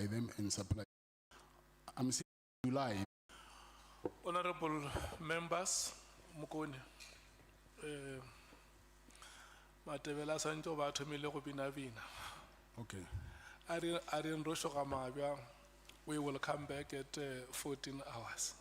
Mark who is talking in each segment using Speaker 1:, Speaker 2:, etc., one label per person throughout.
Speaker 1: them and supply. I'm saying July.
Speaker 2: Honorable members, Mukoni, Matevela Sancho Batumile Binavina.
Speaker 1: Okay.
Speaker 2: Arin Roshokamabia, we will come back at 14 hours.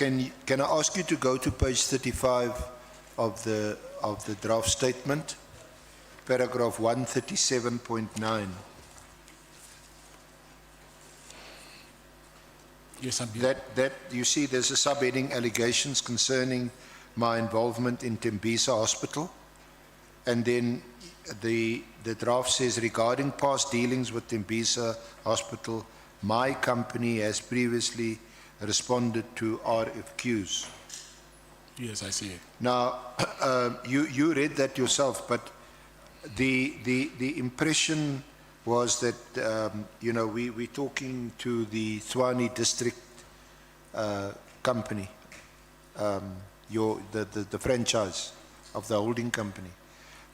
Speaker 3: can I ask you to go to page 35 of the draft statement, paragraph 137.9.
Speaker 1: Yes, I'm
Speaker 3: That you see, there's a subheading, allegations concerning my involvement in Tembisa Hospital, and then the draft says, regarding past dealings with Tembisa Hospital, my company has previously responded to RFQs.
Speaker 1: Yes, I see it.
Speaker 3: Now, you read that yourself, but the impression was that, you know, we're talking to the Tshwane district company, the franchise of the holding company.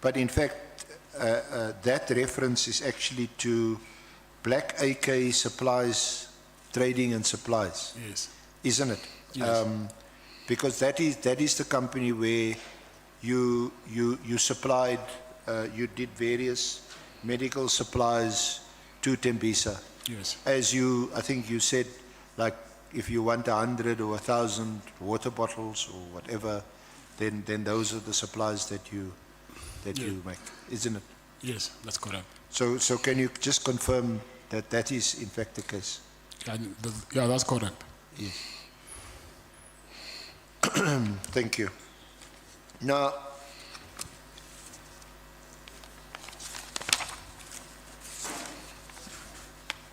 Speaker 3: But in fact, that reference is actually to Black AK Supplies, Trading and Supplies.
Speaker 1: Yes.
Speaker 3: Isn't it?
Speaker 1: Yes.
Speaker 3: Because that is the company where you supplied, you did various medical supplies to Tembisa.
Speaker 1: Yes.
Speaker 3: As you, I think you said, like if you want 100 or 1,000 water bottles or whatever, then those are the supplies that you make, isn't it?
Speaker 1: Yes, that's correct.
Speaker 3: So can you just confirm that that is in fact the case?
Speaker 1: Yeah, that's correct.
Speaker 3: Yes. Thank you. Now,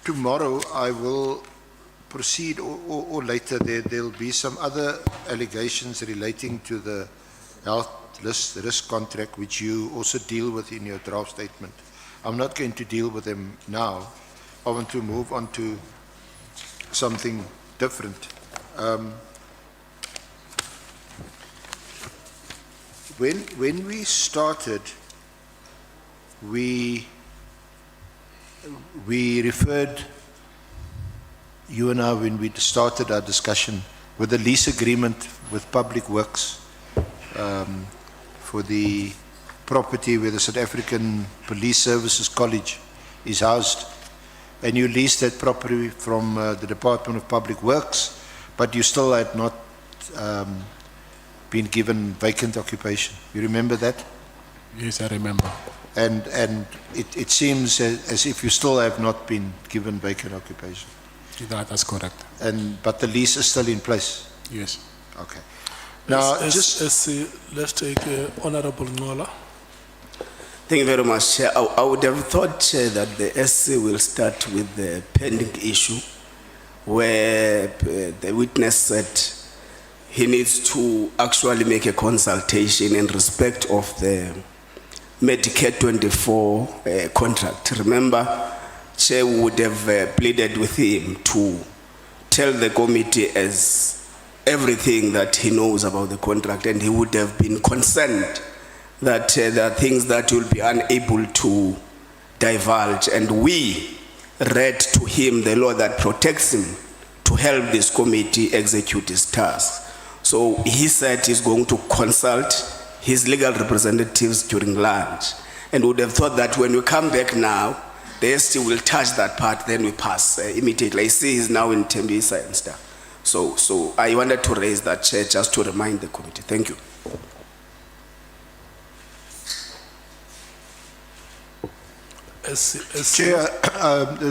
Speaker 3: tomorrow I will proceed, or later there'll be some other allegations relating to the health risk contract, which you also deal with in your draft statement. I'm not going to deal with them now. I want to move on to something different. When we started, we referred, you and I, when we started our discussion, with the lease agreement with Public Works for the property where the South African Police Services College is housed. And you leased that property from the Department of Public Works, but you still had not been given vacant occupation. You remember that?
Speaker 1: Yes, I remember.
Speaker 3: And it seems as if you still have not been given vacant occupation.
Speaker 1: That's correct.
Speaker 3: But the lease is still in place?
Speaker 1: Yes.
Speaker 3: Okay. Now,
Speaker 2: let's take Honorable Nola.
Speaker 4: Thank you very much, Chair. I would have thought, Chair, that the SC will start with the pending issue where the witness said he needs to actually make a consultation in respect of the Medicare 24 contract. Remember, Chair would have pleaded with him to tell the committee as everything that he knows about the contract, and he would have been concerned that there are things that will be unable to divulge, and we read to him the law that protects him to help this committee execute his task. So he said he's going to consult his legal representatives during lunch, and would have thought that when we come back now, the ST will touch that part, then we pass immediately. I see he's now in Tembisa and stuff. So I wanted to raise that, Chair, just to remind the committee. Thank you.
Speaker 3: Chair,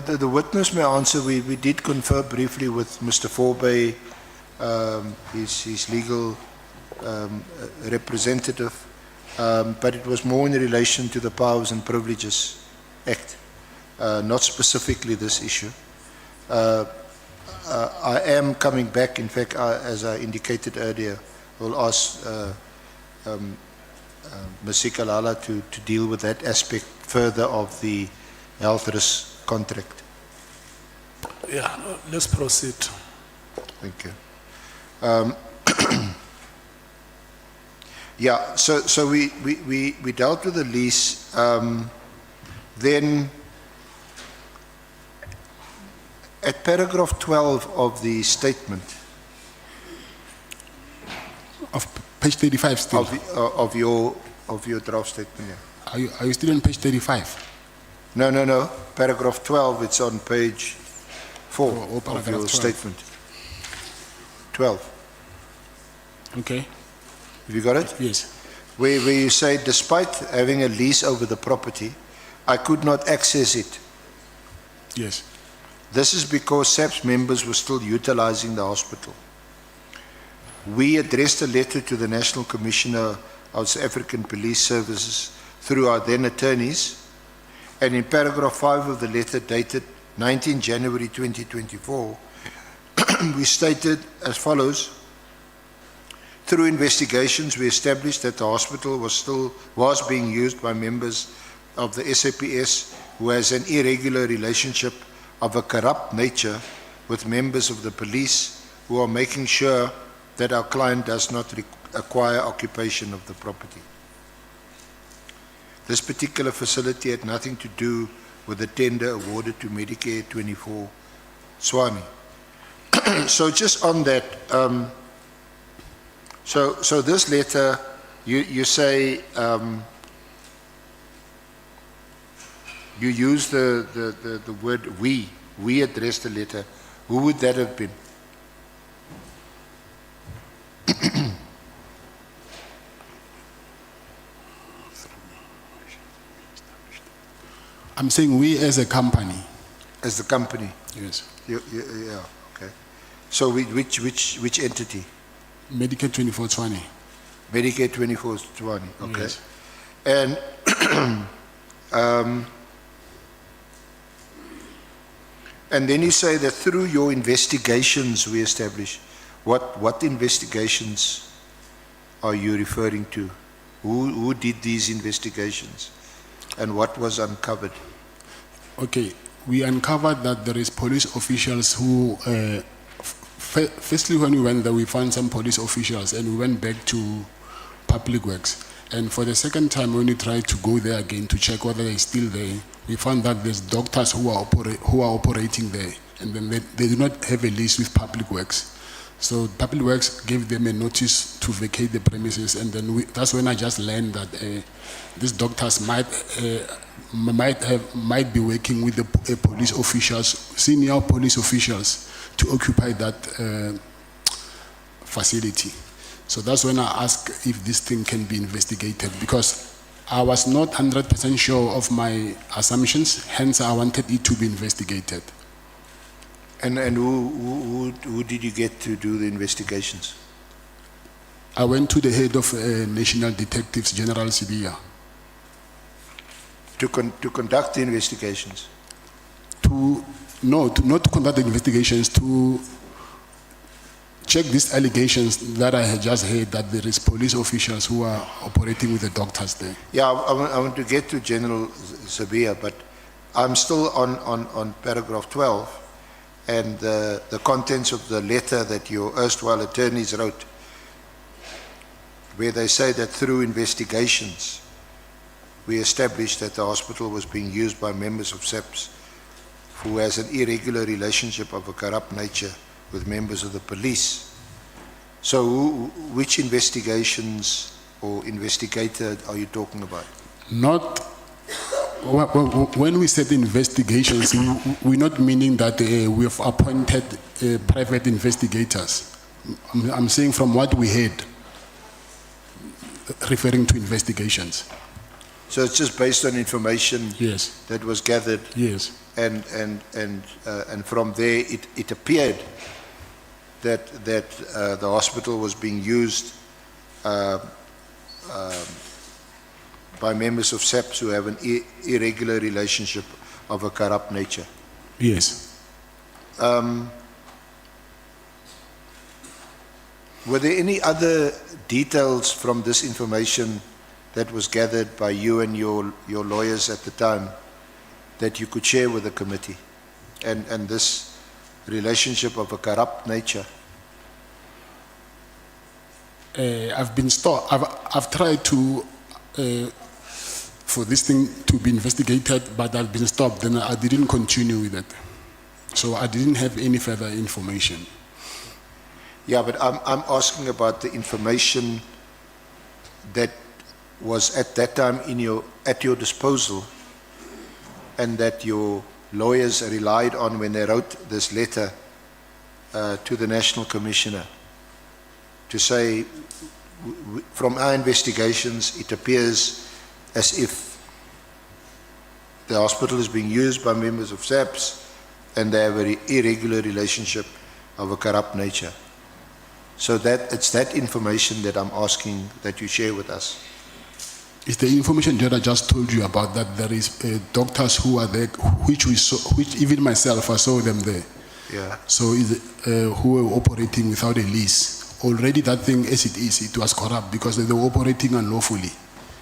Speaker 3: the witness may answer. We did confer briefly with Mr. Forbey, his legal representative, but it was more in relation to the Powers and Privileges Act, not specifically this issue. I am coming back. In fact, as I indicated earlier, we'll ask Ms. Matlala to deal with that aspect further of the health risk contract.
Speaker 2: Yeah, let's proceed.
Speaker 3: Thank you. Yeah, so we dealt with the lease. Then at paragraph 12 of the statement
Speaker 1: Of page 35 still.
Speaker 3: of your draft statement, yeah.
Speaker 1: Are you still on page 35?
Speaker 3: No. Paragraph 12, it's on page 4
Speaker 1: Oh,
Speaker 3: of
Speaker 1: paragraph
Speaker 3: your
Speaker 1: 12.
Speaker 3: statement. 12.
Speaker 1: Okay.
Speaker 3: Have you got it?
Speaker 1: Yes.
Speaker 3: Where you say, despite having a lease over the property, I could not access it.
Speaker 1: Yes.
Speaker 3: This is because SAPS members were still utilizing the hospital. We addressed a letter to the National Commissioner of South African Police Services through our then attorneys, and in paragraph 5 of the letter dated 19 January 2024, we stated as follows: through investigations, we established that the hospital was being used by members of the SAPS who has an irregular relationship of a corrupt nature with members of the police who are making sure that our client does not acquire occupation of the property. This particular facility had nothing to do with the tender awarded to Medicare 24 Swami. So just on that, so this letter, you say, you use the word we addressed the letter. Who would that have been?
Speaker 1: I'm saying we as a company.
Speaker 3: As the company?
Speaker 1: Yes.
Speaker 3: Yeah, okay. So which entity?
Speaker 1: Medicare 2420.
Speaker 3: Medicare 2420, okay.
Speaker 1: Yes.
Speaker 3: And and then you say that through your investigations we established. What investigations are you referring to? Who did these investigations? And what was uncovered?
Speaker 1: Okay, we uncovered that there is police officials who, firstly when we went there, we found some police officials and we went back to Public Works. And for the second time when we tried to go there again to check whether they're still there, we found that there's doctors who are operating there, and then they do not have a lease with Public Works. So Public Works gave them a notice to vacate the premises, and then that's when I just learned that these doctors might be working with the police officials, senior police officials, to occupy that facility. So that's when I asked if this thing can be investigated, because I was not 100% sure of my assumptions, hence I wanted it to be investigated.
Speaker 3: And who did you get to do the investigations?
Speaker 1: I went to the head of National Detectives, General Sibia.
Speaker 3: To conduct the investigations?
Speaker 1: Not to conduct the investigations, to check these allegations that I had just heard that there is police officials who are operating with the doctors there.
Speaker 3: Yeah, I want to get to General Sibia, but I'm still on paragraph 12. And the contents of the letter that your erstwhile attorneys wrote, where they say that through investigations we established that the hospital was being used by members of SAPS who has an irregular relationship of a corrupt nature with members of the police. So which investigations or investigator are you talking about?
Speaker 1: When we said investigations, we're not meaning that we have appointed private investigators. I'm saying from what we heard, referring to investigations.
Speaker 3: So it's just based on information,
Speaker 1: yes,
Speaker 3: that was gathered?
Speaker 1: Yes.
Speaker 3: And from there it appeared that the hospital was being used by members of SAPS who have an irregular relationship of a corrupt nature.
Speaker 1: Yes.
Speaker 3: Were there any other details from this information that was gathered by you and your lawyers at the time that you could share with the committee, and this relationship of a corrupt nature? I've
Speaker 1: tried to for this thing to be investigated, but I've been stopped, and I didn't continue with it. So I didn't have any further information.
Speaker 3: Yeah, but I'm asking about the information that was at that time at your disposal, and that your lawyers relied on when they wrote this letter to the National Commissioner to say, from our investigations, it appears as if the hospital is being used by members of SAPS and they have an irregular relationship of a corrupt nature. So it's that information that I'm asking that you share with us.
Speaker 1: It's the information that I just told you about, that there is doctors who are there, which even myself, I saw them there.
Speaker 3: Yeah.
Speaker 1: So who were operating without a lease. Already that thing, as it is, it was corrupt because they were operating unlawfully.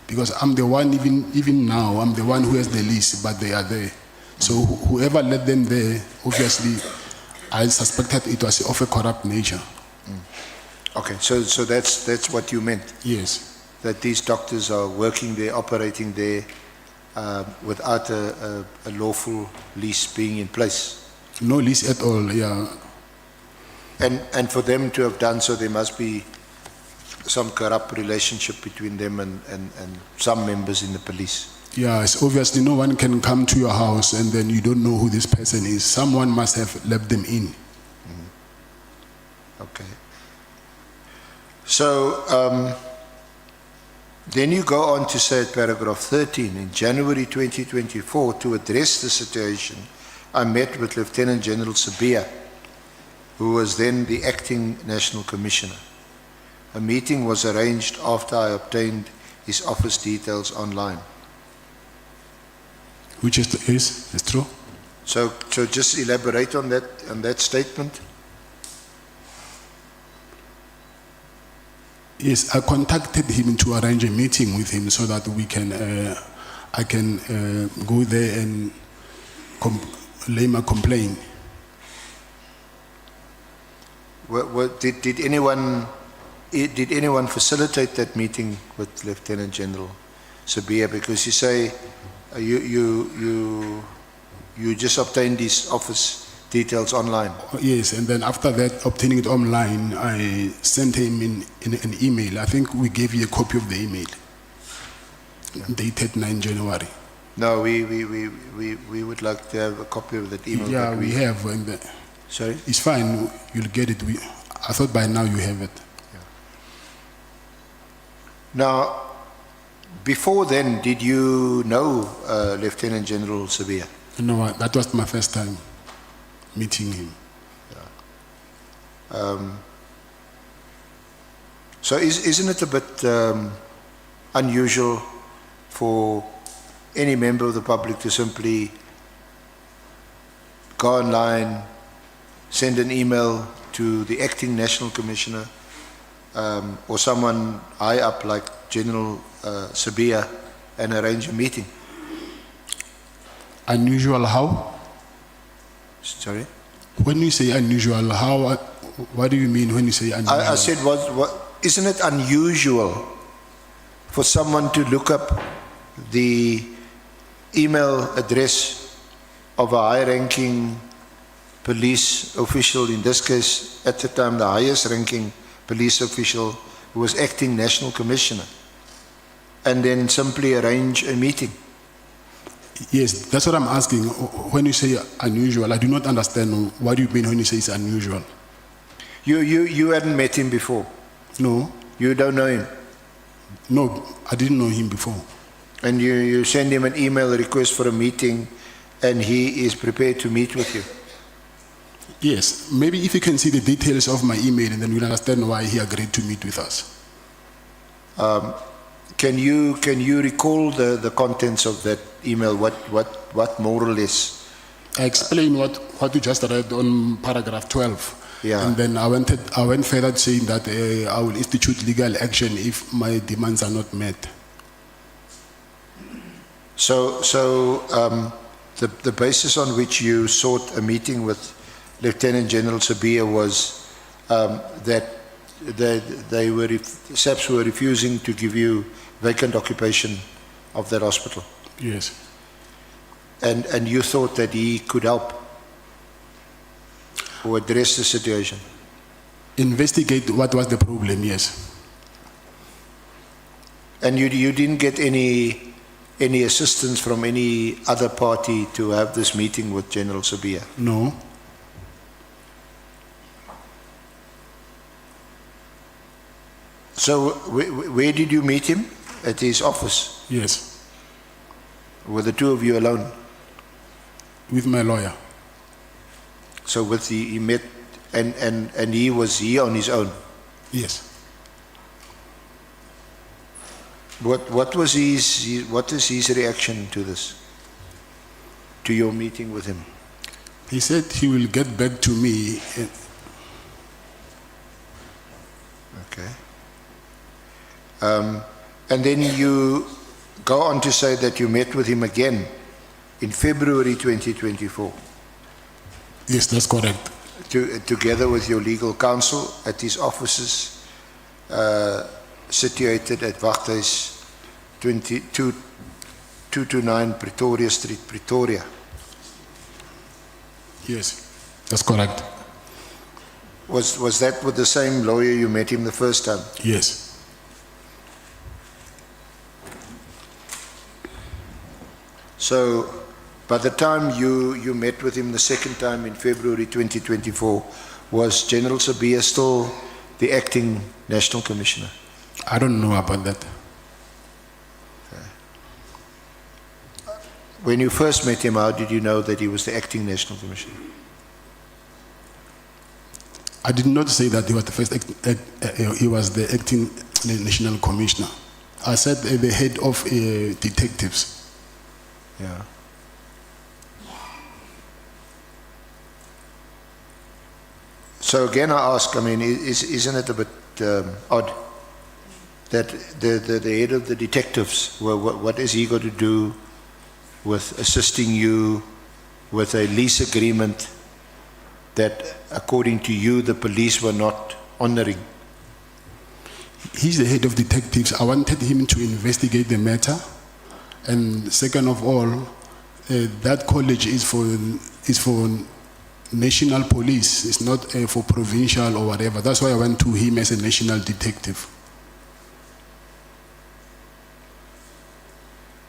Speaker 1: Because I'm the one, even now, I'm the one who has the lease, but they are there. So whoever let them there, obviously, I suspected it was of a corrupt nature.
Speaker 3: Okay, so that's what you meant?
Speaker 1: Yes.
Speaker 3: That these doctors are working there, operating there, without a lawful lease being in place?
Speaker 1: No lease at all, yeah.
Speaker 3: And for them to have done so, there must be some corrupt relationship between them and some members in the police.
Speaker 1: Yeah, it's obviously no one can come to your house and then you don't know who this person is. Someone must have let them in.
Speaker 3: Okay. So, then you go on to say at paragraph 13, in January 2024, to address the situation, I met with Lieutenant General Sabia, who was then the acting National Commissioner. A meeting was arranged after I obtained his office details online.
Speaker 1: Which is true?
Speaker 3: So just elaborate on that statement.
Speaker 1: Yes, I contacted him to arrange a meeting with him so that I can go there and lay my complaint.
Speaker 3: Did anyone facilitate that meeting with Lieutenant General Sabia? Because you say you just obtained his office details online.
Speaker 1: Yes, and then after that, obtaining it online, I sent him in an email. I think we gave you a copy of the email, dated 9 January.
Speaker 3: No, we would like to have a copy of that email.
Speaker 1: Yeah, we have. And
Speaker 3: sorry?
Speaker 1: it's fine, you'll get it. I thought by now you have it.
Speaker 3: Yeah. Now, before then, did you know Lieutenant General Sabia?
Speaker 1: No, that was my first time meeting him.
Speaker 3: So isn't it a bit unusual for any member of the public to simply go online, send an email to the acting National Commissioner or someone high up like General Sabia and arrange a meeting?
Speaker 1: Unusual how?
Speaker 3: Sorry?
Speaker 1: When you say unusual, how? What do you mean when you say unusual?
Speaker 3: I said, isn't it unusual for someone to look up the email address of a high-ranking police official, in this case, at the time, the highest-ranking police official who was acting National Commissioner, and then simply arrange a meeting?
Speaker 1: Yes, that's what I'm asking. When you say unusual, I do not understand what you mean when you say it's unusual.
Speaker 3: You hadn't met him before?
Speaker 1: No.
Speaker 3: You don't know him?
Speaker 1: No, I didn't know him before.
Speaker 3: And you send him an email request for a meeting and he is prepared to meet with you?
Speaker 1: Yes, maybe if you can see the details of my email and then you'll understand why he agreed to meet with us.
Speaker 3: Can you recall the contents of that email? What more or less?
Speaker 1: I explained what you just read on paragraph 12.
Speaker 3: Yeah.
Speaker 1: And then I went further saying that I will institute legal action if my demands are not met.
Speaker 3: So the basis on which you sought a meeting with Lieutenant General Sabia was that SAPS were refusing to give you vacant occupation of that hospital.
Speaker 1: Yes.
Speaker 3: And you thought that he could help or address the situation?
Speaker 1: Investigate what was the problem, yes.
Speaker 3: And you didn't get any assistance from any other party to have this meeting with General Sabia?
Speaker 1: No.
Speaker 3: So where did you meet him? At his office?
Speaker 1: Yes,
Speaker 3: Were the two of you alone?
Speaker 1: with my lawyer.
Speaker 3: So he met, and he was here on his own?
Speaker 1: Yes.
Speaker 3: What was what is his reaction to this? To your meeting with him?
Speaker 1: He said he will get back to me.
Speaker 3: Okay. And then you go on to say that you met with him again in February 2024,
Speaker 1: Yes, that's correct.
Speaker 3: together with your legal counsel at his offices situated at Wachthuis 229 Pretoria Street, Pretoria.
Speaker 1: Yes, that's correct.
Speaker 3: Was that with the same lawyer you met him the first time?
Speaker 1: Yes.
Speaker 3: So by the time you met with him the second time in February 2024, was General Sabia still the acting National Commissioner?
Speaker 1: I don't know about that.
Speaker 3: When you first met him, how did you know that he was the acting National Commissioner?
Speaker 1: I did not say that he was the first. He was the acting national commissioner. I said the head of detectives.
Speaker 3: Yeah. So again, I ask, I mean, isn't it a bit odd that the head of the detectives, what is he going to do with assisting you with a lease agreement that, according to you, the police were not honoring?
Speaker 1: He's the head of detectives. I wanted him to investigate the matter. And second of all, that college is for national police. It's not for provincial or whatever. That's why I went to him as a national detective.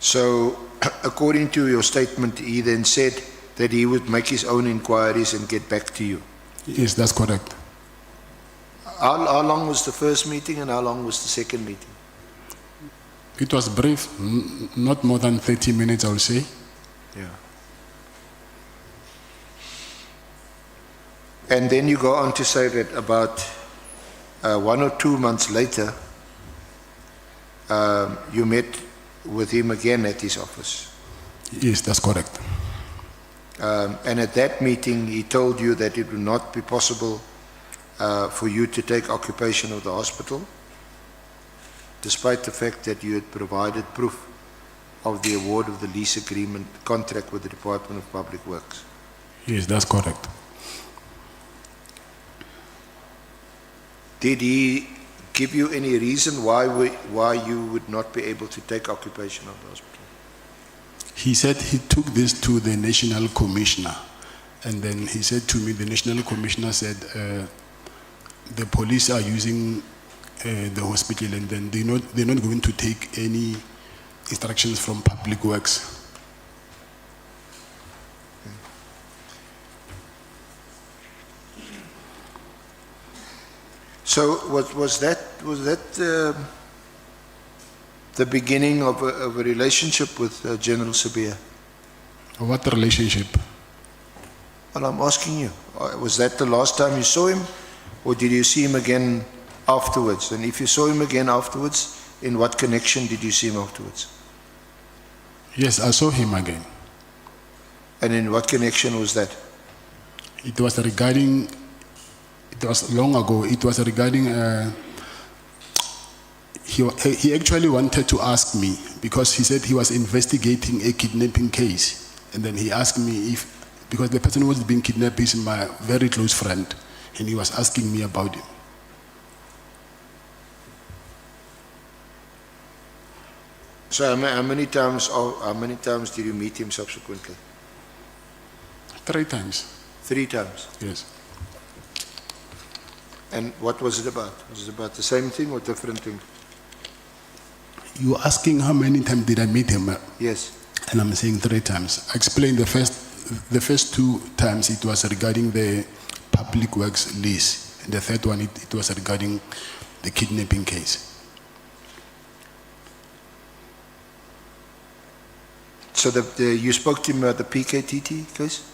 Speaker 3: So, according to your statement, he then said that he would make his own inquiries and get back to you.
Speaker 1: Yes, that's correct.
Speaker 3: How long was the first meeting and how long was the second meeting?
Speaker 1: It was brief, not more than 30 minutes, I would say.
Speaker 3: Yeah. And then you go on to say that about 1 or 2 months later, you met with him again at his office.
Speaker 1: Yes, that's correct.
Speaker 3: And at that meeting, he told you that it would not be possible for you to take occupation of the hospital, despite the fact that you had provided proof of the award of the lease agreement contract with the Department of Public Works.
Speaker 1: Yes, that's correct.
Speaker 3: Did he give you any reason why you would not be able to take occupation of the hospital?
Speaker 1: He said he took this to the national commissioner. And then he said to me, the national commissioner said, the police are using the hospital, and then they're not going to take any instructions from Public Works.
Speaker 3: So was that the beginning of a relationship with General Sabia?
Speaker 1: What relationship?
Speaker 3: Well, I'm asking you, was that the last time you saw him, or did you see him again afterwards? And if you saw him again afterwards, in what connection did you see him afterwards?
Speaker 1: Yes, I saw him again.
Speaker 3: And in what connection was that?
Speaker 1: It was regarding, it was long ago, it was regarding, he actually wanted to ask me, because he said he was investigating a kidnapping case. And then he asked me if, because the person who was being kidnapped is my very close friend, and he was asking me about him.
Speaker 3: So how many times did you meet him subsequently?
Speaker 1: 3 times.
Speaker 3: 3 times.
Speaker 1: Yes.
Speaker 3: And what was it about? Was it about the same thing or different thing?
Speaker 1: You were asking how many times did I meet him?
Speaker 3: Yes.
Speaker 1: And I'm saying 3 times. I explained the first 2 times it was regarding the Public Works lease. And the third one, it was regarding the kidnapping case.
Speaker 3: So you spoke to him about the PKTT case?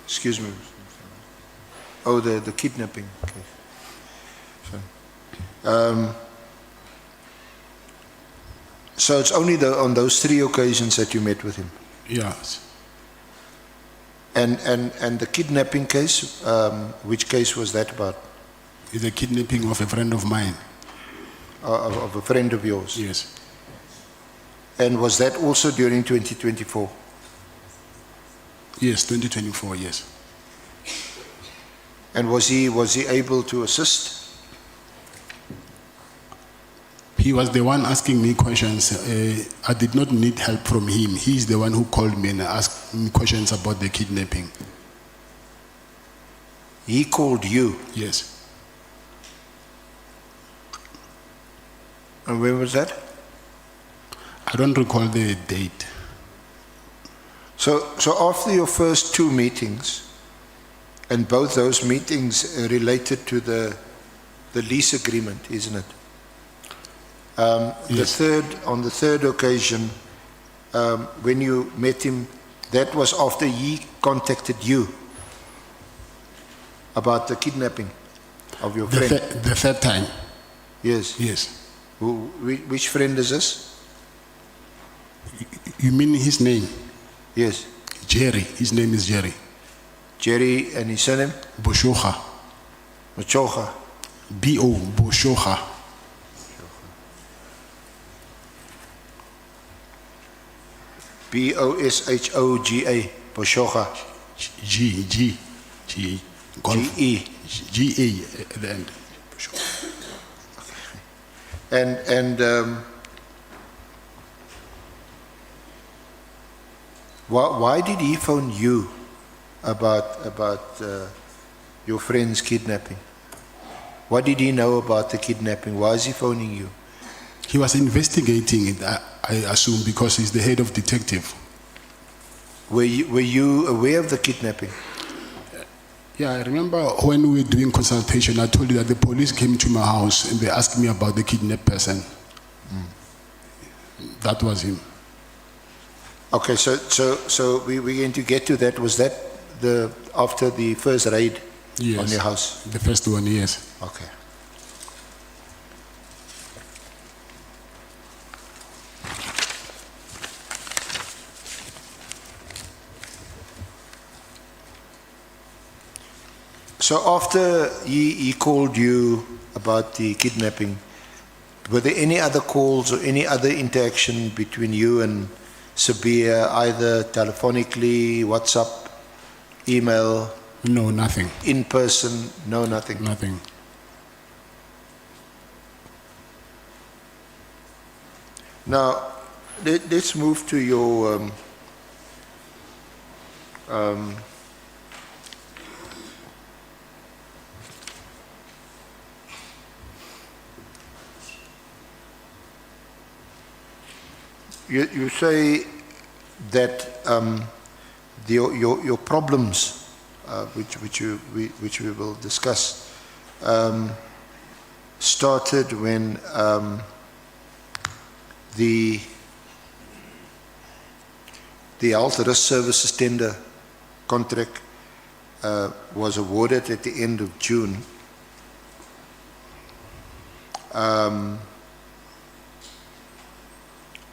Speaker 3: Excuse me. Oh, the kidnapping case. So it's only on those 3 occasions that you met with him?
Speaker 1: Yes.
Speaker 3: And the kidnapping case, which case was that about?
Speaker 1: It's a kidnapping of a friend of mine.
Speaker 3: Of a friend of yours?
Speaker 1: Yes.
Speaker 3: And was that also during 2024?
Speaker 1: Yes, 2024, yes.
Speaker 3: And was he able to assist?
Speaker 1: He was the one asking me questions. I did not need help from him. He's the one who called me and asked me questions about the kidnapping.
Speaker 3: He called you?
Speaker 1: Yes.
Speaker 3: And when was that?
Speaker 1: I don't recall the date.
Speaker 3: So after your first 2 meetings, and both those meetings related to the lease agreement, isn't it?
Speaker 1: Yes.
Speaker 3: On the third occasion, when you met him, that was after he contacted you about the kidnapping of your friend?
Speaker 1: The third time.
Speaker 3: Yes.
Speaker 1: Yes.
Speaker 3: Which friend is this?
Speaker 1: You mean his name?
Speaker 3: Yes.
Speaker 1: Jerry. His name is Jerry.
Speaker 3: Jerry, and his surname?
Speaker 1: Boshoga.
Speaker 3: Machoga.
Speaker 1: B.O. Boshoga.
Speaker 3: B-O-S-H-O-G-A. Boshoga.
Speaker 1: G. Golf.
Speaker 3: G-E.
Speaker 1: G-A at the end. Boshoga.
Speaker 3: And why did he phone you about your friend's kidnapping? What did he know about the kidnapping? Why is he phoning you?
Speaker 1: He was investigating it, I assume, because he's the head of detective.
Speaker 3: Were you aware of the kidnapping?
Speaker 1: Yeah, I remember when we were doing consultation, I told you that the police came to my house and they asked me about the kidnapped person. That was him.
Speaker 3: Okay, so we're going to get to that. Was that after the first raid
Speaker 1: Yes.
Speaker 3: on your house?
Speaker 1: The first one, yes.
Speaker 3: Okay. So after he called you about the kidnapping, were there any other calls or any other interaction between you and Sabia, either telephonically, WhatsApp, email?
Speaker 1: No, nothing.
Speaker 3: In person? No, nothing.
Speaker 1: Nothing.
Speaker 3: Now, let's move to your you say that your problems, which we will discuss, started when the health risk services tender contract was awarded at the end of June.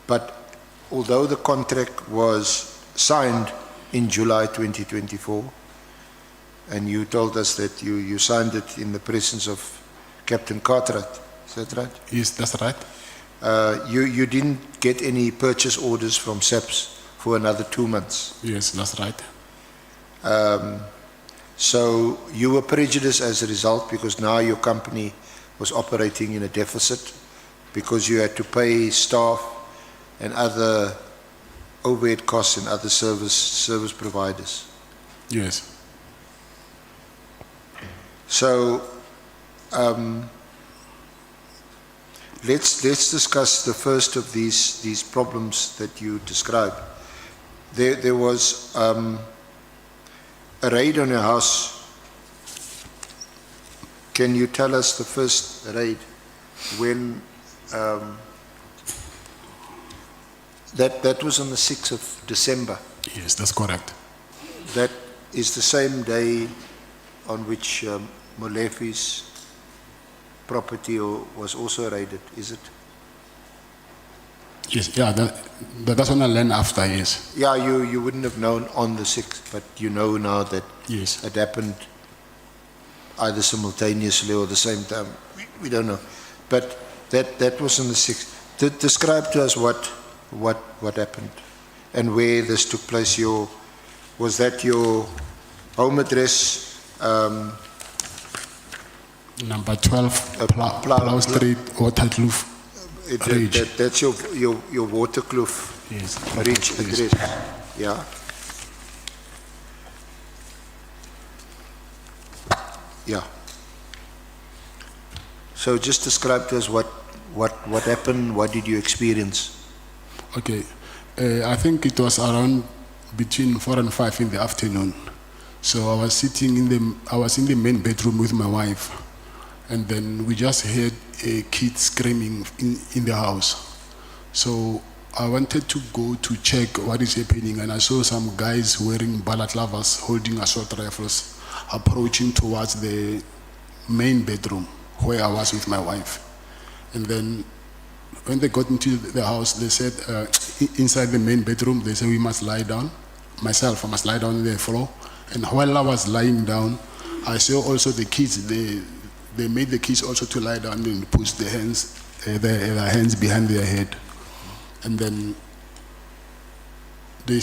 Speaker 3: But although the contract was signed in July 2024, and you told us that you signed it in the presence of Captain Cartwright, is that right?
Speaker 1: Yes, that's right.
Speaker 3: You didn't get any purchase orders from SAPS for another 2 months.
Speaker 1: Yes, that's right.
Speaker 3: So you were prejudiced as a result because now your company was operating in a deficit because you had to pay staff and other overhead costs and other service providers.
Speaker 1: Yes.
Speaker 3: So let's discuss the first of these problems that you described. There was a raid on your house. Can you tell us the first raid when that was on the 6th of December?
Speaker 1: Yes, that's correct.
Speaker 3: That is the same day on which Molefi's property was also raided, is it?
Speaker 1: Yes, yeah, that's on a land after, yes.
Speaker 3: Yeah, you wouldn't have known on the 6th, but you know now that
Speaker 1: Yes.
Speaker 3: it happened either simultaneously or the same time. We don't know. But that was on the 6th. Describe to us what happened and where this took place. Was that your home address?
Speaker 1: Number 12,
Speaker 3: Plow
Speaker 1: Plow Street, Waterkloof Ridge.
Speaker 3: That's your Waterkloof
Speaker 1: Yes.
Speaker 3: Ridge
Speaker 1: Yes.
Speaker 3: address. Yeah. Yeah. So just describe to us what happened, what did you experience?
Speaker 1: Okay, I think it was around between 4 and 5 in the afternoon. So I was sitting in the main bedroom with my wife, and then we just heard a kid screaming in the house. So I wanted to go to check what is happening, and I saw some guys wearing balaclavas, holding assault rifles, approaching towards the main bedroom where I was with my wife. And then when they got into the house, they said, inside the main bedroom, they said we must lie down. Myself, I must lie down on the floor. And while I was lying down, I saw also the kids, they made the kids also to lie down and push their hands behind their head. And then they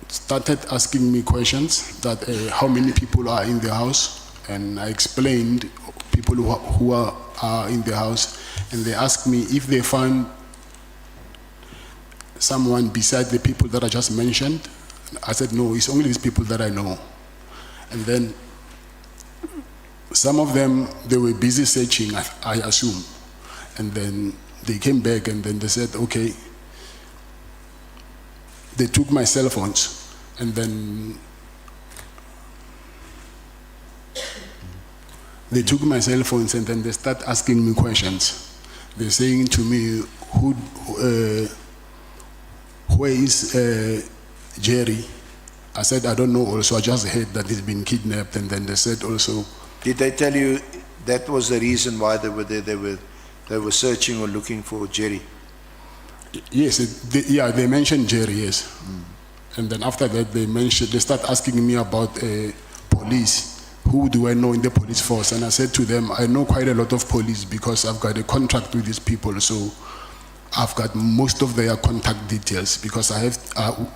Speaker 1: started asking me questions that how many people are in the house, and I explained people who are in the house, and they asked me if they found someone beside the people that I just mentioned. I said no, it's only these people that I know. And then some of them, they were busy searching, I assume, and then they came back and then they said okay. They took my cell phones, and then they took my cell phones, and then they start asking me questions. They're saying to me, where is Jerry? I said, I don't know also, I just heard that he's been kidnapped. And then they said also...
Speaker 3: Did they tell you that was the reason why they were there? They were searching or looking for Jerry?
Speaker 1: Yes, they mentioned Jerry, yes. And then after that, they start asking me about police. Who do I know in the police force? And I said to them, I know quite a lot of police because I've got a contract with these people, so I've got most of their contact details because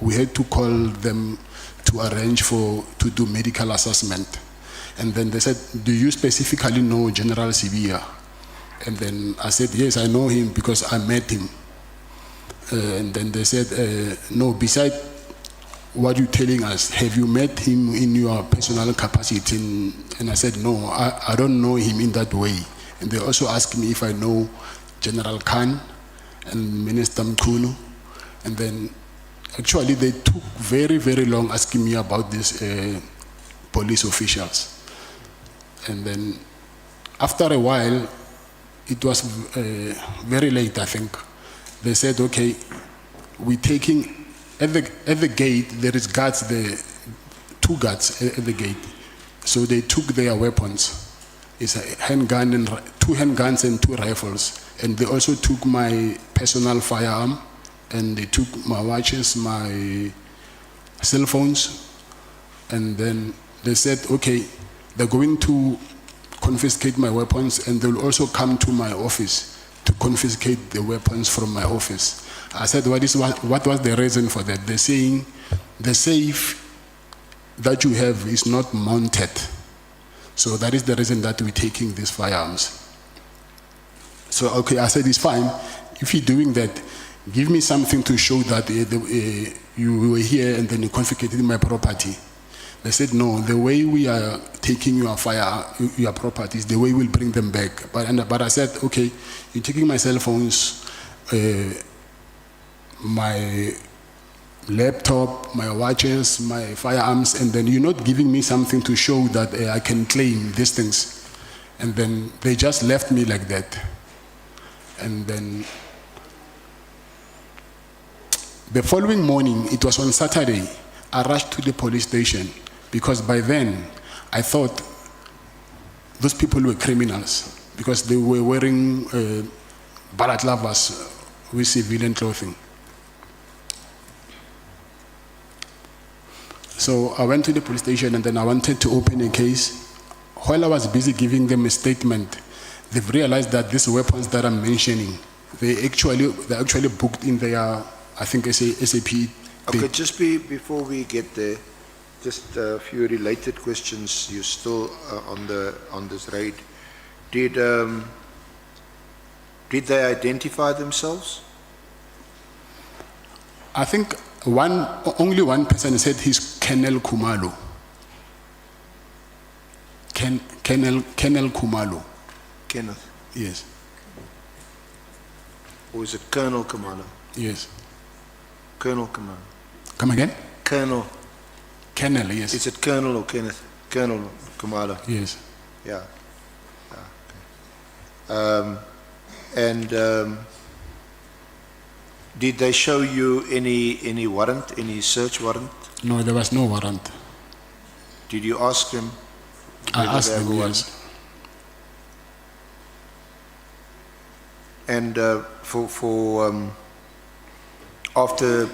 Speaker 1: we had to call them to arrange to do medical assessment. And then they said, do you specifically know General Sibia? And then I said, yes, I know him because I met him. And then they said, no, besides what you're telling us, have you met him in your personal capacity? And I said, no, I don't know him in that way. And they also asked me if I know General Khan and Minister Mkhunu. And then actually they took very, very long asking me about these police officials. And then after a while, it was very late, I think. They said, okay, we're taking, at the gate, there is guards there, 2 guards at the gate. So they took their weapons. It's a handgun and 2 handguns and 2 rifles. And they also took my personal firearm, and they took my watches, my cell phones. And then they said, okay, they're going to confiscate my weapons, and they'll also come to my office to confiscate the weapons from my office. I said, what was the reason for that? They're saying the safe that you have is not mounted. So that is the reason that we're taking these firearms. So, okay, I said, it's fine. If you're doing that, give me something to show that you were here and then you confiscated my property. They said, no, the way we are taking your properties, the way we'll bring them back. But I said, okay, you're taking my cell phones, my laptop, my watches, my firearms, and then you're not giving me something to show that I can claim these things. And then they just left me like that. And then the following morning, it was on Saturday, I rushed to the police station because by then I thought those people were criminals because they were wearing balaclavas with civilian clothing. So I went to the police station and then I wanted to open a case. While I was busy giving them a statement, they've realized that these weapons that I'm mentioning, they're actually booked in their, I think, SAP.
Speaker 3: Okay, just before we get there, just a few related questions. You're still on this raid. Did they identify themselves?
Speaker 1: I think only one person said he's Colonel Khumalo. Colonel Khumalo.
Speaker 3: Kenneth?
Speaker 1: Yes.
Speaker 3: Or is it Colonel Khumalo?
Speaker 1: Yes.
Speaker 3: Colonel Khumalo.
Speaker 1: Come again?
Speaker 3: Colonel.
Speaker 1: Colonel, yes.
Speaker 3: Is it Colonel or Kenneth? Colonel Khumalo.
Speaker 1: Yes.
Speaker 3: Yeah. Okay. Did they show you any warrant, any search warrant?
Speaker 1: No, there was no warrant.
Speaker 3: Did you ask them?
Speaker 1: I
Speaker 3: whether
Speaker 1: asked
Speaker 3: they have
Speaker 1: them,
Speaker 3: a warrant?
Speaker 1: yes.
Speaker 3: And after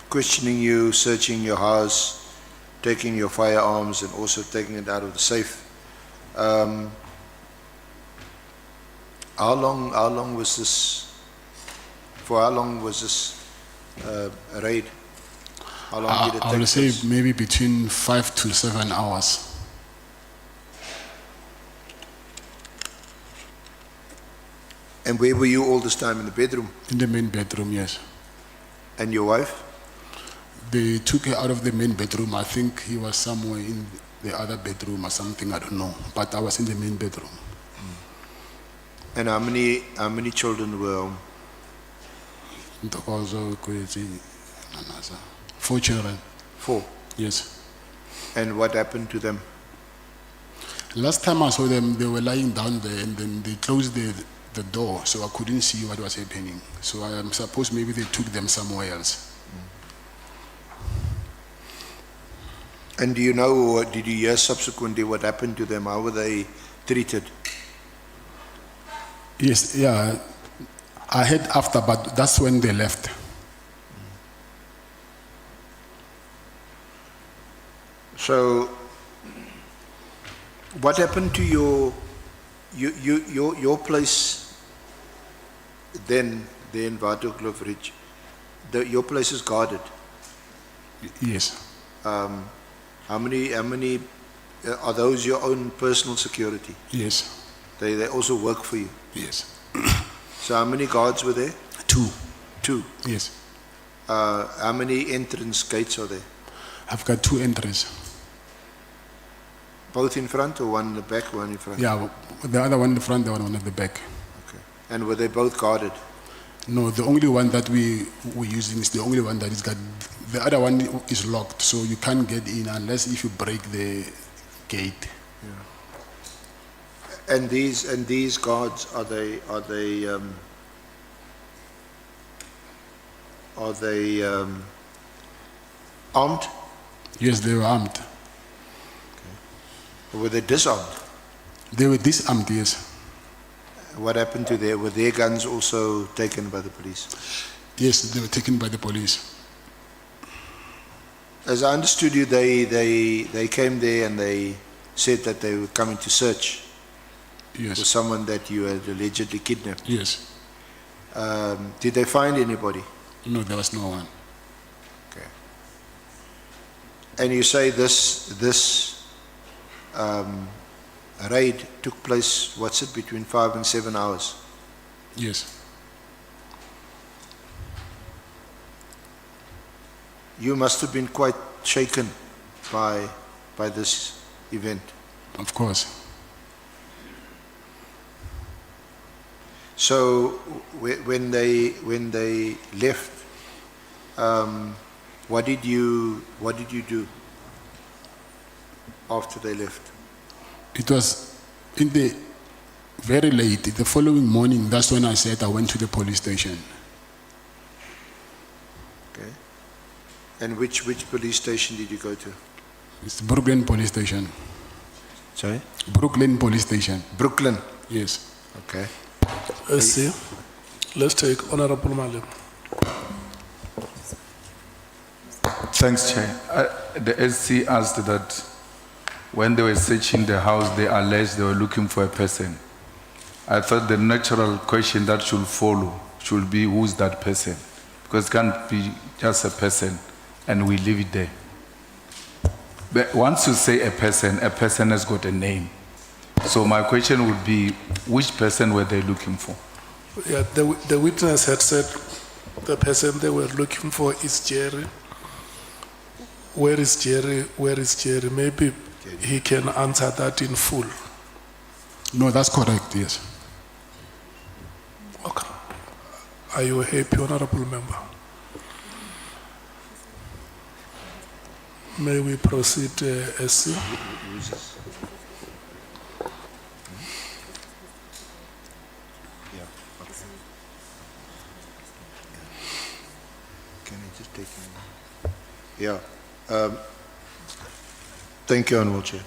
Speaker 3: questioning you, searching your house, taking your firearms and also taking it out of the safe, how long was this? For how long was this raid? How long did it take
Speaker 1: I would say
Speaker 3: place?
Speaker 1: maybe between 5 to 7 hours.
Speaker 3: And where were you all this time? In the bedroom?
Speaker 1: In the main bedroom, yes.
Speaker 3: And your wife?
Speaker 1: They took her out of the main bedroom. I think he was somewhere in the other bedroom or something, I don't know. But I was in the main bedroom.
Speaker 3: And how many children were home?
Speaker 1: 4 children.
Speaker 3: 4.
Speaker 1: Yes.
Speaker 3: And what happened to them?
Speaker 1: Last time I saw them, they were lying down there and then they closed the door, so I couldn't see what was happening. So I am supposed maybe they took them somewhere else.
Speaker 3: And do you know, or did you hear subsequently what happened to them? How were they treated?
Speaker 1: Yes, yeah. I heard after, but that's when they left.
Speaker 3: So, what happened to your place then, there in Waterkloof Ridge? Your place is guarded.
Speaker 1: Yes.
Speaker 3: How many are those your own personal security?
Speaker 1: Yes.
Speaker 3: They also work for you.
Speaker 1: Yes.
Speaker 3: So how many guards were there?
Speaker 1: 2.
Speaker 3: 2.
Speaker 1: Yes.
Speaker 3: How many entrance gates are there?
Speaker 1: I've got 2 entries.
Speaker 3: Both in front, or one in the back, one in front?
Speaker 1: Yeah, the other one in the front, the other one at the back.
Speaker 3: Okay. And were they both guarded?
Speaker 1: No, the only one that we're using is the only one that is got. The other one is locked, so you can't get in unless if you break the gate.
Speaker 3: And these guards, are they armed?
Speaker 1: Yes, they were armed.
Speaker 3: Or were they disarmed?
Speaker 1: They were disarmed, yes.
Speaker 3: What happened to were their guns also taken by the police?
Speaker 1: Yes, they were taken by the police.
Speaker 3: As I understood you, they came there and they said that they were coming to search for
Speaker 1: Yes.
Speaker 3: someone that you had allegedly kidnapped.
Speaker 1: Yes.
Speaker 3: Did they find anybody?
Speaker 1: No, there was no one.
Speaker 3: Okay. And you say this raid took place, what's it, between 5 and 7 hours?
Speaker 1: Yes.
Speaker 3: You must have been quite shaken by this event.
Speaker 1: Of course.
Speaker 3: So when they left, What did you do after they left?
Speaker 1: It was in the very late, the following morning, that's when I said I went to the police station.
Speaker 3: Okay. And which police station did you go to?
Speaker 1: It's Brooklyn Police Station.
Speaker 3: Sorry?
Speaker 1: Brooklyn Police Station.
Speaker 3: Brooklyn.
Speaker 1: Yes.
Speaker 3: Okay.
Speaker 2: Let's see. Let's take Honorable Malim.
Speaker 5: Thanks, Chair. The SC asked that when they were searching the house, they alleged they were looking for a person. I thought the natural question that should follow should be who's that person? Because it can't be just a person and we leave it there. But once you say a person has got a name. So my question would be, which person were they looking for?
Speaker 2: Yeah, the witness had said the person they were looking for is Jerry. Where is Jerry? Where is Jerry? Maybe he can answer that in full.
Speaker 1: No, that's correct, yes.
Speaker 2: Okay. Are you happy, Honorable Member? May we proceed, SC?
Speaker 3: Can I just take him? Yeah. Thank you, Honourable Chair.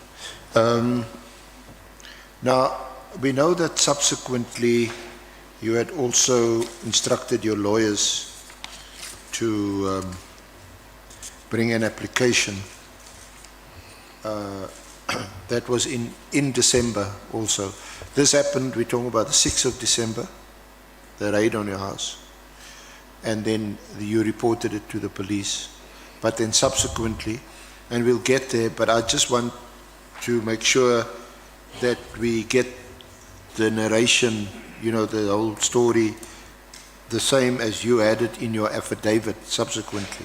Speaker 3: Now, we know that subsequently you had also instructed your lawyers to bring an application. That was in December also. This happened, we're talking about the 6th of December, the raid on your house. And then you reported it to the police. But then subsequently, and we'll get there, but I just want to make sure that we get the narration, you know, the whole story, the same as you had it in your affidavit subsequently.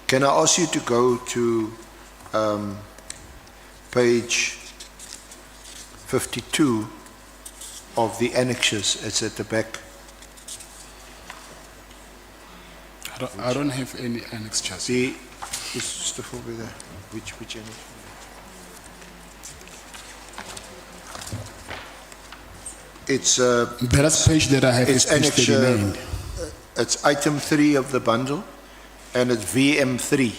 Speaker 3: Can I ask you to go to page 52 of the annexes? It's at the back.
Speaker 1: I don't have any annexures.
Speaker 3: See, it's just over there. Which annex? It's
Speaker 1: The last page that I have is
Speaker 3: it's
Speaker 1: page
Speaker 3: annex.
Speaker 1: 39.
Speaker 3: It's item 3 of the bundle, and it's VM3.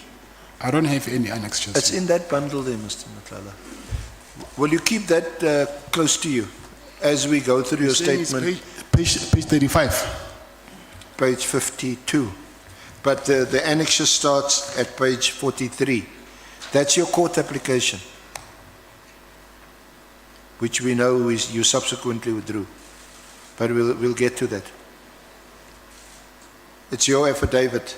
Speaker 1: I don't have any annexures.
Speaker 3: It's in that bundle there, Mr. Matlala. Will you keep that close to you as we go through your
Speaker 1: Saying it's
Speaker 3: statement?
Speaker 1: Page 35.
Speaker 3: Page 52. But the annexure starts at page 43. That's your court application, which we know is you subsequently withdrew. But we'll get to that. It's your affidavit.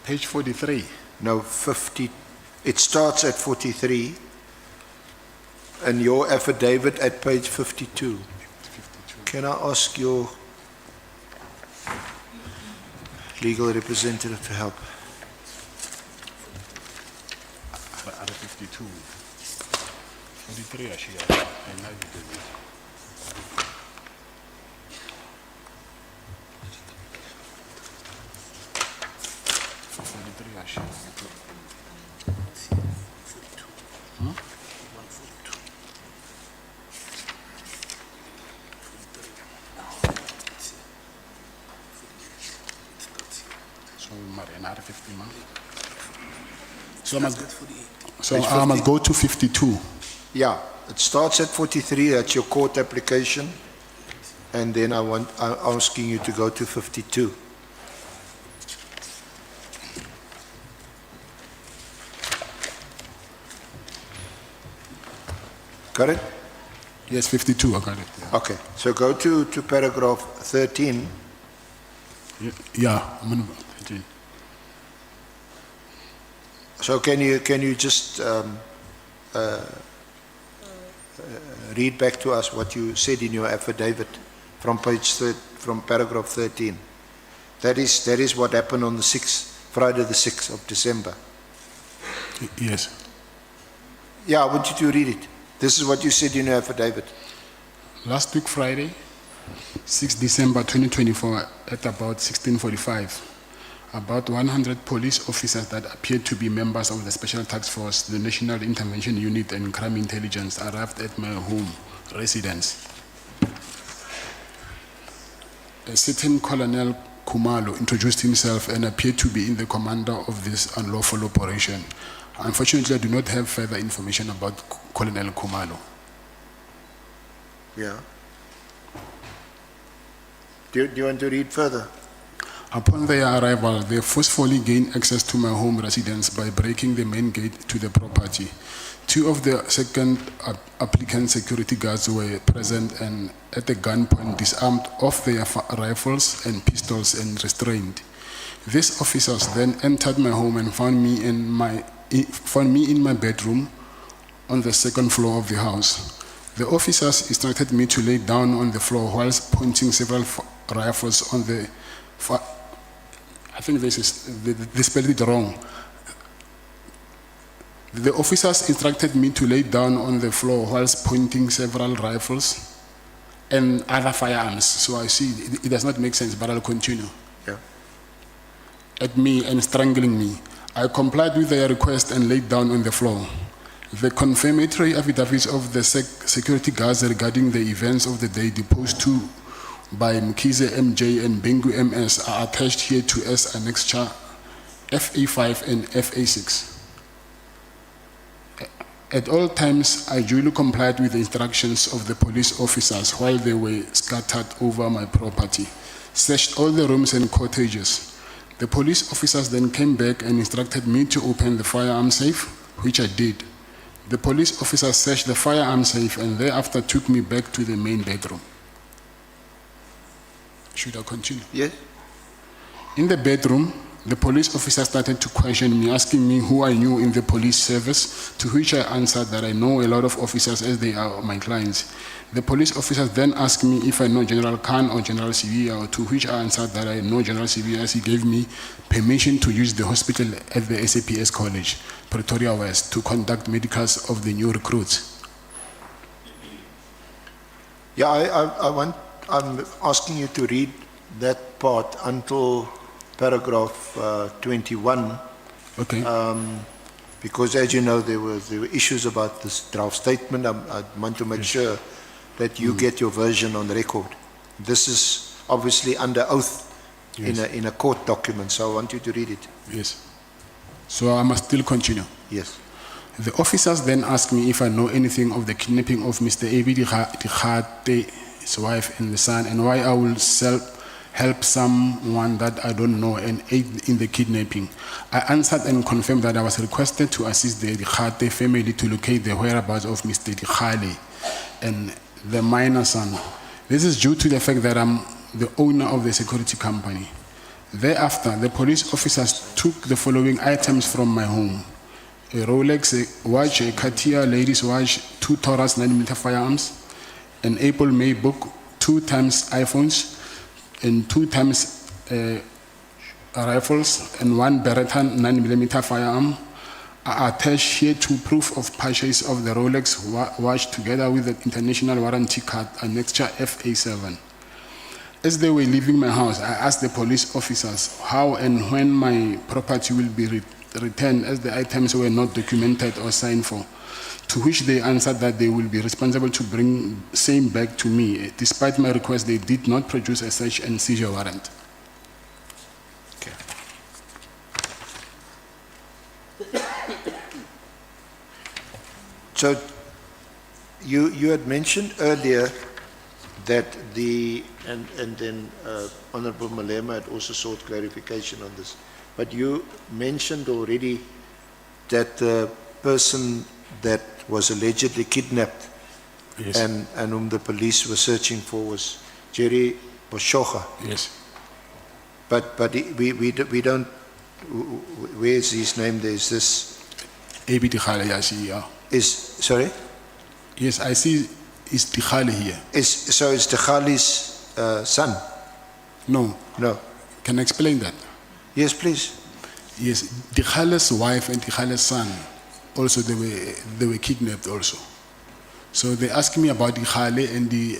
Speaker 1: Page 43.
Speaker 3: No, 50. It starts at 43. And your affidavit at page 52. Can I ask your legal representative to help?
Speaker 1: 52. 43 actually. So I must go to 52.
Speaker 3: Yeah, it starts at 43, that's your court application. And then I'm asking you to go to 52. Got it?
Speaker 1: Yes, 52, I got it. Yeah.
Speaker 3: Okay, so go to paragraph 13.
Speaker 1: Yeah, I'm gonna.
Speaker 3: So can you just read back to us what you said in your affidavit from from paragraph 13? That is what happened on the 6th, Friday the 6th of December.
Speaker 1: Yes.
Speaker 3: Yeah, I want you to read it. This is what you said in your affidavit.
Speaker 1: Last week, Friday, 6 December 2024, at about 16:45, about 100 police officers that appeared to be members of the Special Task Force, the National Intervention Unit, and Crime Intelligence arrived at my home residence. A certain Colonel Kumalo introduced himself and appeared to be the commander of this unlawful operation. Unfortunately, I do not have further information about Colonel Kumalo.
Speaker 3: Yeah. Do you want to read further?
Speaker 1: Upon their arrival, they forcefully gained access to my home residence by breaking the main gate to the property. Two of the second applicant security guards were present and at a gunpoint disarmed of their rifles and pistols and restrained. These officers then entered my home and found me in my bedroom on the second floor of the house. The officers instructed me to lay down on the floor whilst pointing several rifles on the I think they spelled it wrong. The officers instructed me to lay down on the floor whilst pointing several rifles and other firearms. So I see it does not make sense, but I'll continue.
Speaker 3: Yeah.
Speaker 1: At me and strangling me. I complied with their request and laid down on the floor. The confirmatory affidavits of the security guards regarding the events of the day deposed to by Mkhize MJ and Bengu MS are attached here to as annexure FA5 and FA6. At all times, I duly complied with the instructions of the police officers while they were scattered over my property, searched all the rooms and cottages. The police officers then came back and instructed me to open the firearm safe, which I did. The police officers searched the firearm safe and thereafter took me back to the main bedroom. Should I continue?
Speaker 3: Yes.
Speaker 1: In the bedroom, the police officer started to question me, asking me who I knew in the police service, to which I answered that I know a lot of officers as they are my clients. The police officers then asked me if I know General Khan or General Sivia, to which I answered that I know General Sivia as he gave me permission to use the hospital at the SAPS College, Pretoria West, to conduct medicals of the new recruits.
Speaker 3: Yeah, I'm asking you to read that part until paragraph 21,
Speaker 1: Okay.
Speaker 3: because as you know, there were issues about this draft statement. I want to make sure that you get your version on record. This is obviously under oath in a court document, so I want you to read it.
Speaker 1: Yes. So I must still continue.
Speaker 3: Yes.
Speaker 1: The officers then asked me if I know anything of the kidnapping of Mr. A.B. Dikgate, his wife and the son, and why I will help someone that I don't know and aid in the kidnapping. I answered and confirmed that I was requested to assist the Dikgate family to locate the whereabouts of Mr. Dikgale and the minor son. This is due to the fact that I'm the owner of the security company. Thereafter, the police officers took the following items from my home: a Rolex, a watch, a Cartier ladies watch, 2 Taurus 9mm firearms, an Apple MacBook, 2 times iPhones, and 2 times rifles, and 1 Beretta 9mm firearm. I attached here to proof of purchase of the Rolex watch together with the international warranty card, annexure FA7. As they were leaving my house, I asked the police officers how and when my property will be returned, as the items were not documented or signed for, to which they answered that they will be responsible to bring same back to me. Despite my request, they did not produce a search and seizure warrant.
Speaker 3: Okay. So you had mentioned earlier that and then Honorable Malema had also sought clarification on this, but you mentioned already that the person that was allegedly kidnapped,
Speaker 1: Yes.
Speaker 3: and whom the police were searching for was Jerry Boshoga.
Speaker 1: Yes.
Speaker 3: But we don't, where is his name? There is this,
Speaker 1: A.B. Dikgale, I see, yeah.
Speaker 3: sorry?
Speaker 1: Yes, I see it's Dikgale here.
Speaker 3: So it's Dikgale's son?
Speaker 1: No.
Speaker 3: No.
Speaker 1: Can I explain that?
Speaker 3: Yes, please.
Speaker 1: Yes, Dikgale's wife and Dikgale's son, also they were kidnapped also. So they asked me about the Khale and the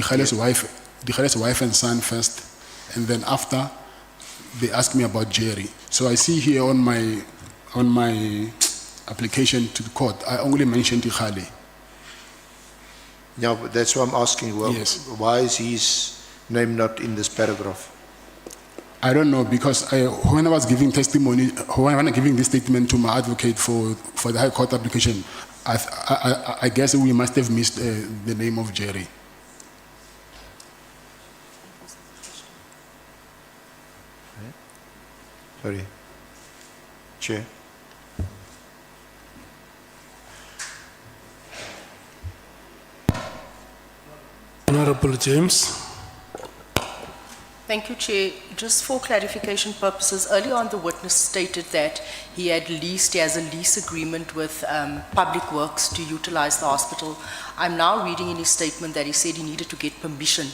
Speaker 1: Khale's wife and son first, and then after they asked me about Jerry. So I see here on my application to the court, I only mentioned the Khale.
Speaker 3: Yeah, but that's why I'm asking. Well,
Speaker 1: Yes.
Speaker 3: why is his name not in this paragraph?
Speaker 1: I don't know, because when I was giving testimony, when I'm giving this statement to my advocate for the High Court application, I guess we must have missed the name of Jerry.
Speaker 3: Sorry. Chair.
Speaker 2: Honorable James.
Speaker 6: Thank you, Chair. Just for clarification purposes, earlier on the witness stated that he has a lease agreement with Public Works to utilize the hospital. I'm now reading in his statement that he said he needed to get permission.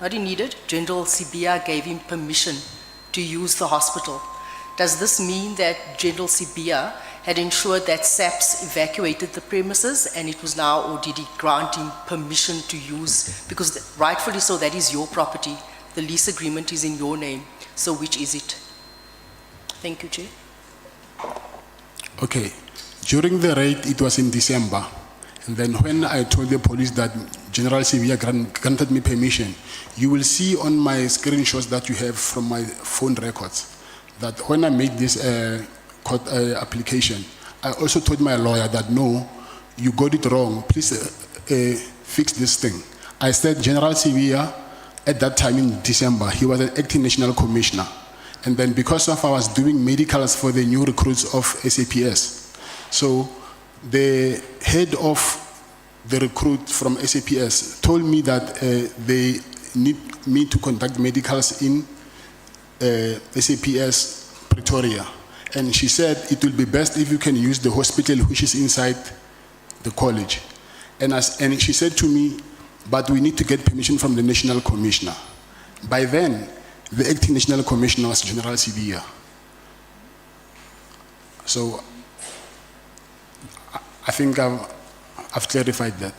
Speaker 6: Not he needed, General Sibia gave him permission to use the hospital. Does this mean that General Sibia had ensured that SAPS evacuated the premises and it was now, or did he grant him permission to use? Because rightfully so, that is your property. The lease agreement is in your name. So which is it? Thank you, Chair.
Speaker 1: Okay. During the raid, it was in December. And then when I told the police that General Sibia granted me permission, you will see on my screenshots that you have from my phone records that when I made this court application, I also told my lawyer that no, you got it wrong. Please fix this thing. I said General Sibia, at that time in December, he was an acting national commissioner. And then because of I was doing medicals for the new recruits of SAPS, so the head of the recruit from SAPS told me that they need me to conduct medicals in SAPS Pretoria. And she said it will be best if you can use the hospital which is inside the college. And she said to me, but we need to get permission from the national commissioner. By then, the acting national commissioner was General Sibia. So I think I've clarified that.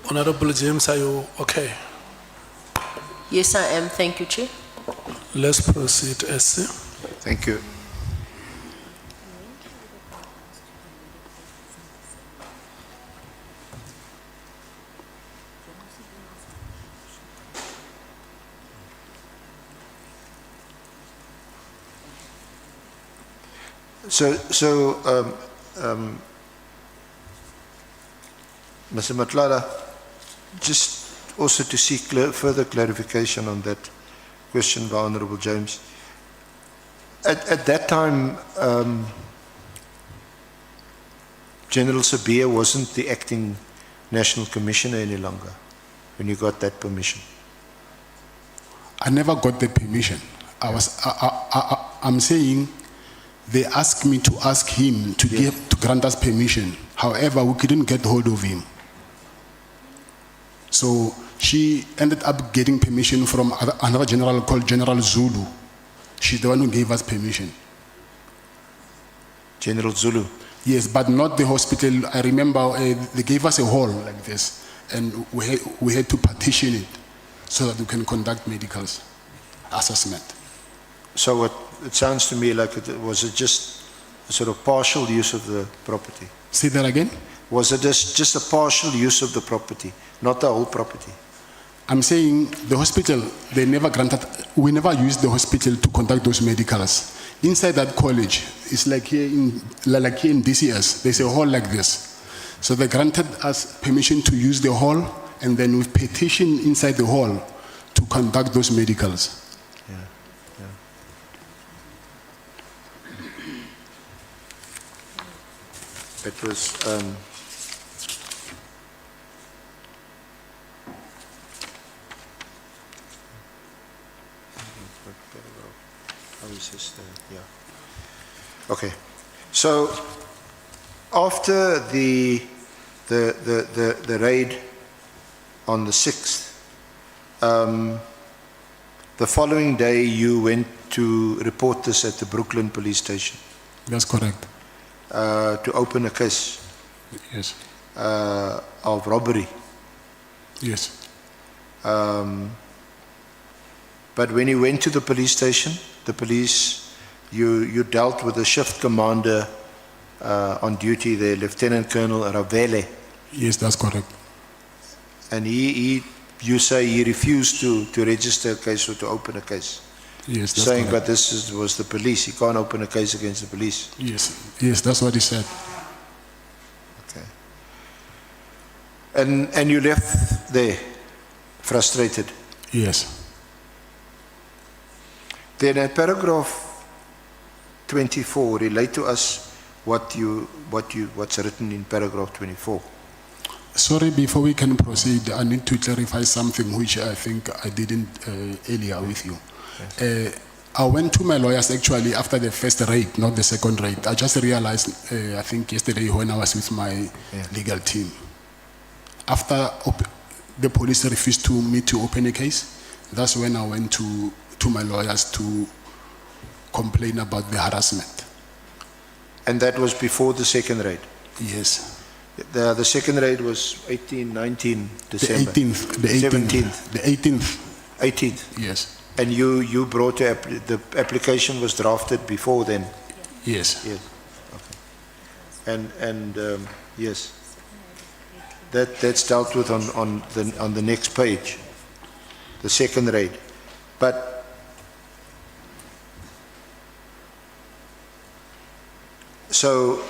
Speaker 2: Honorable James, are you okay?
Speaker 6: Yes, I am. Thank you, Chair.
Speaker 2: Let's proceed, SC.
Speaker 3: Thank you. Mr. Matlala, just also to seek further clarification on that question by Honourable James. At that time, General Sibia wasn't the acting national commissioner any longer when you got that permission.
Speaker 1: I never got the permission. I'm saying they asked me to ask him to grant us permission. However, we couldn't get hold of him. So she ended up getting permission from another general called General Zulu. She's the one who gave us permission.
Speaker 3: General Zulu?
Speaker 1: Yes, but not the hospital. I remember they gave us a hall like this, and we had to partition it so that we can conduct medicals assessment.
Speaker 3: So it sounds to me like was it just a sort of partial use of the property?
Speaker 1: Say that again?
Speaker 3: Was it just a partial use of the property, not the whole property?
Speaker 1: I'm saying the hospital, we never used the hospital to conduct those medicals. Inside that college, it's like here in DCS, there's a hall like this. So they granted us permission to use the hall, and then we petitioned inside the hall to conduct those medicals.
Speaker 3: It was, how is this, okay. So after the raid on the 6th, the following day you went to report this at the Brooklyn police station.
Speaker 1: That's correct.
Speaker 3: to open a case
Speaker 1: Yes.
Speaker 3: of robbery.
Speaker 1: Yes.
Speaker 3: But when you went to the police station, the police, you dealt with the shift commander on duty there, Lieutenant Colonel Ravele,
Speaker 1: Yes, that's correct.
Speaker 3: and you say he refused to register a case or to open a case,
Speaker 1: Yes, that's
Speaker 3: saying,
Speaker 1: correct.
Speaker 3: but was the police, he can't open a case against the police.
Speaker 1: Yes. Yes, that's what he said.
Speaker 3: Okay. And you left there, frustrated.
Speaker 1: Yes.
Speaker 3: Then at paragraph 24, relate to us what's written in paragraph 24.
Speaker 1: Sorry, before we can proceed, I need to clarify something which I think I didn't earlier with you. I went to my lawyers actually after the first raid, not the second raid. I just realized, I think yesterday when I was with my legal team. After the police refused me to open a case, that's when I went to my lawyers to complain about the harassment.
Speaker 3: And that was before the second raid.
Speaker 1: Yes.
Speaker 3: The second raid was 19
Speaker 1: The
Speaker 3: December.
Speaker 1: 18th. The
Speaker 3: 17th.
Speaker 1: The 18th.
Speaker 3: 18th.
Speaker 1: Yes.
Speaker 3: And you brought the application was drafted before then.
Speaker 1: Yes.
Speaker 3: Yes. Okay. And yes, that's dealt with on the next page, the second raid. But so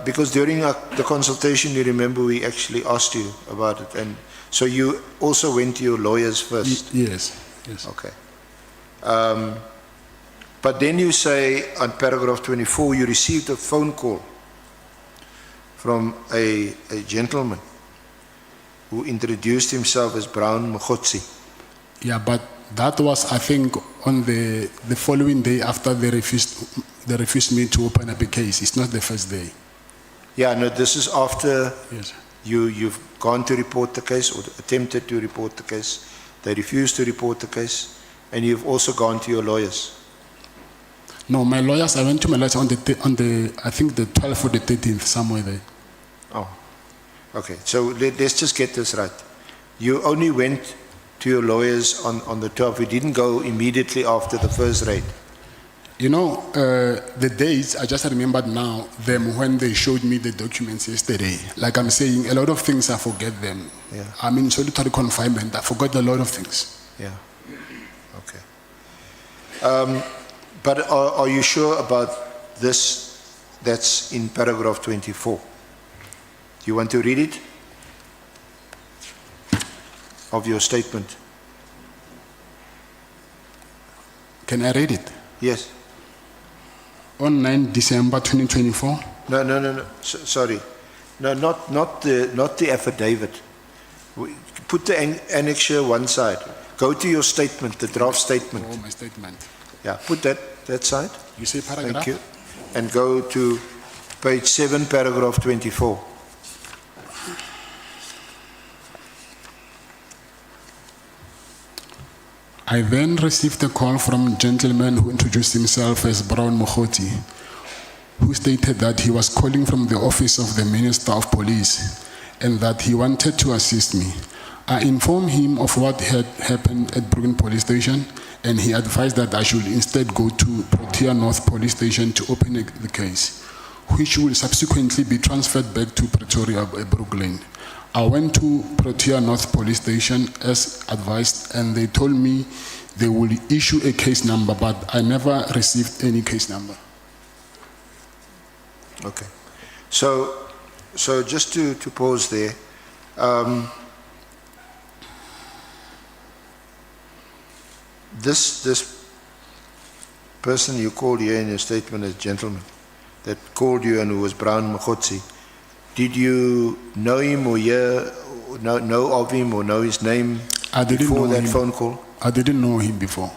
Speaker 3: because during the consultation, you remember we actually asked you about it, and so you also went to your lawyers first.
Speaker 1: Yes. Yes.
Speaker 3: Okay. But then you say on paragraph 24, you received a phone call from a gentleman who introduced himself as Brown Mkhwanazi.
Speaker 1: Yeah, but that was, I think, on the following day after they refused me to open up a case. It's not the first day.
Speaker 3: Yeah, no, this is after
Speaker 1: Yes.
Speaker 3: you've gone to report the case or attempted to report the case. They refused to report the case, and you've also gone to your lawyers.
Speaker 1: No, my lawyers, I went to my lawyers on the I think the 12th or the 13th, somewhere there.
Speaker 3: Oh, okay. So let's just get this right. You only went to your lawyers on the 12th. You didn't go immediately after the first raid.
Speaker 1: You know, the dates, I just remembered now them when they showed me the documents yesterday. Like I'm saying, a lot of things I forget them.
Speaker 3: Yeah.
Speaker 1: I'm in solitary confinement. I forgot a lot of things.
Speaker 3: Yeah. Okay. But are you sure about this that's in paragraph 24? Do you want to read it? Of your statement?
Speaker 1: Can I read it?
Speaker 3: Yes.
Speaker 1: On 9 December 2024.
Speaker 3: No. Sorry. No, not the affidavit. Put the annexure one side. Go to your statement, the draft statement.
Speaker 1: Oh, my statement.
Speaker 3: Yeah, put that side.
Speaker 1: You say paragraph?
Speaker 3: Thank you. And go to page 7, paragraph 24.
Speaker 1: I then received a call from a gentleman who introduced himself as Brown Mkhwanazi, who stated that he was calling from the office of the Minister of Police and that he wanted to assist me. I informed him of what had happened at Brooklyn Police Station, and he advised that I should instead go to Protea North Police Station to open the case, which will subsequently be transferred back to Pretoria, Brooklyn. I went to Protea North Police Station as advised, and they told me they will issue a case number, but I never received any case number.
Speaker 3: Okay. So just to pause there, this person you called here in your statement as gentleman that called you and who was Brown Mkhwanazi, did you know him or know of him or know his name before that phone call?
Speaker 1: I didn't know him before.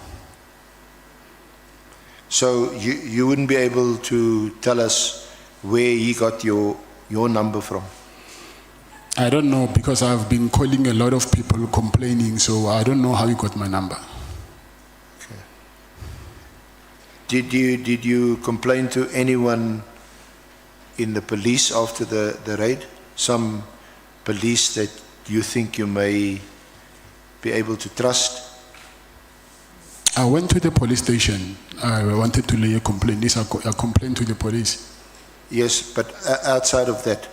Speaker 3: So you wouldn't be able to tell us where he got your number from?
Speaker 1: I don't know, because I've been calling a lot of people complaining, so I don't know how he got my number.
Speaker 3: Okay. Did you complain to anyone in the police after the raid? Some police that you think you may be able to trust?
Speaker 1: I went to the police station. I wanted to lay a complaint. This a complaint to the police.
Speaker 3: Yes, but outside of that,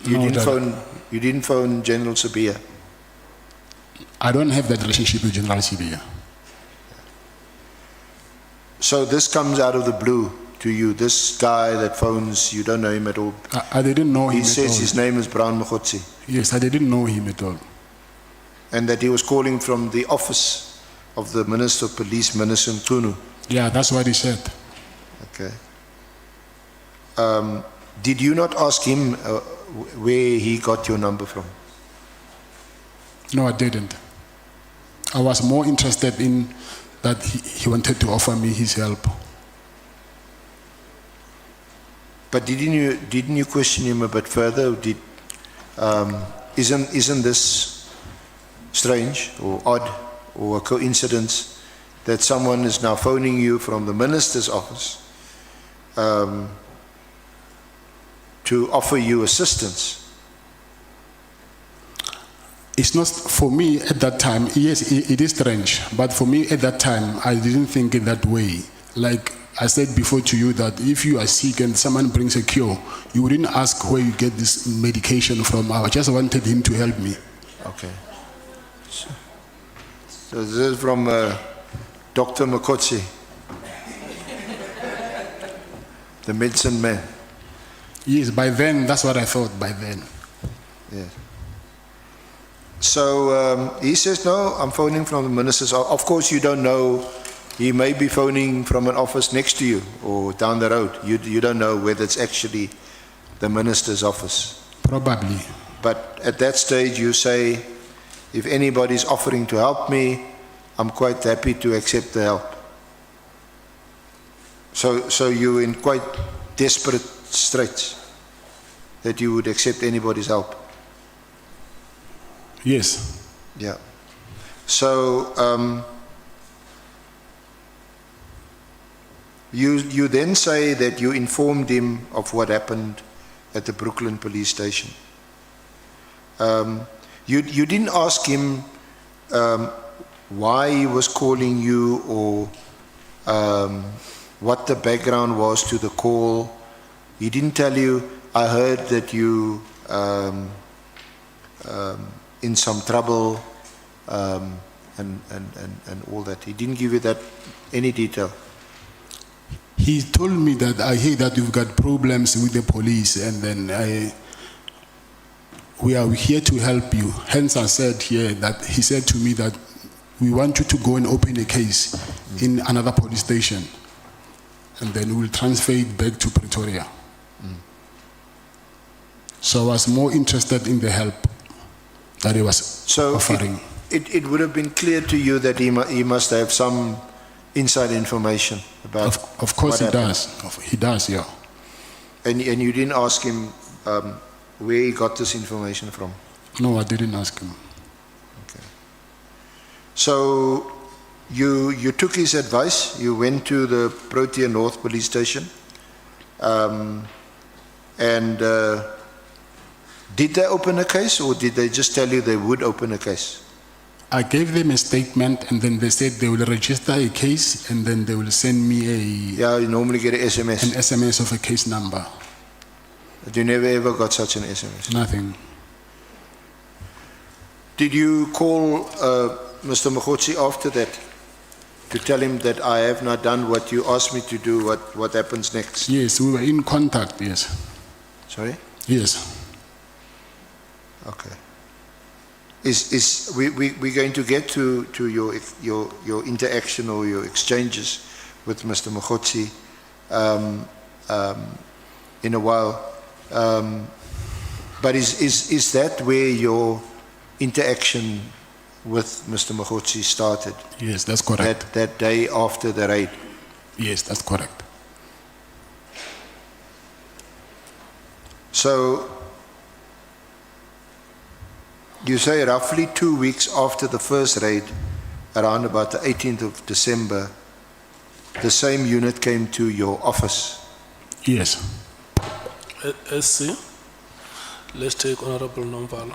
Speaker 3: you didn't phone General Sabia?
Speaker 1: I don't have that relationship with General Sibia.
Speaker 3: So this comes out of the blue to you. This guy that phones, you don't know him at all.
Speaker 1: I didn't know him
Speaker 3: He
Speaker 1: at
Speaker 3: says
Speaker 1: all.
Speaker 3: his name is Brown Mkhwanazi,
Speaker 1: Yes, I didn't know him at all.
Speaker 3: and that he was calling from the office of the Minister of Police, Minister Mkhwanazi.
Speaker 1: Yeah, that's what he said.
Speaker 3: Okay. Did you not ask him where he got your number from?
Speaker 1: No, I didn't. I was more interested in that he wanted to offer me his help.
Speaker 3: But didn't you question him a bit further? Isn't this strange or odd or a coincidence that someone is now phoning you from the minister's office to offer you assistance?
Speaker 1: It's not for me at that time. Yes, it is strange, but for me at that time, I didn't think in that way. Like I said before to you, that if you are sick and someone brings a cure, you wouldn't ask where you get this medication from. I just wanted him to help me.
Speaker 3: Okay. So this is from Dr. Mkhwanazi, the medicine man.
Speaker 1: Yes, by then, that's what I thought by then.
Speaker 3: Yeah. So he says, no, I'm phoning from the minister's office. Of course, you don't know. He may be phoning from an office next to you or down the road. You don't know whether it's actually the minister's office.
Speaker 1: Probably.
Speaker 3: But at that stage, you say, if anybody's offering to help me, I'm quite happy to accept the help. So you're in quite desperate straits that you would accept anybody's help.
Speaker 1: Yes.
Speaker 3: Yeah. So you then say that you informed him of what happened at the Brooklyn police station. You didn't ask him why he was calling you or what the background was to the call. He didn't tell you, I heard that you in some trouble and all that. He didn't give you that any detail.
Speaker 1: He told me that I hear that you've got problems with the police, and then we are here to help you. Hence I said here that he said to me that we want you to go and open a case in another police station, and then we'll transfer it back to Pretoria. So I was more interested in the help that he was offering.
Speaker 3: It would have been clear to you that he must have some inside information about.
Speaker 1: Of course
Speaker 3: what
Speaker 1: he
Speaker 3: happened.
Speaker 1: does. He does, yeah.
Speaker 3: And you didn't ask him where he got this information from?
Speaker 1: No, I didn't ask him.
Speaker 3: Okay. So you took his advice. You went to the Protea North police station, and did they open a case, or did they just tell you they would open a case?
Speaker 1: I gave them a statement, and then they said they will register a case, and then they will send me
Speaker 3: Yeah, you normally get an SMS.
Speaker 1: an SMS of a case number.
Speaker 3: But you never ever got such an SMS.
Speaker 1: Nothing.
Speaker 3: Did you call Mr. Mkhwanazi after that to tell him that I have not done what you asked me to do? What happens next?
Speaker 1: Yes, we were in contact, yes.
Speaker 3: Sorry?
Speaker 1: Yes.
Speaker 3: Okay. We going to get to your interaction or your exchanges with Mr. Mkhwanazi in a while. But is that where your interaction with Mr. Mkhwanazi started?
Speaker 1: Yes, that's correct.
Speaker 3: That day after the raid?
Speaker 1: Yes, that's correct.
Speaker 3: So you say roughly 2 weeks after the first raid, around about the 18th of December, the same unit came to your office
Speaker 1: Yes.
Speaker 2: SC, let's take Honorable Nomvalo.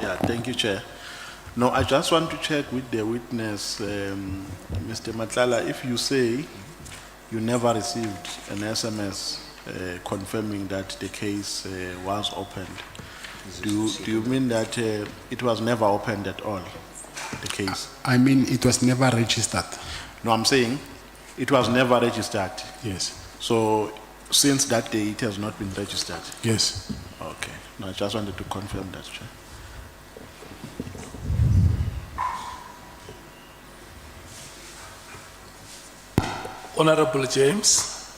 Speaker 7: Yeah, thank you, Chair. No, I just want to check with the witness, Mr. Matlala, if you say you never received an SMS confirming that the case was opened, do you mean that it was never opened at all, the case?
Speaker 1: I mean, it was never registered.
Speaker 7: No, I'm saying it was never registered.
Speaker 1: Yes.
Speaker 7: So since that day, it has not been registered?
Speaker 1: Yes.
Speaker 7: Okay. No, I just wanted to confirm that, Chair.
Speaker 2: Honorable James.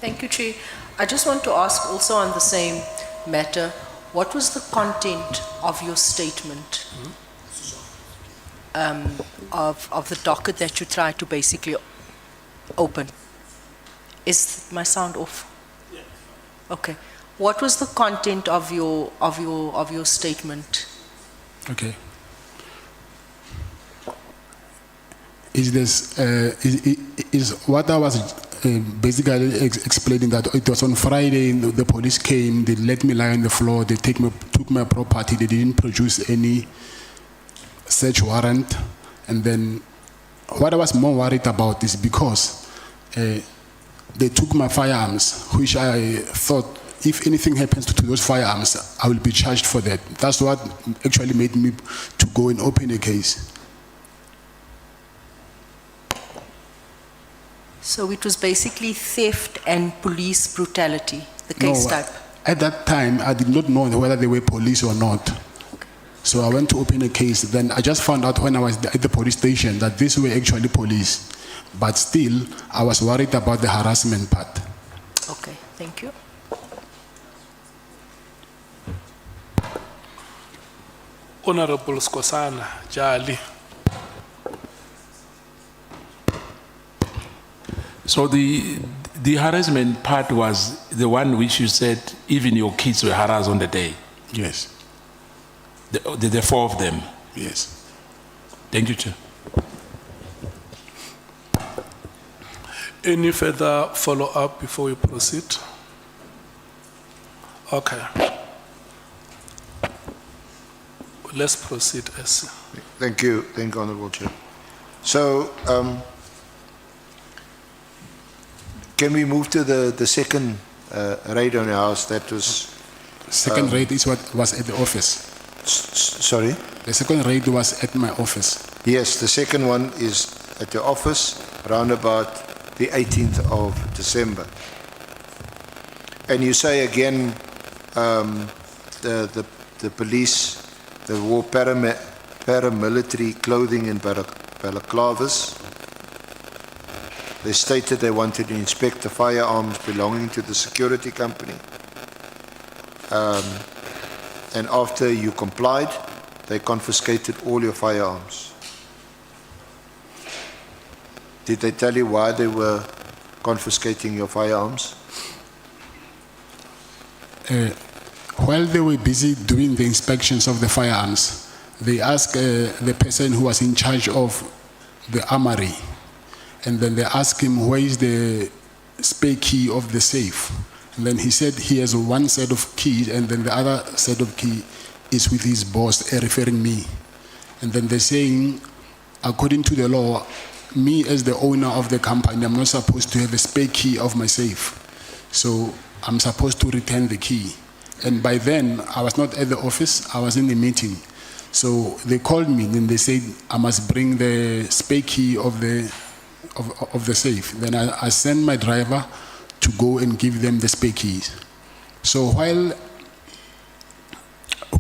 Speaker 6: Thank you, Chair. I just want to ask also on the same matter, what was the content of your statement of the docket that you tried to basically open? Is my sound off? Yes. Okay. What was the content of your statement?
Speaker 1: Okay. Is what I was basically explaining, that it was on Friday, the police came, they let me lie on the floor, they took my property, they didn't produce any search warrant. And then what I was more worried about is because they took my firearms, which I thought if anything happens to those firearms, I will be charged for that. That's what actually made me to go and open a case.
Speaker 6: So it was basically theft and police brutality, the case type?
Speaker 1: At that time, I did not know whether they were police or not. So I went to open a case. Then I just found out when I was at the police station that these were actually police. But still, I was worried about the harassment part.
Speaker 6: Okay, thank you.
Speaker 2: Honorable Skosana Jali.
Speaker 8: So the harassment part was the one which you said even your kids were harassed on the day.
Speaker 1: Yes.
Speaker 8: The four of them.
Speaker 1: Yes.
Speaker 8: Thank you, Chair.
Speaker 2: Any further follow-up before we proceed? Okay. Let's proceed, SC.
Speaker 3: Thank you, Honourable Chair. So, can we move to the second raid on your house? That was...
Speaker 1: Second raid is what was at the office.
Speaker 3: Sorry?
Speaker 1: The second raid was at my office.
Speaker 3: Yes, the second one is at the office, around about the 18th of December. And you say again, the police, they wore paramilitary clothing and balaclavas. They stated they wanted to inspect the firearms belonging to the security company. And after you complied, they confiscated all your firearms. Did they tell you why they were confiscating your firearms?
Speaker 1: While they were busy doing the inspections of the firearms, they asked the person who was in charge of the armory, and then they asked him where is the spare key of the safe. And then he said he has one set of keys, and then the other set of key is with his boss, referring me. And then they're saying, according to the law, me as the owner of the company, I'm not supposed to have a spare key of my safe. So I'm supposed to return the key. And by then, I was not at the office, I was in the meeting. So they called me and they said I must bring the spare key of the safe. Then I sent my driver to go and give them the spare keys. So while,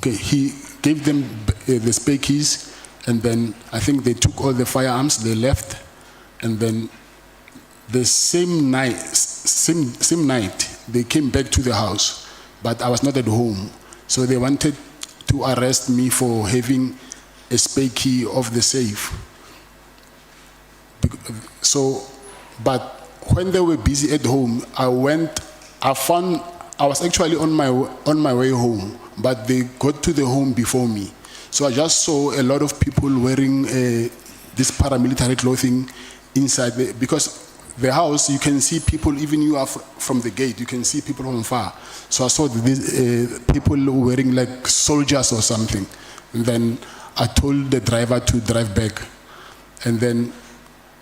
Speaker 1: he gave them the spare keys, and then I think they took all the firearms, they left, and then the same night, they came back to the house, but I was not at home. So they wanted to arrest me for having a spare key of the safe. So, but when they were busy at home, I was actually on my way home, but they got to the home before me. So I just saw a lot of people wearing this paramilitary clothing inside, because the house, you can see people, even you are from the gate, you can see people from far. So I saw these people wearing like soldiers or something. And then I told the driver to drive back. And then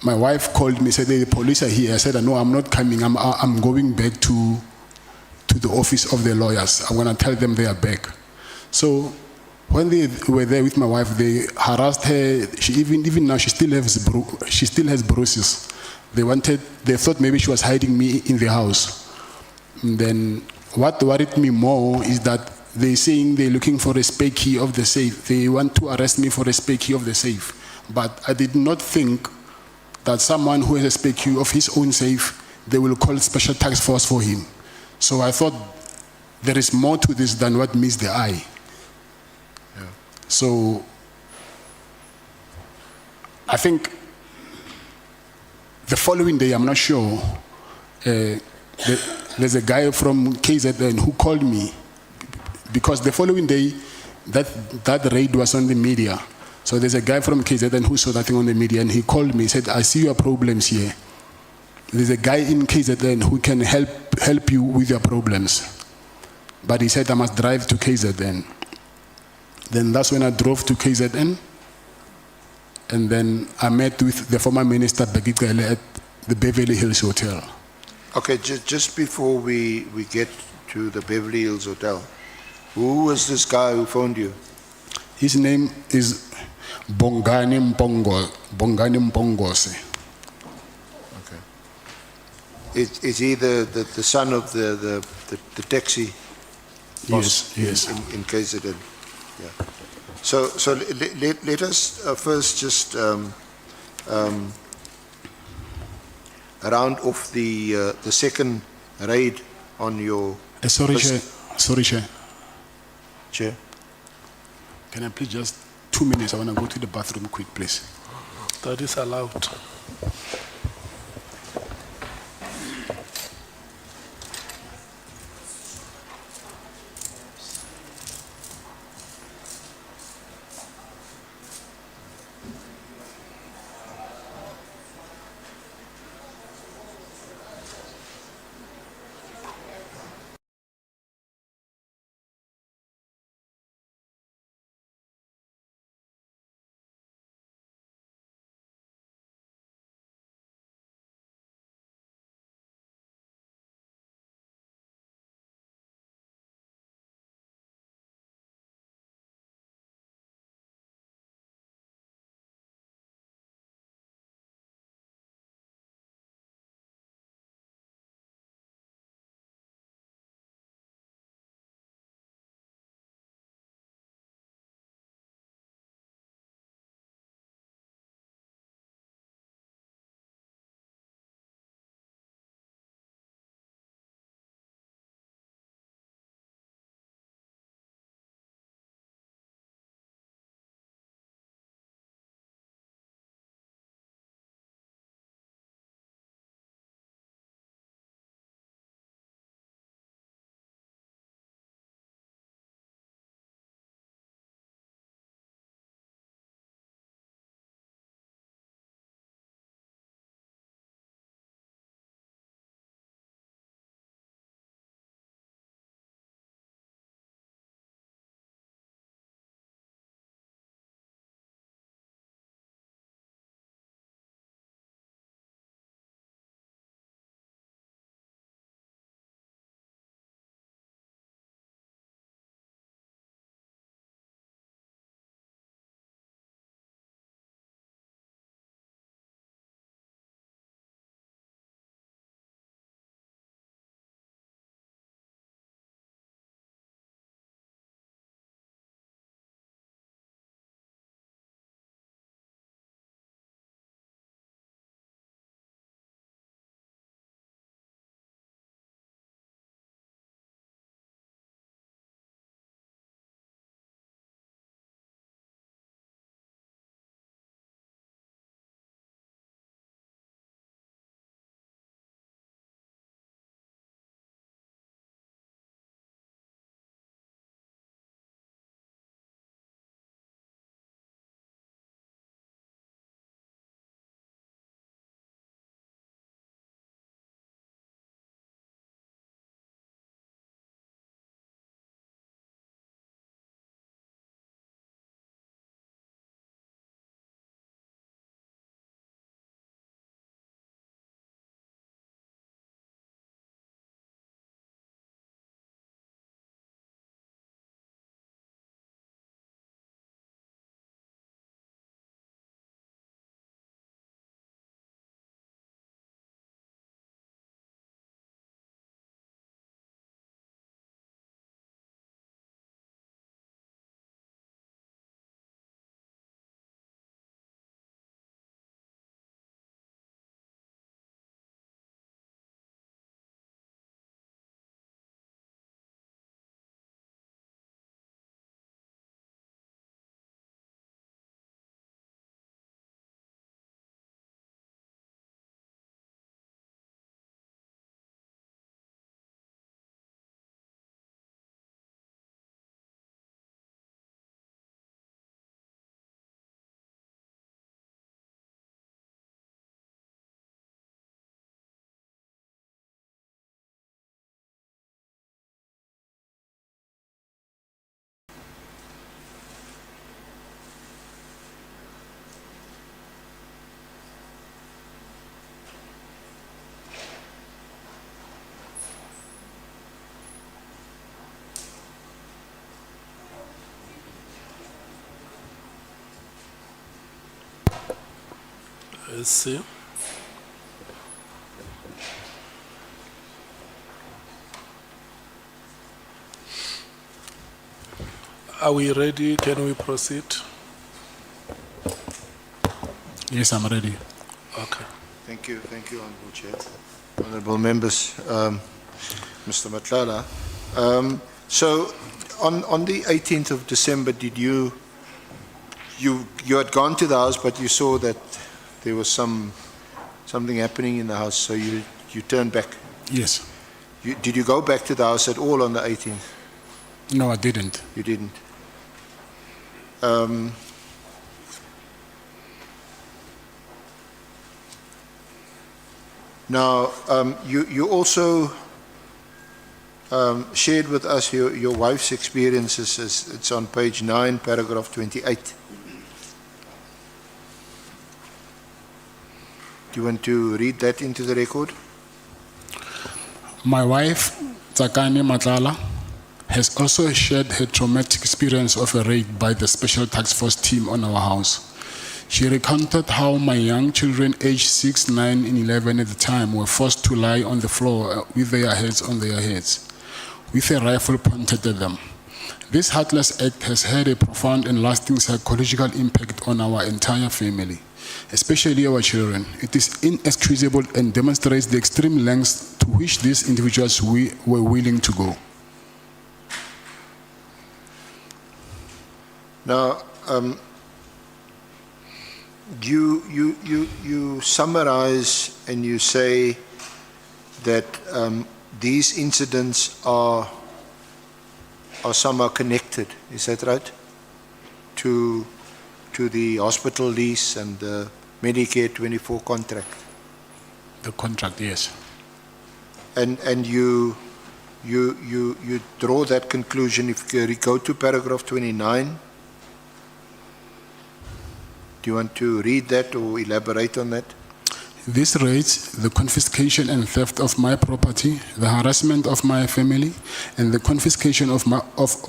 Speaker 1: my wife called me, said, the police are here. I said, no, I'm not coming. I'm going back to the office of the lawyers. I'm going to tell them they are back. So when they were there with my wife, they harassed her. She even now, she still has bruises. They thought maybe she was hiding me in the house. And then what worried me more is that they're saying they're looking for a spare key of the safe. They want to arrest me for a spare key of the safe. But I did not think that someone who has a spare key of his own safe, they will call special task force for him. So I thought there is more to this than what meets the eye.
Speaker 3: Yeah.
Speaker 1: So I think the following day, I'm not sure, there's a guy from KZN who called me because the following day, that raid was on the media. So there's a guy from KZN who saw that thing on the media, and he called me. He said, I see your problems here. There's a guy in KZN who can help you with your problems. But he said, I must drive to KZN. Then that's when I drove to KZN. And then I met with the former minister, Begigele, at the Beverly Hills Hotel.
Speaker 3: Okay, just before we get to the Beverly Hills Hotel, who was this guy who phoned you?
Speaker 1: His name is Bongani Mpongose.
Speaker 3: Okay. Is he the son of the taxi boss?
Speaker 1: Yes.
Speaker 3: In KZN? Yeah. So let us first just round off the second raid on your...
Speaker 1: Sorry, Chair.
Speaker 3: Chair.
Speaker 1: Can I please just 2 minutes? I want to go to the bathroom quick, please.
Speaker 2: That is allowed. SC. Are we ready? Can we proceed?
Speaker 1: Yes, I'm ready.
Speaker 2: Okay.
Speaker 3: Thank you, Honorable Chair. Honorable members, Mr. Matlala. So, on the 18th of December, did you had gone to the house, but you saw that there was something happening in the house, so you turned back.
Speaker 1: Yes.
Speaker 3: Did you go back to the house at all on the 18th?
Speaker 1: No, I didn't.
Speaker 3: You didn't. Now, you also shared with us your wife's experiences. It's on page 9, paragraph 28. Do you want to read that into the record?
Speaker 1: My wife, Tsakani Matlala, has also shared her traumatic experience of a raid by the Special Task Force team on our house. She recounted how my young children, aged 6, 9, and 11 at the time, were forced to lie on the floor with their heads on their heads, with a rifle pointed at them. This heartless act has had a profound and lasting psychological impact on our entire family, especially our children. It is inexcusable and demonstrates the extreme lengths to which these individuals were willing to go.
Speaker 3: Now, you summarize and you say that these incidents are somehow connected. Is that right? To the hospital lease and the Medicare 24 contract.
Speaker 1: The contract, yes.
Speaker 3: And you draw that conclusion if you go to paragraph 29. Do you want to read that or elaborate on that?
Speaker 1: This raids the confiscation and theft of my property, the harassment of my family, and the confiscation of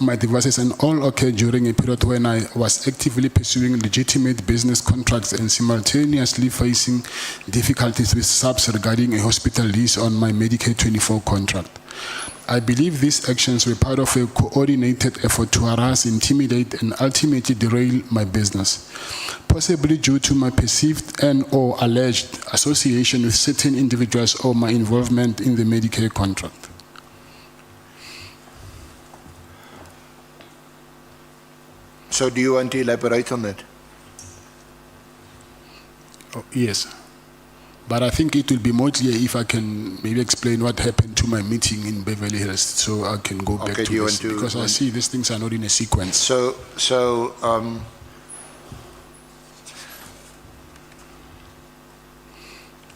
Speaker 1: my devices, and all occurred during a period when I was actively pursuing legitimate business contracts and simultaneously facing difficulties with SAPS regarding a hospital lease on my Medicare 24 contract. I believe these actions were part of a coordinated effort to harass, intimidate, and ultimately derail my business, possibly due to my perceived and/or alleged association with certain individuals or my involvement in the Medicare contract.
Speaker 3: So do you want to elaborate on that?
Speaker 1: Oh, yes. But I think it will be more clear if I can maybe explain what happened to my meeting in Beverly Hills, so I can go back
Speaker 3: Okay, do
Speaker 1: to
Speaker 3: you
Speaker 1: this,
Speaker 3: want to-
Speaker 1: because I see these things are not in a sequence.
Speaker 3: So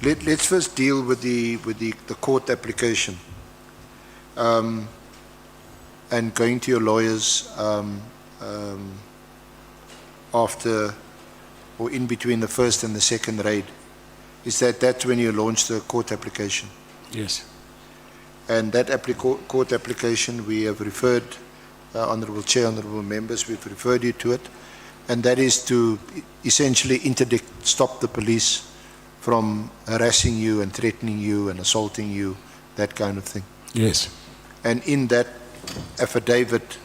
Speaker 3: let's first deal with the court application, and going to your lawyers after or in between the first and the second raid. Is that's when you launched the court application?
Speaker 1: Yes.
Speaker 3: And that court application, we have referred, Honourable Chair, Honourable Members, we've referred you to it, and that is to essentially interdict, stop the police from harassing you and threatening you and assaulting you, that kind of thing.
Speaker 1: Yes.
Speaker 3: And in that affidavit,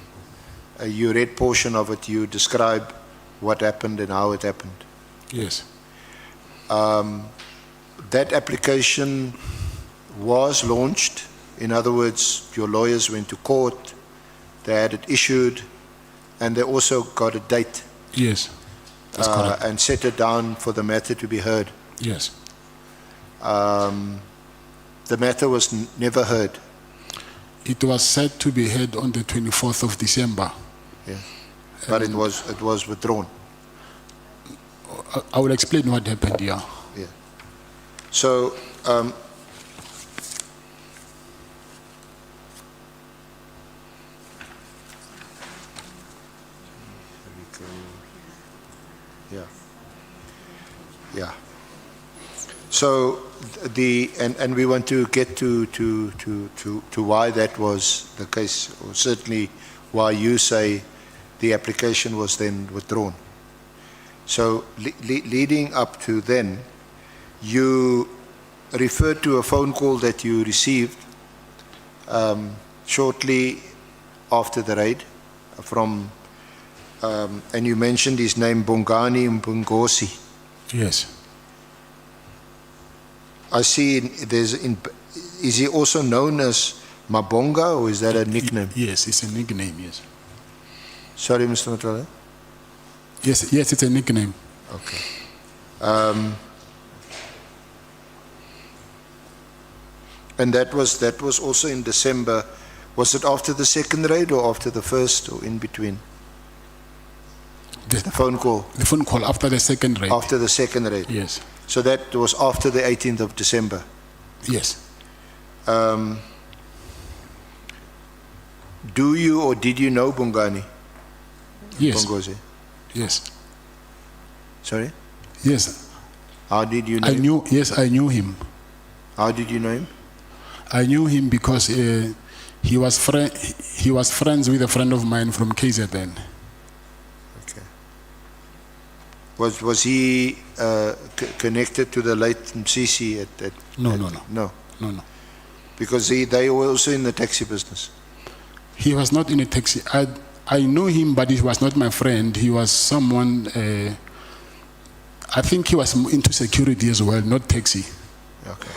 Speaker 3: you read portion of it, you describe what happened and how it happened.
Speaker 1: Yes.
Speaker 3: That application was launched. In other words, your lawyers went to court, they had it issued, and they also got a date.
Speaker 1: Yes. That's correct.
Speaker 3: And set it down for the matter to be heard.
Speaker 1: Yes.
Speaker 3: The matter was never heard.
Speaker 1: It was set to be heard on the 24th of December.
Speaker 3: Yeah. But it was withdrawn.
Speaker 1: I will explain what happened here.
Speaker 3: Yeah. So, yeah. So and we want to get to why that was the case, or certainly why you say the application was then withdrawn. So leading up to then, You referred to a phone call that you received shortly after the raid from, and you mentioned his name, Bongani Mkhwanazi.
Speaker 1: Yes.
Speaker 3: I see is he also known as Mabonga, or is that a nickname?
Speaker 1: Yes, it's a nickname, yes.
Speaker 3: Sorry, Mr. Matlala?
Speaker 1: Yes, it's a nickname.
Speaker 3: Okay. And that was also in December. Was it after the second raid or after the first, or in between? The phone call.
Speaker 1: The phone call after the second raid.
Speaker 3: After the second raid.
Speaker 1: Yes.
Speaker 3: So that was after the 18th of December.
Speaker 1: Yes.
Speaker 3: Do you or did you know Bongani?
Speaker 1: Yes.
Speaker 3: Bongozi?
Speaker 1: Yes.
Speaker 3: Sorry?
Speaker 1: Yes.
Speaker 3: How did you know him?
Speaker 1: I knew him.
Speaker 3: How did you know him?
Speaker 1: I knew him because he was friends with a friend of mine from KZN.
Speaker 3: Okay. Was he connected to the late Msisi at
Speaker 1: No.
Speaker 3: No.
Speaker 1: No.
Speaker 3: Because they were also in the taxi business.
Speaker 1: He was not in a taxi. I knew him, but he was not my friend. He was someone, I think he was into security as well, not taxi.
Speaker 3: Okay.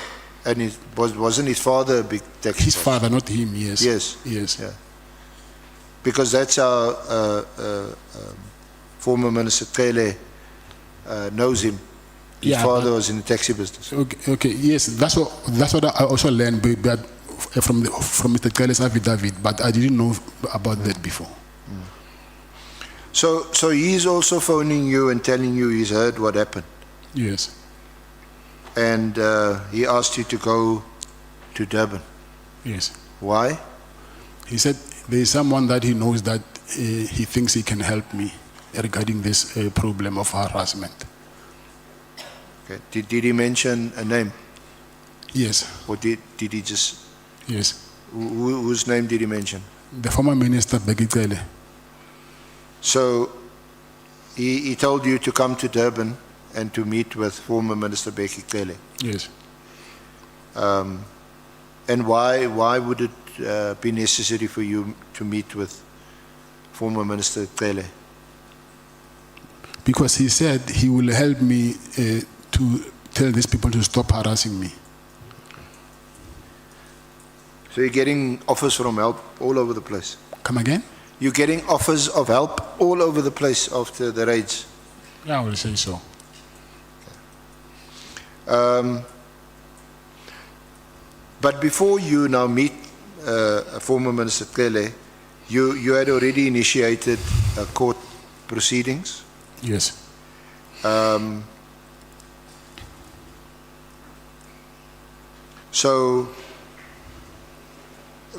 Speaker 3: And wasn't his father a big taxi
Speaker 1: His
Speaker 3: boss?
Speaker 1: father, not him, yes.
Speaker 3: Yes.
Speaker 1: Yes.
Speaker 3: Yeah. Because that's how former Minister Kele knows him. His
Speaker 1: Yeah,
Speaker 3: father was in the taxi business.
Speaker 1: Okay, yes, that's what I also learned but from Mr. Kele's affidavit, but I didn't know about that before.
Speaker 3: So he's also phoning you and telling you he's heard what happened.
Speaker 1: Yes.
Speaker 3: And he asked you to go to Durban.
Speaker 1: Yes.
Speaker 3: Why?
Speaker 1: He said there is someone that he knows that he thinks he can help me regarding this problem of harassment.
Speaker 3: Okay. Did he mention a name?
Speaker 1: Yes.
Speaker 3: Or did he just...
Speaker 1: Yes.
Speaker 3: Whose name did he mention?
Speaker 1: The former minister, Begitele.
Speaker 3: So he told you to come to Durban and to meet with former Minister Bheki Cele.
Speaker 1: Yes.
Speaker 3: And why would it be necessary for you to meet with former Minister Cele?
Speaker 1: Because he said he will help me to tell these people to stop harassing me.
Speaker 3: So you're getting offers from help all over the place?
Speaker 1: Come again?
Speaker 3: You're getting offers of help all over the place after the raids?
Speaker 1: Yeah, I will say so.
Speaker 3: But before you now meet former Minister Cele, you had already initiated court proceedings?
Speaker 1: Yes.
Speaker 3: So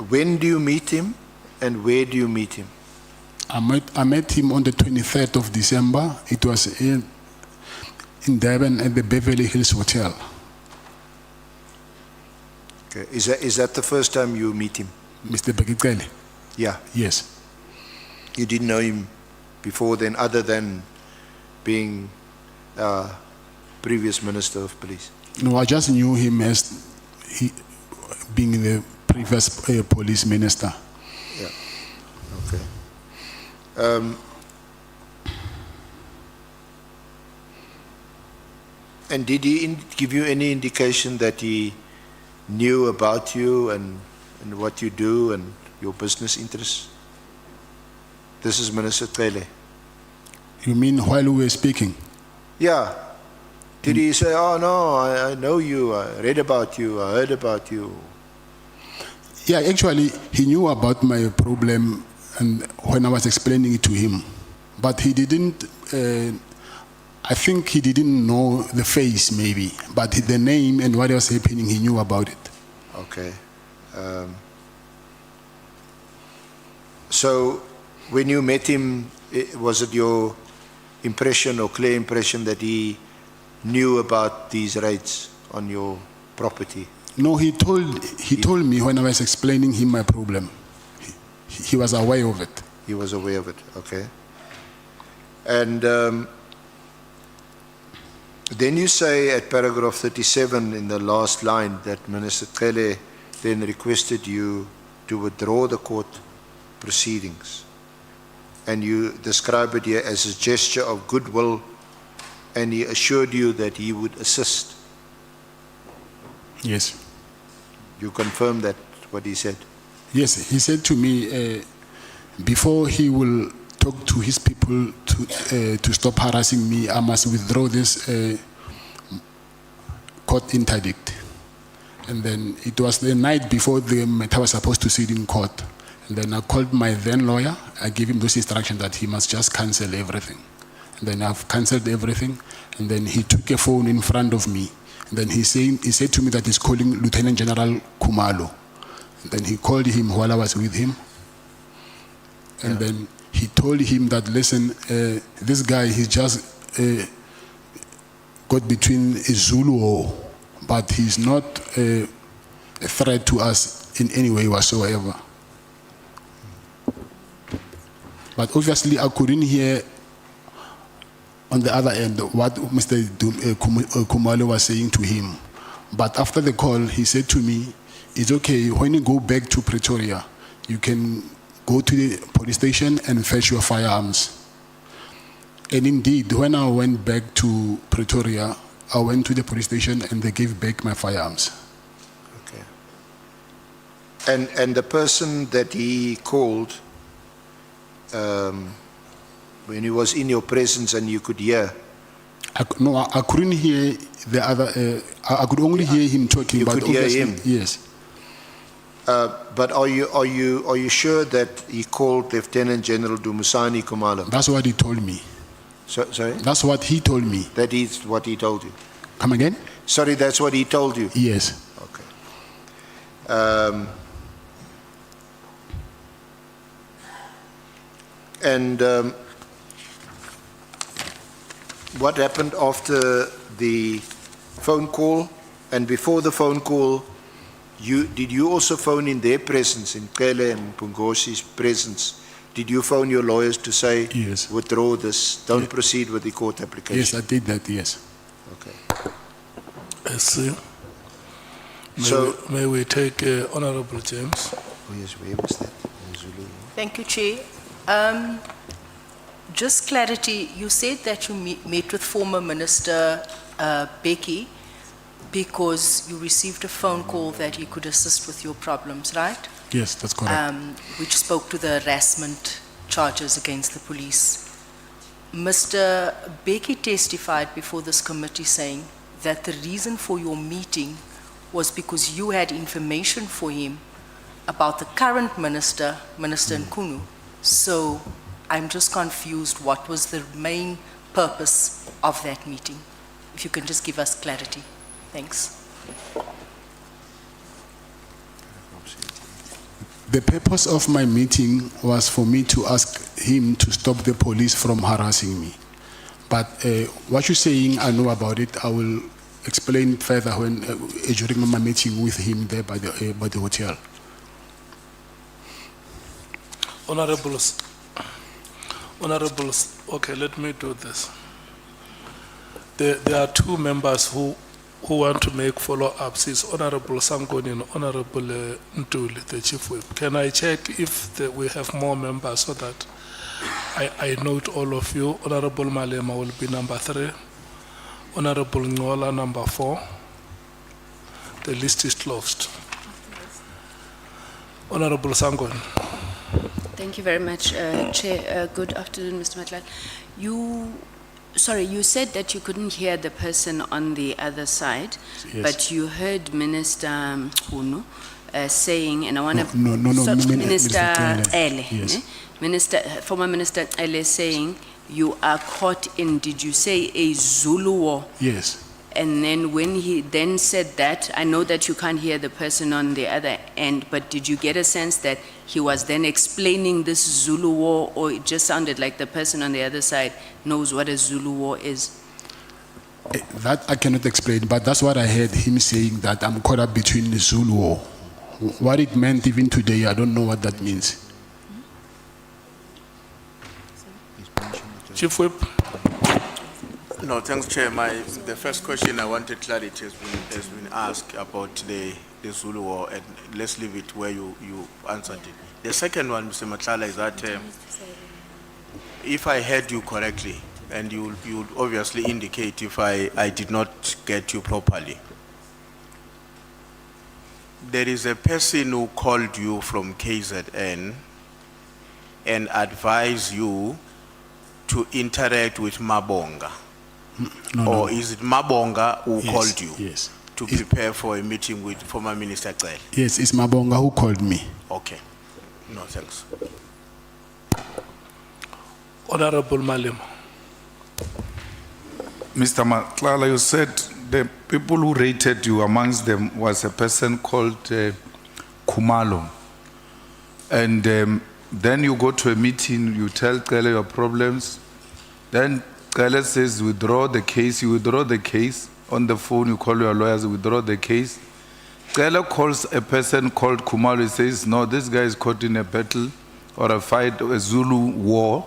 Speaker 3: when do you meet him and where do you meet him?
Speaker 1: I met him on the 23rd of December. It was in Durban at the Beverly Hills Hotel.
Speaker 3: Okay. Is that the first time you meet him?
Speaker 1: Mr. Begitele?
Speaker 3: Yeah.
Speaker 1: Yes.
Speaker 3: You didn't know him before then, other than being previous Minister of Police?
Speaker 1: No, I just knew him as being the previous police minister.
Speaker 3: Yeah. Okay. And did he give you any indication that he knew about you and what you do and your business interests? This is Minister Cele.
Speaker 1: You mean while we were speaking?
Speaker 3: Yeah. Did he say, oh no, I know you, I read about you, I heard about you?
Speaker 1: Yeah, actually, he knew about my problem and when I was explaining it to him. But he didn't, I think he didn't know the face maybe, but the name and what was happening, he knew about it.
Speaker 3: Okay. So when you met him, was it your impression or clear impression that he knew about these raids on your property?
Speaker 1: No, he told me when I was explaining him my problem. He was aware of it.
Speaker 3: He was aware of it, okay. And Then you say at paragraph 37 in the last line that Minister Cele then requested you to withdraw the court proceedings. And you describe it here as a gesture of goodwill, and he assured you that he would assist.
Speaker 1: Yes.
Speaker 3: You confirm that, what he said?
Speaker 1: Yes, he said to me, before he will talk to his people to stop harassing me, I must withdraw this court interdict. And then it was the night before the matter was supposed to sit in court. And then I called my then lawyer. I gave him those instructions that he must just cancel everything. And then I've cancelled everything. And then he took a phone in front of me. And then he said to me that he's calling Lieutenant General Kumalo. And then he called him while I was with him. And then he told him that, listen, this guy, he just got between a Zulu, but he's not a threat to us in any way whatsoever. But obviously, I couldn't hear on the other end what Mr. Kumalo was saying to him. But after the call, he said to me, it's okay, when you go back to Pretoria, you can go to the police station and fetch your firearms. And indeed, when I went back to Pretoria, I went to the police station and they gave back my firearms.
Speaker 3: Okay. And the person that he called, when he was in your presence and you could hear?
Speaker 1: I couldn't hear the other, I could only hear him talking.
Speaker 3: You could hear him?
Speaker 1: Yes.
Speaker 3: But are you sure that he called Lieutenant General Dumisani Kumalo?
Speaker 1: That's what he told me.
Speaker 3: Sorry?
Speaker 1: That's what he told me.
Speaker 3: That is what he told you?
Speaker 1: Come again?
Speaker 3: Sorry, that's what he told you?
Speaker 1: Yes.
Speaker 3: Okay. And what happened after the phone call and before the phone call? Did you also phone in their presence, in Kele and Pungosi's presence? Did you phone your lawyers to say,
Speaker 1: yes,
Speaker 3: withdraw this, don't proceed with the court application?
Speaker 1: Yes, I did that, yes.
Speaker 3: Okay.
Speaker 2: I see. May we take Honorable James?
Speaker 3: Oh yes, where was that? In Zulu.
Speaker 6: Thank you, Chair. Just clarity, you said that you met with former Minister Becky because you received a phone call that he could assist with your problems, right?
Speaker 1: Yes, that's correct.
Speaker 6: Which spoke to the harassment charges against the police. Mr. Becky testified before this committee saying that the reason for your meeting was because you had information for him about the current minister, Minister Nkunu. So I'm just confused, what was the main purpose of that meeting? If you can just give us clarity. Thanks.
Speaker 1: The purpose of my meeting was for me to ask him to stop the police from harassing me. But what you're saying, I know about it. I will explain further when during my meeting with him there by the hotel.
Speaker 2: Honorables, okay, let me do this. There are two members who want to make follow-ups. It's Honorable Sangoni and Honorable Ntuli, the Chief Whip. Can I check if we have more members so that I note all of you? Honorable Malema will be number 3. Honorable Ngola, number 4. The list is closed. Honorable Sangoni.
Speaker 9: Thank you very much, Chair. Good afternoon, Mr. Matlala. You said that you couldn't hear the person on the other side,
Speaker 1: Yes.
Speaker 9: but you heard Minister Mkhunu saying, and I want to...
Speaker 1: No,
Speaker 9: Minister Ele,
Speaker 1: Yes.
Speaker 9: former Minister Ele saying, you are caught in, did you say a Zulu war?
Speaker 1: Yes.
Speaker 9: And then when he then said that, I know that you can't hear the person on the other end, but did you get a sense that he was then explaining this Zulu war, or it just sounded like the person on the other side knows what a Zulu war is?
Speaker 1: That I cannot explain, but that's what I heard him saying, that I'm caught up between the Zulu war. What it meant even today, I don't know what that means.
Speaker 2: Chief Whip.
Speaker 7: No, thanks, Chair. The first question I wanted clarity has been asked about the Zulu War, and let's leave it where you answered it. The second one, Mr. Matlala, is that if I heard you correctly, and you obviously indicate if I did not get you properly, there is a person who called you from KZN and advised you to interact with Mabonga. Or is it Mabonga who called you
Speaker 1: Yes.
Speaker 7: to prepare for a meeting with former Minister Cel?
Speaker 1: Yes, it's Mabonga who called me.
Speaker 7: Okay. No, thanks.
Speaker 2: Honorable Malema.
Speaker 5: Mr. Matlala, you said the people who rated you, amongst them was a person called Khumalo. And then you go to a meeting, you tell Kele your problems. Then Kele says, withdraw the case. You withdraw the case. On the phone, you call your lawyers, withdraw the case. Kele calls a person called Khumalo. He says, no, this guy is caught in a battle or a fight, a Zulu war.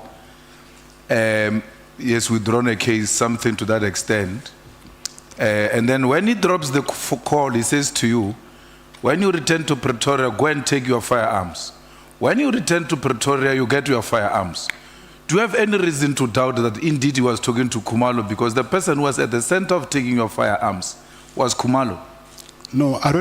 Speaker 5: Yes, withdrawn a case, something to that extent. And then when he drops the call, he says to you, when you return to Pretoria, go and take your firearms. When you return to Pretoria, you get your firearms. Do you have any reason to doubt that indeed he was talking to Khumalo? Because the person who was at the center of taking your firearms was Khumalo.
Speaker 1: No, I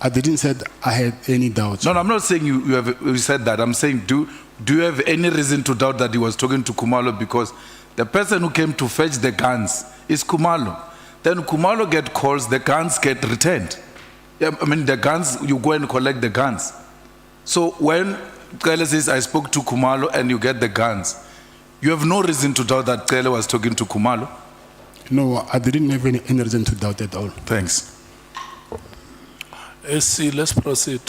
Speaker 1: didn't say I had any doubts.
Speaker 5: No, I'm not saying you said that. I'm saying, do you have any reason to doubt that he was talking to Khumalo? Because the person who came to fetch the guns is Khumalo. Then Khumalo get calls, the guns get returned. I mean, the guns, you go and collect the guns. So when Kele says, I spoke to Khumalo and you get the guns, you have no reason to doubt that Kele was talking to Khumalo?
Speaker 1: No, I didn't have any reason to doubt at all.
Speaker 5: Thanks.
Speaker 2: SC, let's proceed.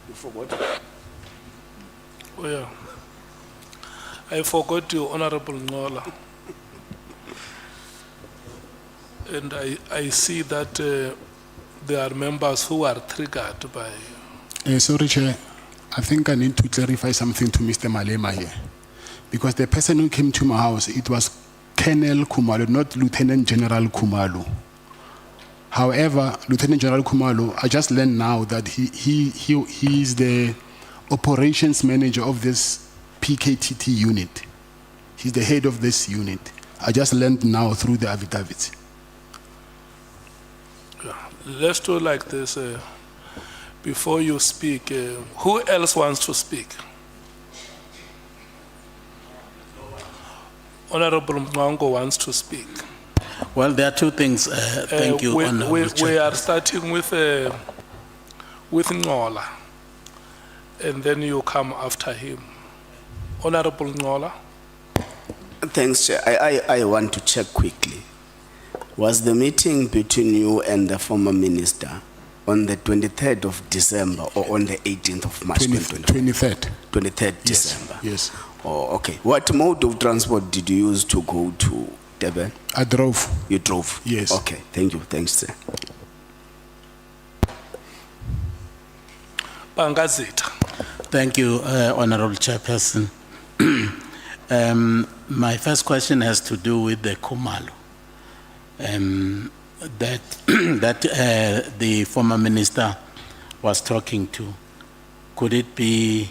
Speaker 7: You forgot?
Speaker 2: Oh, yeah. I forgot you, Honorable Ngola. And I see that there are members who are triggered by...
Speaker 1: Sorry, Chair. I think I need to clarify something to Mr. Malema here. Because the person who came to my house, it was Colonel Khumalo, not Lieutenant General Khumalo. However, Lieutenant General Khumalo, I just learned now that he is the operations manager of this PKTT unit. He's the head of this unit. I just learned now through the affidavits.
Speaker 2: Let's do like this. Before you speak, who else wants to speak? Honorable Mwango wants to speak.
Speaker 10: Well, there are two things. Thank you, Honorable
Speaker 2: We
Speaker 10: Chair.
Speaker 2: are starting with Ngola, and then you come after him. Honorable Ngola.
Speaker 4: Thanks, Chair. I want to check quickly. Was the meeting between you and the former minister on the 23rd of December or on the 18th of March?
Speaker 1: 23rd.
Speaker 4: 23rd
Speaker 1: Yes.
Speaker 4: December?
Speaker 1: Yes.
Speaker 4: Oh, okay. What mode of transport did you use to go to Durban?
Speaker 1: I drove.
Speaker 4: You drove?
Speaker 1: Yes.
Speaker 4: Okay, thank you. Thanks, sir.
Speaker 2: Bangazita.
Speaker 10: Thank you, Honorable Chairperson. My first question has to do with the Khumalo. That the former minister was talking to. Could it be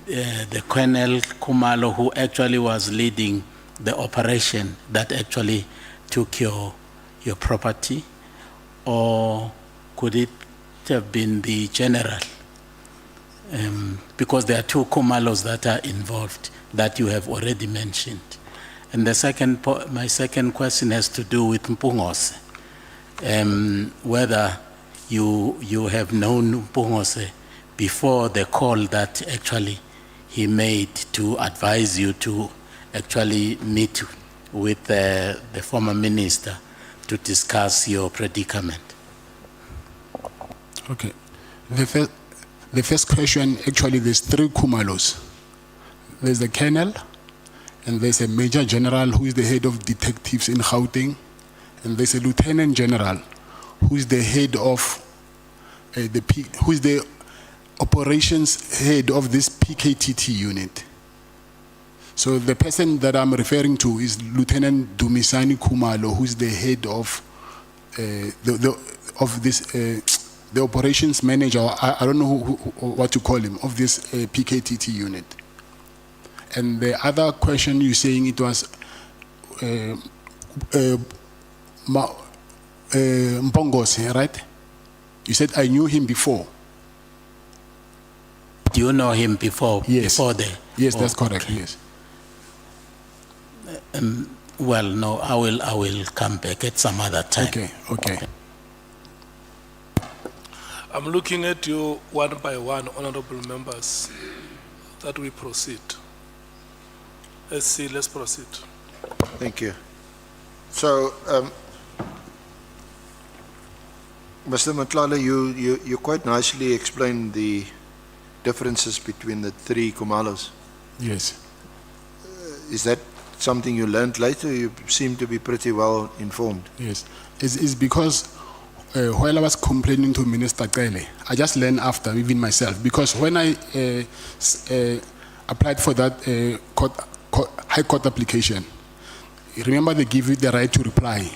Speaker 10: the Colonel Khumalo who actually was leading the operation that actually took your property? Or could it have been the general? Because there are two Khumalos that are involved that you have already mentioned. And my second question has to do with Mkhwanazi. Whether you have known Mkhwanazi before the call that actually he made to advise you to actually meet with the former minister to discuss your predicament.
Speaker 1: Okay. The first question, actually, there's three Khumalos. There's the colonel, and there's a major general who is the head of detectives in Gauteng, and there's a lieutenant general who is the head of who is the operations head of this PKTT unit. So the person that I'm referring to is Lieutenant Dumisani Khumalo, who's the head of the operations manager. I don't know what to call him, of this PKTT unit. And the other question you're saying it was Mbongos, right? You said I knew him before.
Speaker 10: Do you know him before?
Speaker 1: Yes.
Speaker 10: Before the?
Speaker 1: Yes, that's
Speaker 10: Oh,
Speaker 1: correct.
Speaker 10: okay.
Speaker 1: Yes.
Speaker 10: Well, no, I will come back at some other time.
Speaker 1: Okay. Okay.
Speaker 2: I'm looking at you one by one, honorable members, that we proceed. Let's proceed.
Speaker 3: Thank you. So, Mr. Matlala, you quite nicely explained the differences between the three Kumalos.
Speaker 1: Yes.
Speaker 3: Is that something you learned later? You seem to be pretty well informed.
Speaker 1: Yes. It's because while I was complaining to Minister Kele, I just learned after, even myself, because when I applied for that High Court application, remember they give you the right to reply.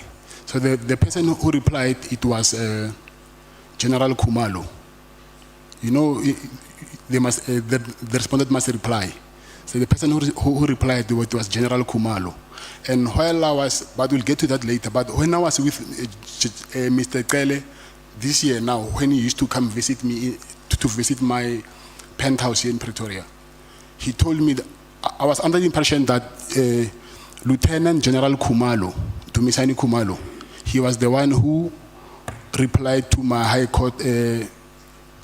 Speaker 1: So the person who replied, it was General Khumalo. You know, the respondent must reply. So the person who replied, it was General Khumalo. And while I was, but we'll get to that later, but when I was with Mr. Kele this year now, when he used to come visit me, to visit my penthouse here in Pretoria, he told me that I was under the impression that Lieutenant General Khumalo, Dumisani Khumalo, he was the one who replied to my High Court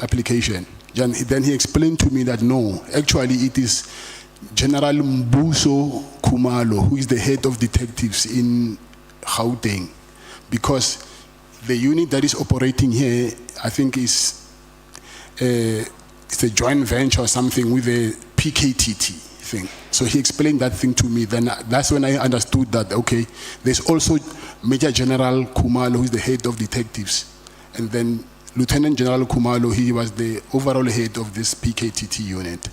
Speaker 1: application. Then he explained to me that no, actually it is General Mbuso Khumalo, who is the head of detectives in Gauteng, because the unit that is operating here, I think it's a joint venture or something with the PKTT thing. So he explained that thing to me. Then that's when I understood that, okay, there's also Major General Khumalo, who is the head of detectives, and then Lieutenant General Khumalo, he was the overall head of this PKTT unit.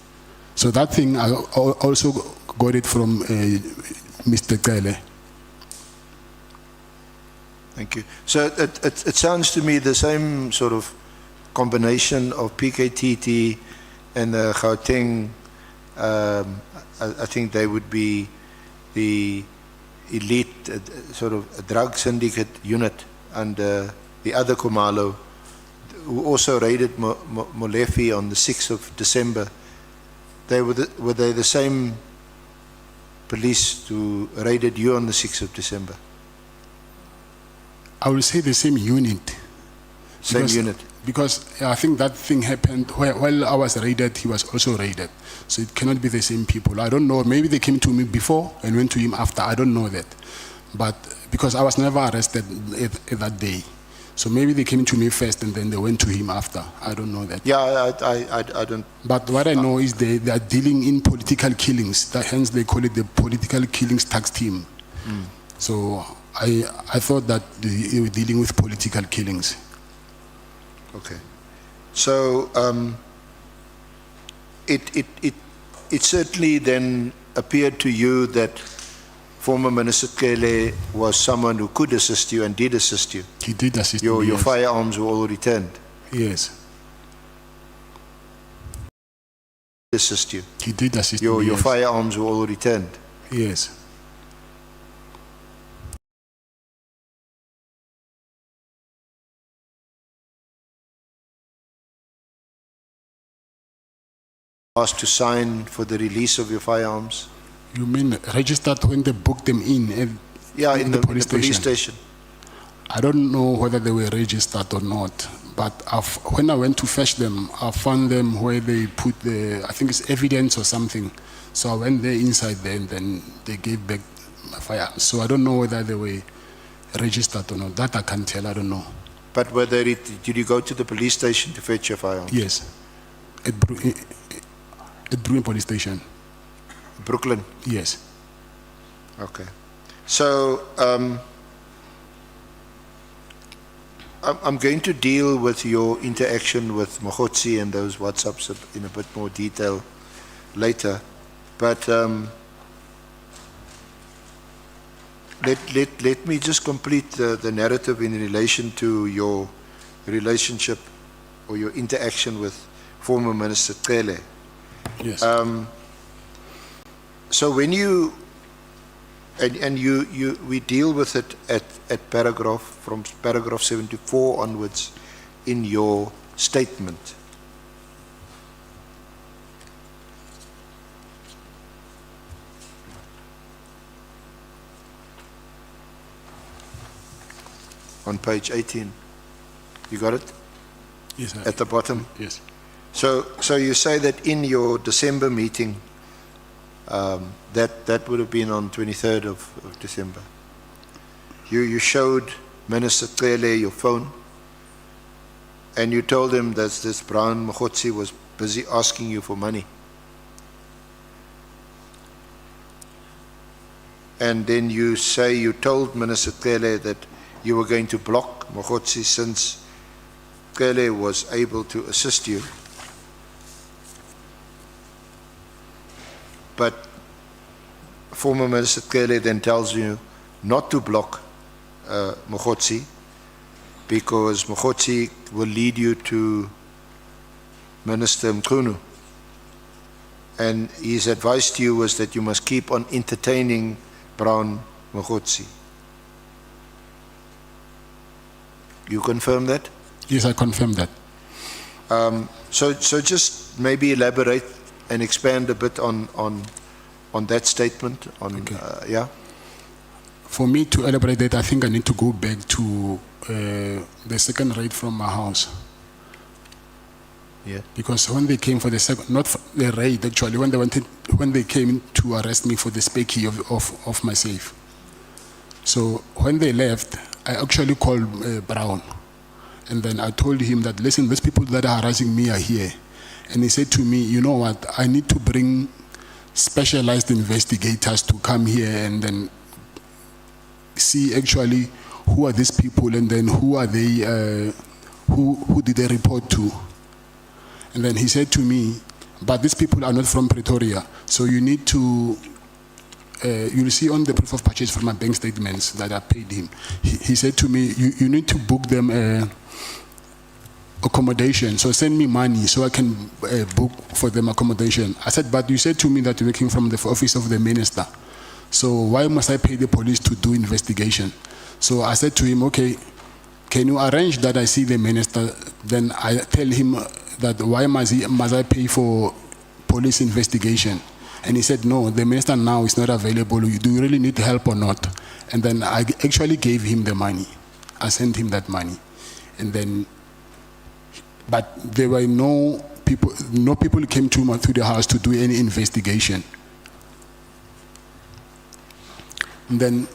Speaker 1: So that thing, I also got it from Mr. Kele.
Speaker 3: Thank you. So it sounds to me the same sort of combination of PKTT and the Gauteng. I think they would be the elite sort of drug syndicate unit, and the other Khumalo, who also raided Molefe on the 6th of December. Were they the same police who raided you on the 6th of December?
Speaker 1: I will say the same unit.
Speaker 3: Same unit?
Speaker 1: Because I think that thing happened while I was raided, he was also raided. So it cannot be the same people. I don't know. Maybe they came to me before and went to him after. I don't know that. But because I was never arrested that day. So maybe they came to me first and then they went to him after. I don't know that.
Speaker 3: Yeah, I don't.
Speaker 1: But what I know is they are dealing in political killings. Hence they call it the political killings tax team.
Speaker 3: Mm.
Speaker 1: So I thought that they were dealing with political killings.
Speaker 3: Okay. So it certainly then appeared to you that former Minister Kele was someone who could assist you and did assist you.
Speaker 1: He did assist me,
Speaker 3: Your
Speaker 1: yes.
Speaker 3: firearms were all returned.
Speaker 1: Yes.
Speaker 3: Assist you.
Speaker 1: He did assist me,
Speaker 3: Your
Speaker 1: yes.
Speaker 3: firearms were all returned.
Speaker 1: Yes.
Speaker 3: Asked to sign for the release of your firearms.
Speaker 1: You mean registered when they booked them in?
Speaker 3: Yeah, in the police station.
Speaker 1: I don't know whether they were registered or not, but when I went to fetch them, I found them where they put I think it's evidence or something. So I went there inside there and then they gave back my firearms. So I don't know whether they were registered or not. That I can't tell, I don't know.
Speaker 3: But did you go to the police station to fetch your firearms?
Speaker 1: Yes, at Bruin Police Station.
Speaker 3: Brooklyn?
Speaker 1: Yes.
Speaker 3: Okay. So, I'm going to deal with your interaction with Mkhwanazi and those WhatsApps in a bit more detail later. But let me just complete the narrative in relation to your relationship or your interaction with former Minister Cele.
Speaker 1: Yes.
Speaker 3: So when you, and we deal with it at paragraph, from paragraph 74 onwards in your statement. On page 18. You got it?
Speaker 1: Yes, sir.
Speaker 3: At the bottom?
Speaker 1: Yes.
Speaker 3: So you say that in your December meeting, that would have been on 23rd of December. You showed Minister Cele your phone, and you told him that this Brown Mkhwanazi was busy asking you for money. And then you say you told Minister Cele that you were going to block Mkhwanazi since Cele was able to assist you. But former Minister Cele then tells you not to block Mkhwanazi because Mkhwanazi will lead you to Minister Mkhunu. And his advice to you was that you must keep on entertaining Brown Mkhwanazi. You confirm that?
Speaker 1: Yes, I confirm that.
Speaker 3: So just maybe elaborate and expand a bit on that statement.
Speaker 1: Okay.
Speaker 3: Yeah.
Speaker 1: For me to elaborate that, I think I need to go back to the second raid from my house.
Speaker 3: Yeah.
Speaker 1: Because when they came for the second, not for the raid actually, when they came to arrest me for the spare key of my safe. So when they left, I actually called Brown, and then I told him that, listen, these people that are harassing me are here. And he said to me, you know what, I need to bring specialized investigators to come here and then see actually who are these people and then who are they, who did they report to. And then he said to me, but these people are not from Pretoria, so you need to, you'll see on the proof of purchase from my bank statements that I paid him. He said to me, you need to book them accommodation, so send me money so I can book for them accommodation. I said, but you said to me that you're working from the office of the minister, so why must I pay the police to do investigation? So I said to him, okay, can you arrange that I see the minister? Then I tell him that why must I pay for police investigation? And he said, no, the minister now is not available. Do you really need help or not? And then I actually gave him the money. I sent him that money. And then, but there were no people came to the house to do any investigation. And then,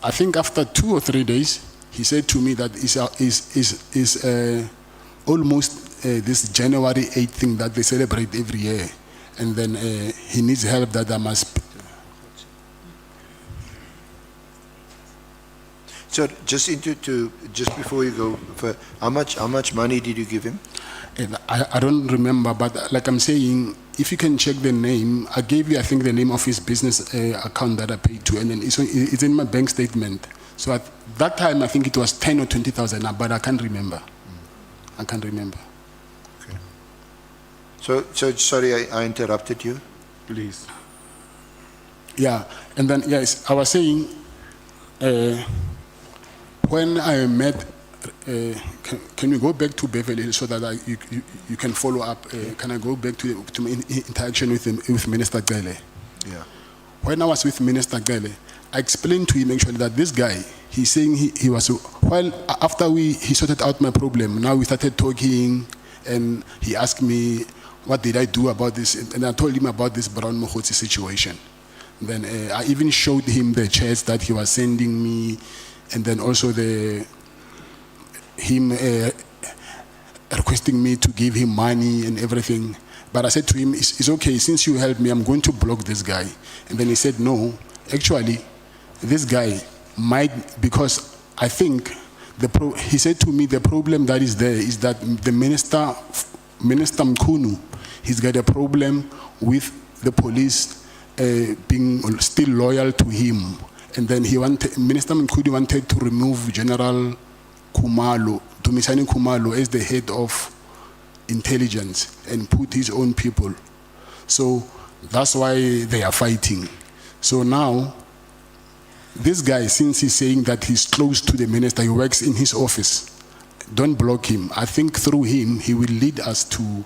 Speaker 1: I think after 2 or 3 days, he said to me that is almost this January 8th thing that they celebrate every year, and then he needs help that I must.
Speaker 3: So just just before you go, how much money did you give him?
Speaker 1: And I don't remember, but like I'm saying, if you can check the name, I gave you, I think, the name of his business account that I paid to, and then it's in my bank statement. So at that time, I think it was 10 or 20,000, but I can't remember. I can't remember.
Speaker 3: Okay. So sorry, I interrupted you.
Speaker 5: Please.
Speaker 1: Yeah, and then yes, I was saying when I met. Can you go back to Beverly Hills so that you can follow up? Can I go back to my interaction with Minister Cele?
Speaker 3: Yeah.
Speaker 1: When I was with Minister Cele, I explained to him actually that this guy, he's saying he was, well, after he sorted out my problem, now we started talking, and he asked me, what did I do about this? And I told him about this Brown Mkhwanazi situation. Then I even showed him the chats that he was sending me, and then also him requesting me to give him money and everything. But I said to him, it's okay, since you helped me, I'm going to block this guy. And then he said, no, actually, this guy might, because I think, he said to me, the problem that is there is that the Minister Mkhunu, he's got a problem with the police being still loyal to him. And then Minister Mkhudi wanted to remove General Khumalo, Dumisani Khumalo, as the head of intelligence and put his own people. So that's why they are fighting. So now, this guy, since he's saying that he's close to the minister, he works in his office, don't block him. I think through him, he will lead us to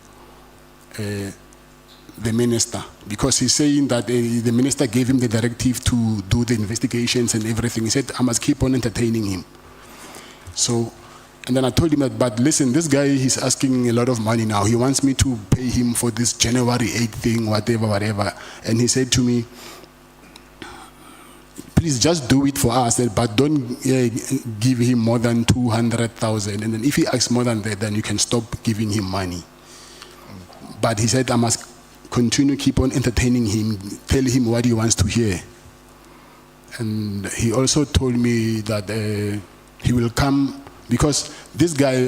Speaker 1: the minister, because he's saying that the minister gave him the directive to do the investigations and everything. He said, I must keep on entertaining him. So, and then I told him that, but listen, this guy, he's asking a lot of money now. He wants me to pay him for this January 8th thing, whatever. And he said to me, please just do it for us, but don't give him more than 200,000. And then if he asks more than that, then you can stop giving him money. But he said, I must continue, keep on entertaining him, tell him what he wants to hear. And he also told me that he will come, because this guy,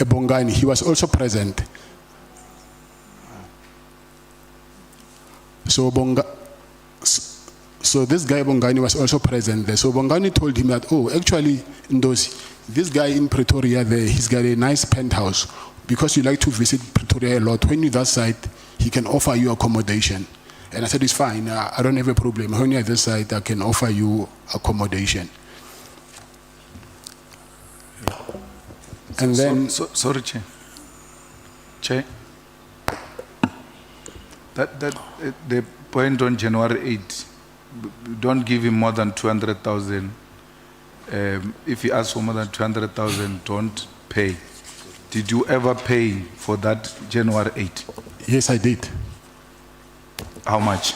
Speaker 1: Bongani, he was also present. So this guy Bongani was also present there. So Bongani told him that, oh, actually, Ndosi, this guy in Pretoria there, he's got a nice penthouse. Because you like to visit Pretoria a lot, when you're that side, he can offer you accommodation. And I said, it's fine, I don't have a problem. When you're at this side, I can offer you accommodation. And then...
Speaker 5: Sorry, Chair. Chair. The point on January 8th, don't give him more than 200,000. If he asks for more than 200,000, don't pay. Did you ever pay for that January 8th?
Speaker 1: Yes, I did.
Speaker 5: How much?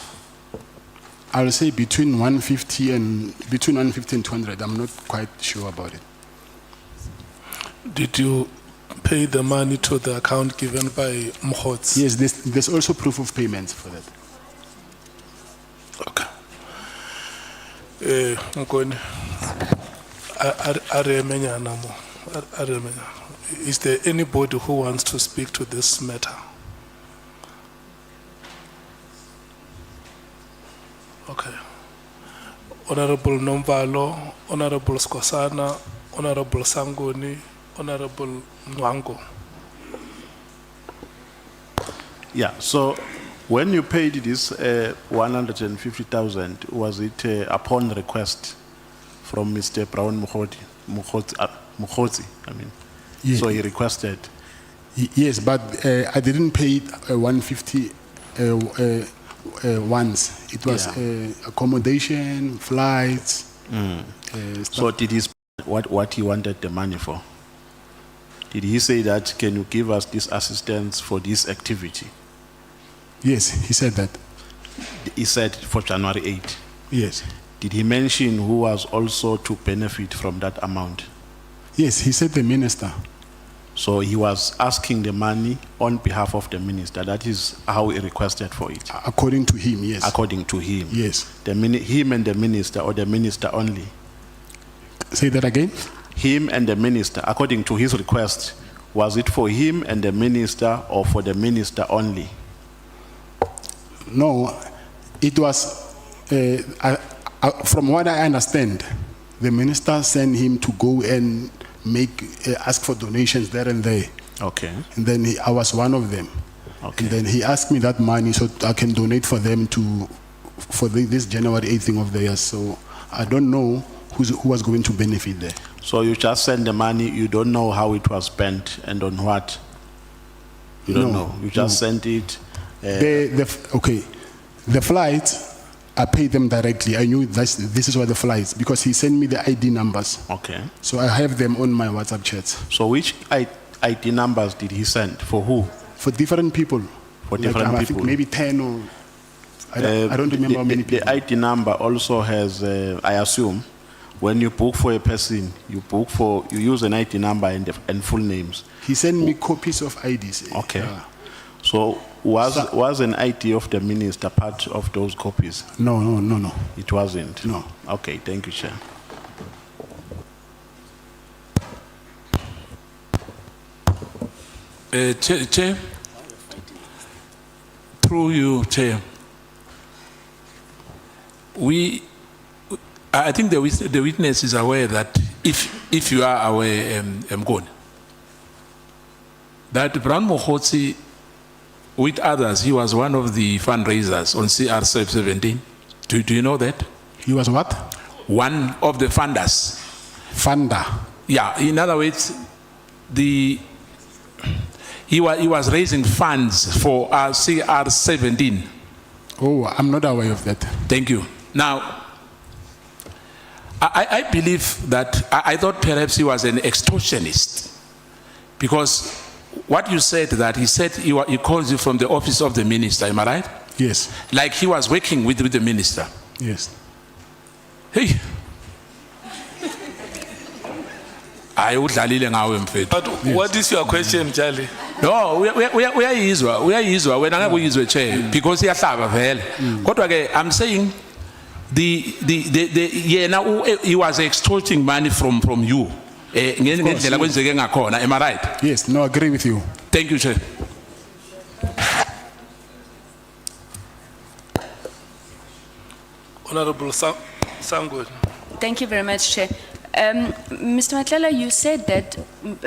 Speaker 1: I'll say between 150 and 200. I'm not quite sure about it.
Speaker 2: Did you pay the money to the account given by Mkhwanazi?
Speaker 1: Yes, there's also proof of payment for that.
Speaker 2: Okay. Mkhwanazi, is there anybody who wants to speak to this matter? Okay. Honorable Nomvalo, Honorable Skosana, Honorable Sangoni, Honorable Nwango.
Speaker 7: Yeah, so when you paid this 150,000, was it upon request from Mr. Brown Mkhwanazi? I mean,
Speaker 1: yeah.
Speaker 7: So he requested.
Speaker 1: Yes, but I didn't pay 150 once. It was accommodation, flights.
Speaker 7: So did he what he wanted the money for? Did he say that, can you give us this assistance for this activity?
Speaker 1: Yes, he said that.
Speaker 7: He said for January 8th.
Speaker 1: Yes.
Speaker 7: Did he mention who was also to benefit from that amount?
Speaker 1: Yes, he said the minister.
Speaker 7: So he was asking the money on behalf of the minister. That is how he requested for it.
Speaker 1: According to him, yes.
Speaker 7: According to him.
Speaker 1: Yes.
Speaker 7: Him and the minister, or the minister only?
Speaker 1: Say that again?
Speaker 7: Him and the minister, according to his request, was it for him and the minister or for the minister only?
Speaker 1: No, it was, from what I understand, the minister sent him to go and ask for donations there and there.
Speaker 7: Okay.
Speaker 1: And then I was one of them.
Speaker 7: Okay.
Speaker 1: And then he asked me that money so I can donate for them for this January 8th thing of theirs. So I don't know who was going to benefit there.
Speaker 7: So you just send the money, you don't know how it was spent and on what? You don't know. You just sent it.
Speaker 1: Okay, the flights, I paid them directly. I knew this is why the flights, because he sent me the ID numbers.
Speaker 7: Okay.
Speaker 1: So I have them on my WhatsApp chats.
Speaker 7: So which ID numbers did he send? For who?
Speaker 1: For different people.
Speaker 7: For different
Speaker 1: I
Speaker 7: people?
Speaker 1: think maybe 10 or... I don't remember how many people.
Speaker 7: The ID number also has, I assume, when you book for a person, you use an ID number and full names.
Speaker 1: He sent me copies of IDs.
Speaker 7: Okay. So was an ID of the minister part of those copies?
Speaker 1: No.
Speaker 7: It wasn't?
Speaker 1: No.
Speaker 7: Okay, thank you, Chair.
Speaker 8: Chair, through you, Chair, I think the witness is aware that if you are aware, Mkhwanazi, that Brown Mkhwanazi, with others, he was one of the fundraisers on CR17. Do you know that?
Speaker 1: He was what?
Speaker 8: One of the funders.
Speaker 1: Funder.
Speaker 8: Yeah, in other words, he was raising funds for CR17.
Speaker 1: Oh, I'm not aware of that.
Speaker 8: Thank you. Now, I believe that, I thought perhaps he was an extortionist, because what you said, that he said he calls you from the office of the minister, am I right?
Speaker 1: Yes.
Speaker 8: Like he was working with the minister.
Speaker 1: Yes.
Speaker 8: Hey. I would
Speaker 2: But what is your question, Charlie?
Speaker 8: No, uyayizwa wena ngeke uyizwe chair because iyahlaba vele. Kodwa ke I'm saying he was extorting money from you. Ngendlela kwenzeke ngakhona, am I right?
Speaker 1: Yes, no, I agree with you.
Speaker 8: Thank you, Chair.
Speaker 2: Honorable Sangwe.
Speaker 9: Thank you very much, Chair. Mr. Matlala, you said that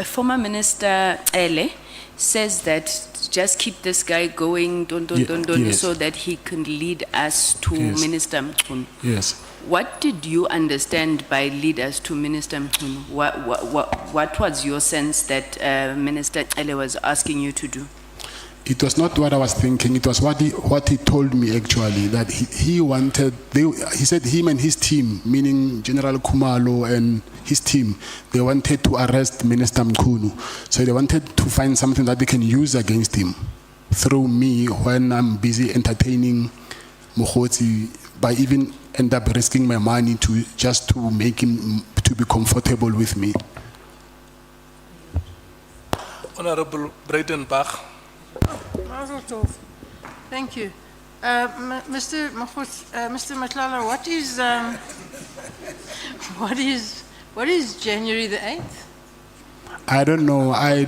Speaker 9: former Minister Ele says that just keep this guy going,
Speaker 1: Yes.
Speaker 9: so that he can lead us to
Speaker 1: Yes.
Speaker 9: Minister Mkhwanazi.
Speaker 1: Yes.
Speaker 9: What did you understand by lead us to Minister Mkhwanazi? What was your sense that Minister Ele was asking you to do?
Speaker 1: It was not what I was thinking. It was what he told me actually, that he wanted. He said him and his team, meaning General Khumalo and his team, they wanted to arrest Minister Mkhwanazi. So they wanted to find something that they can use against him through me when I'm busy entertaining Mkhwanazi, by even end up risking my money just to make him to be comfortable with me.
Speaker 2: Honorable Breitenbach.
Speaker 11: Mazel tov. Thank you. Mr. Matlala, what is January the 8th?
Speaker 1: I don't know. I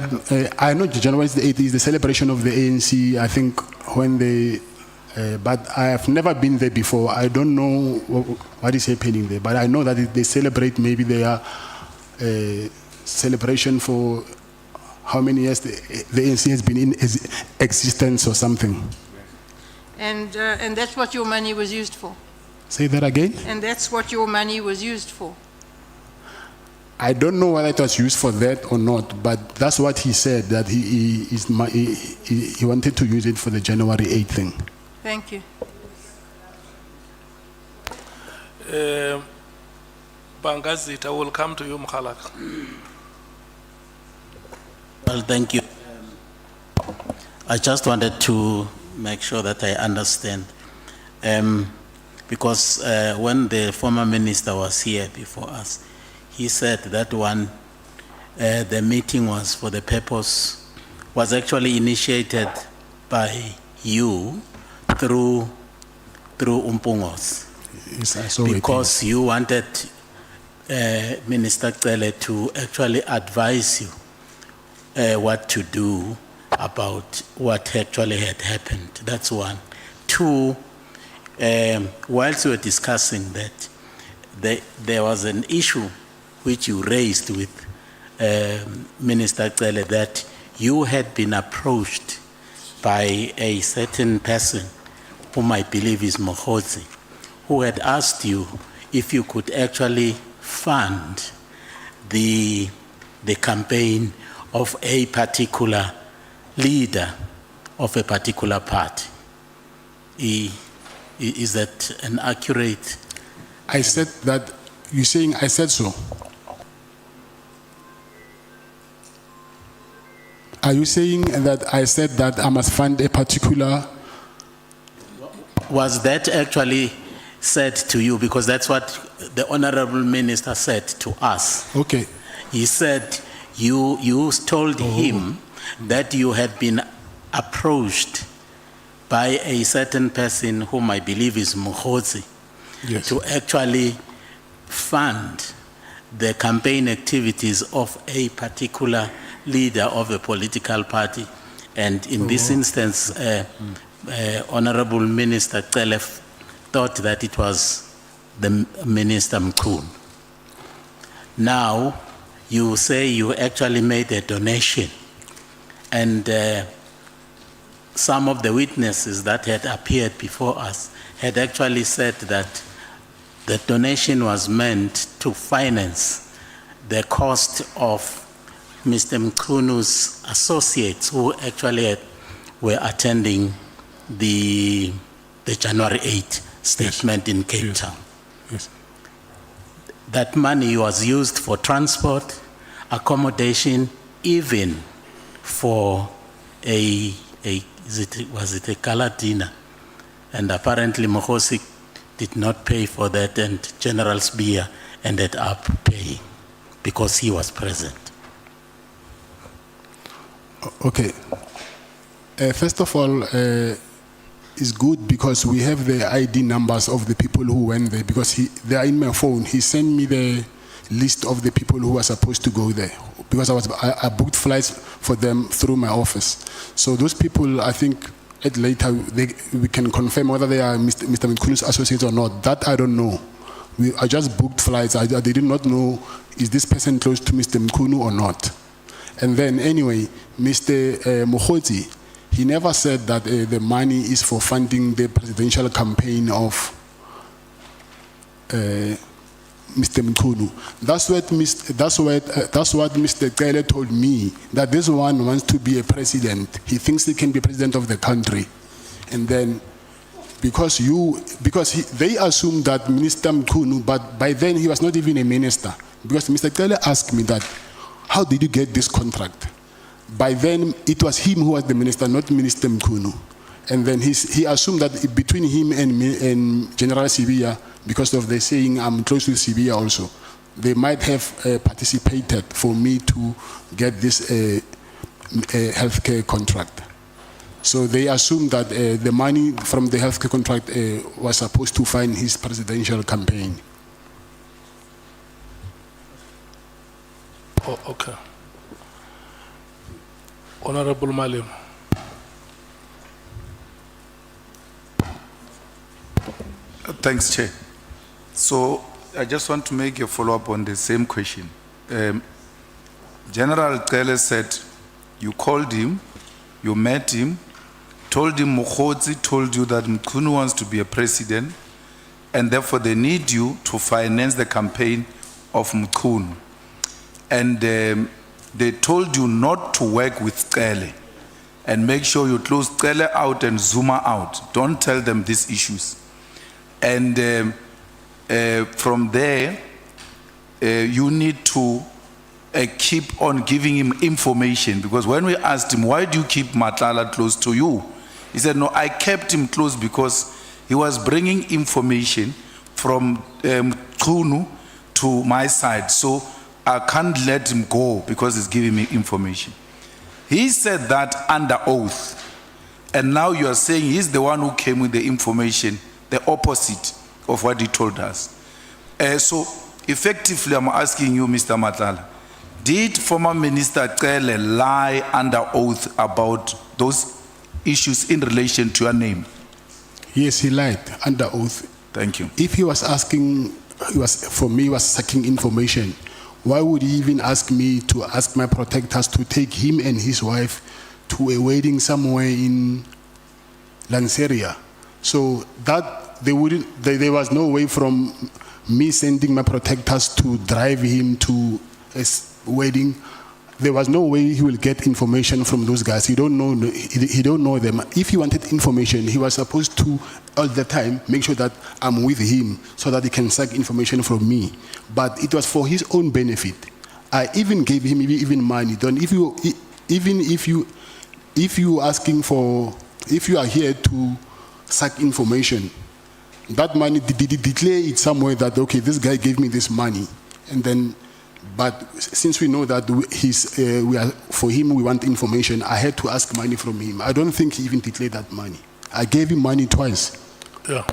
Speaker 1: know January the 8th is the celebration of the ANC. I think when they, but I have never been there before. I don't know what is happening there. But I know that they celebrate maybe their celebration for how many years the ANC has been in existence or something.
Speaker 11: And that's what your money was used for?
Speaker 1: Say that again?
Speaker 11: And that's what your money was used for?
Speaker 1: I don't know whether it was used for that or not, but that's what he said, that he wanted to use it for the January 8th thing.
Speaker 11: Thank you.
Speaker 2: Bangazit, I will come to you, Mkhalak.
Speaker 10: Well, thank you. I just wanted to make sure that I understand. Because when the former minister was here before us, he said that the meeting was for the purpose, was actually initiated by you through Umpungos.
Speaker 1: Yes, I saw it.
Speaker 10: Because you wanted Minister Cele to actually advise you what to do about what actually had happened. That's one. Two, whilst we were discussing that, there was an issue which you raised with Minister Cele, that you had been approached by a certain person, whom I believe is Mkhwanazi, who had asked you if you could actually fund the campaign of a particular leader of a particular party. Is that an accurate?
Speaker 1: I said that, you're saying I said so? Are you saying that I said that I must fund a particular?
Speaker 10: Was that actually said to you? Because that's what the Honorable Minister said to us.
Speaker 1: Okay.
Speaker 10: He said you told him that you had been approached by a certain person whom I believe is Mkhwanazi,
Speaker 1: Yes.
Speaker 10: to actually fund the campaign activities of a particular leader of a political party. And in this instance, Honorable Minister Cele thought that it was the Minister Mkhwanazi. Now, you say you actually made a donation, and some of the witnesses that had appeared before us had actually said that the donation was meant to finance the cost of Mr. Mkhwanazi's associates who actually were attending the January 8 statement in Cape Town.
Speaker 1: Yes.
Speaker 10: That money was used for transport, accommodation, even for was it a gala dinner? And apparently Mkhwanazi did not pay for that, and General Sbiya ended up paying because he was present.
Speaker 1: Okay. First of all, it's good because we have the ID numbers of the people who went there, because they are in my phone. He sent me the list of the people who were supposed to go there, because I booked flights for them through my office. So those people, I think at later we can confirm whether they are Mr. Mkhwanazi's associates or not. That I don't know. I just booked flights. They did not know, is this person close to Mr. Mkhwanazi or not. And then anyway, Mr. Mkhwanazi, he never said that the money is for funding the presidential campaign of Mr. Mkhwanazi. That's what Mr. Kele told me, that this one wants to be a president. He thinks he can be president of the country. And then because they assumed that Minister Mkhwanazi, but by then he was not even a minister. Because Mr. Kele asked me that, how did you get this contract? By then, it was him who was the minister, not Minister Mkhwanazi. And then he assumed that between him and General Sbiya, because of the saying, I'm close to Sbiya also, they might have participated for me to get this healthcare contract. So they assumed that the money from the healthcare contract was supposed to fund his presidential campaign.
Speaker 2: Oh, okay. Honorable Malim.
Speaker 5: Thanks, Chair. So I just want to make a follow-up on the same question. General Kele said you called him, you met him, told him Mkhwanazi told you that Mkhwanazi wants to be a president, and therefore they need you to finance the campaign of Mkhwanazi. And they told you not to work with Kele and make sure you close Kele out and Zuma out. Don't tell them these issues. And from there, you need to keep on giving him information, because when we asked him, why do you keep Matlala close to you? He said, no, I kept him close because he was bringing information from Mkhwanazi to my side. So I can't let him go because he's giving me information. He said that under oath. And now you are saying he's the one who came with the information, the opposite of what he told us. So effectively, I'm asking you, Mr. Matlala, did former Minister Kele lie under oath about those issues in relation to your name?
Speaker 1: Yes, he lied under oath.
Speaker 5: Thank you.
Speaker 1: If he was asking, he was seeking information, why would he even ask me to ask my protectors to take him and his wife to a wedding somewhere in Lanseria? So that there was no way from me sending my protectors to drive him to a wedding. There was no way he will get information from those guys. He don't know them. If he wanted information, he was supposed to all the time make sure that I'm with him so that he can suck information from me. But it was for his own benefit. I even gave him even money. If you are here to suck information, that money, declare it somewhere that, okay, this guy gave me this money. And then, but since we know that for him, we want information, I had to ask money from him. I don't think he even declared that money. I gave him money twice.
Speaker 2: Yeah.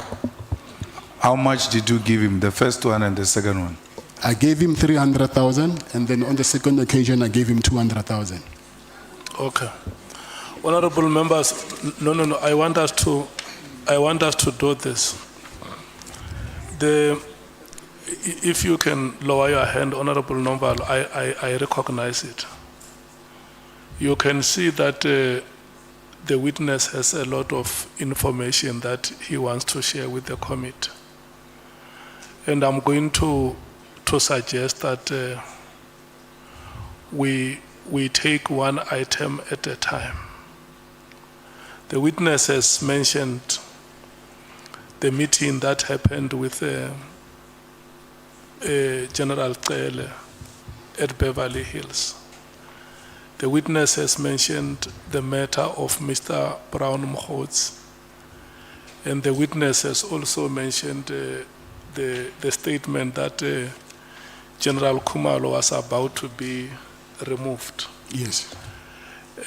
Speaker 5: How much did you give him, the first one and the second one?
Speaker 1: I gave him 300,000, and then on the second occasion, I gave him 200,000.
Speaker 2: Okay. Honorable members, no, I want us to do this. The if you can lower your hand, Honorable Nombalo, I recognize it. You can see that the witness has a lot of information that he wants to share with the committee. And I'm going to suggest that we take one item at a time. The witness has mentioned the meeting that happened with General Cele at Beverly Hills. The witness has mentioned the matter of Mr. Brown Mkhwanazi, and the witness has also mentioned the statement that General Khumalo was about to be removed.
Speaker 1: Yes.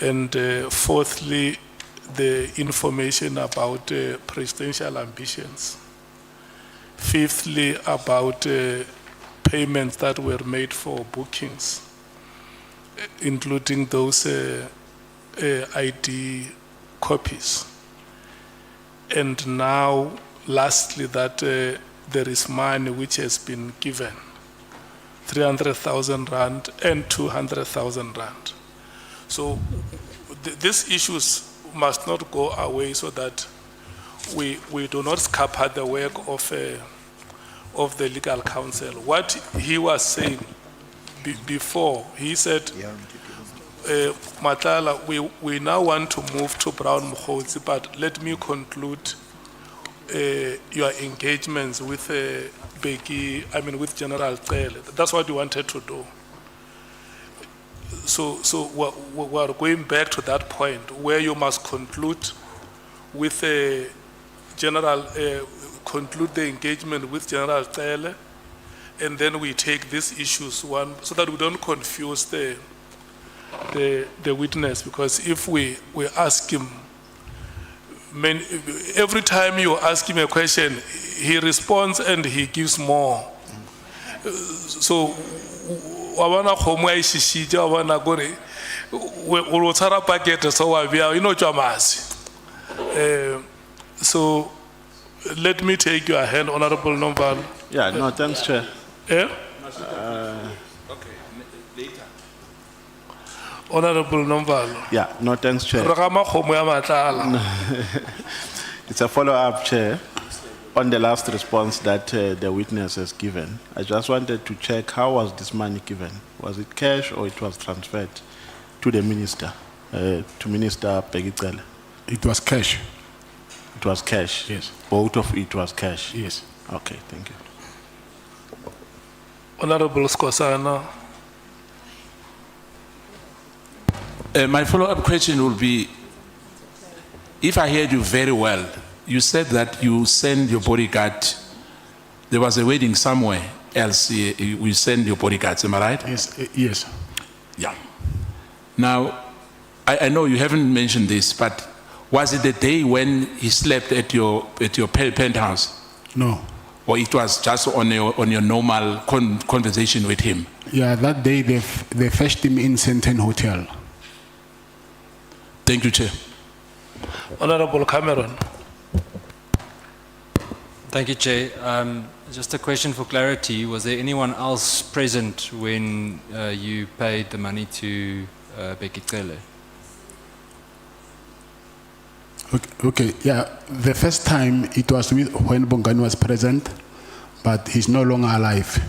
Speaker 2: And fourthly, the information about presidential ambitions. Fifthly, about payments that were made for bookings, including those ID copies. And now, lastly, that there is money which has been given, 300,000 rand and 200,000 rand. So these issues must not go away so that we do not scupper the work of the legal counsel. What he was saying before, he said, Matlala, we now want to move to Brown Mkhwanazi, but let me conclude your engagements with with General Cele. That's what you wanted to do. So we're going back to that point where you must conclude with conclude the engagement with General Cele, and then we take these issues one, so that we don't confuse the witness, because if we ask him, every time you ask him a question, he responds and he gives more. So, wawana khomo a ishishija wawana gore o tsara packet so wa bia ino tswa masi. So let me take your hand, Honorable Nombalo.
Speaker 7: Yeah, no, thanks, Chair.
Speaker 2: Okay,
Speaker 8: later.
Speaker 2: Honorable Nombalo.
Speaker 7: Yeah, no, thanks, Chair.
Speaker 2: Ragama khomo ya Matlala.
Speaker 7: It's a follow-up, Chair, on the last response that the witness has given. I just wanted to check, how was this money given? Was it cash or it was transferred to the minister, to Minister Cele?
Speaker 1: It was cash.
Speaker 7: It was cash?
Speaker 1: Yes.
Speaker 7: Both of it was cash?
Speaker 1: Yes.
Speaker 7: Okay, thank you.
Speaker 2: Honorable Skosana.
Speaker 8: My follow-up question will be, if I heard you very well, you said that you send your bodyguard, there was a wedding somewhere else, we send your bodyguards, am I right?
Speaker 1: Yes. Yes.
Speaker 8: Yeah. Now, I know you haven't mentioned this, but was it the day when he slept at your penthouse?
Speaker 1: No.
Speaker 8: Or it was just on your normal conversation with him?
Speaker 1: Yeah, that day they fetched him in Senten Hotel.
Speaker 8: Thank you, Chair.
Speaker 2: Honorable Cameron.
Speaker 12: Thank you, Chair. Just a question for clarity. Was there anyone else present when you paid the money to Becky Cele?
Speaker 1: Okay, yeah. The first time it was when Bongani was present, but he's no longer alive.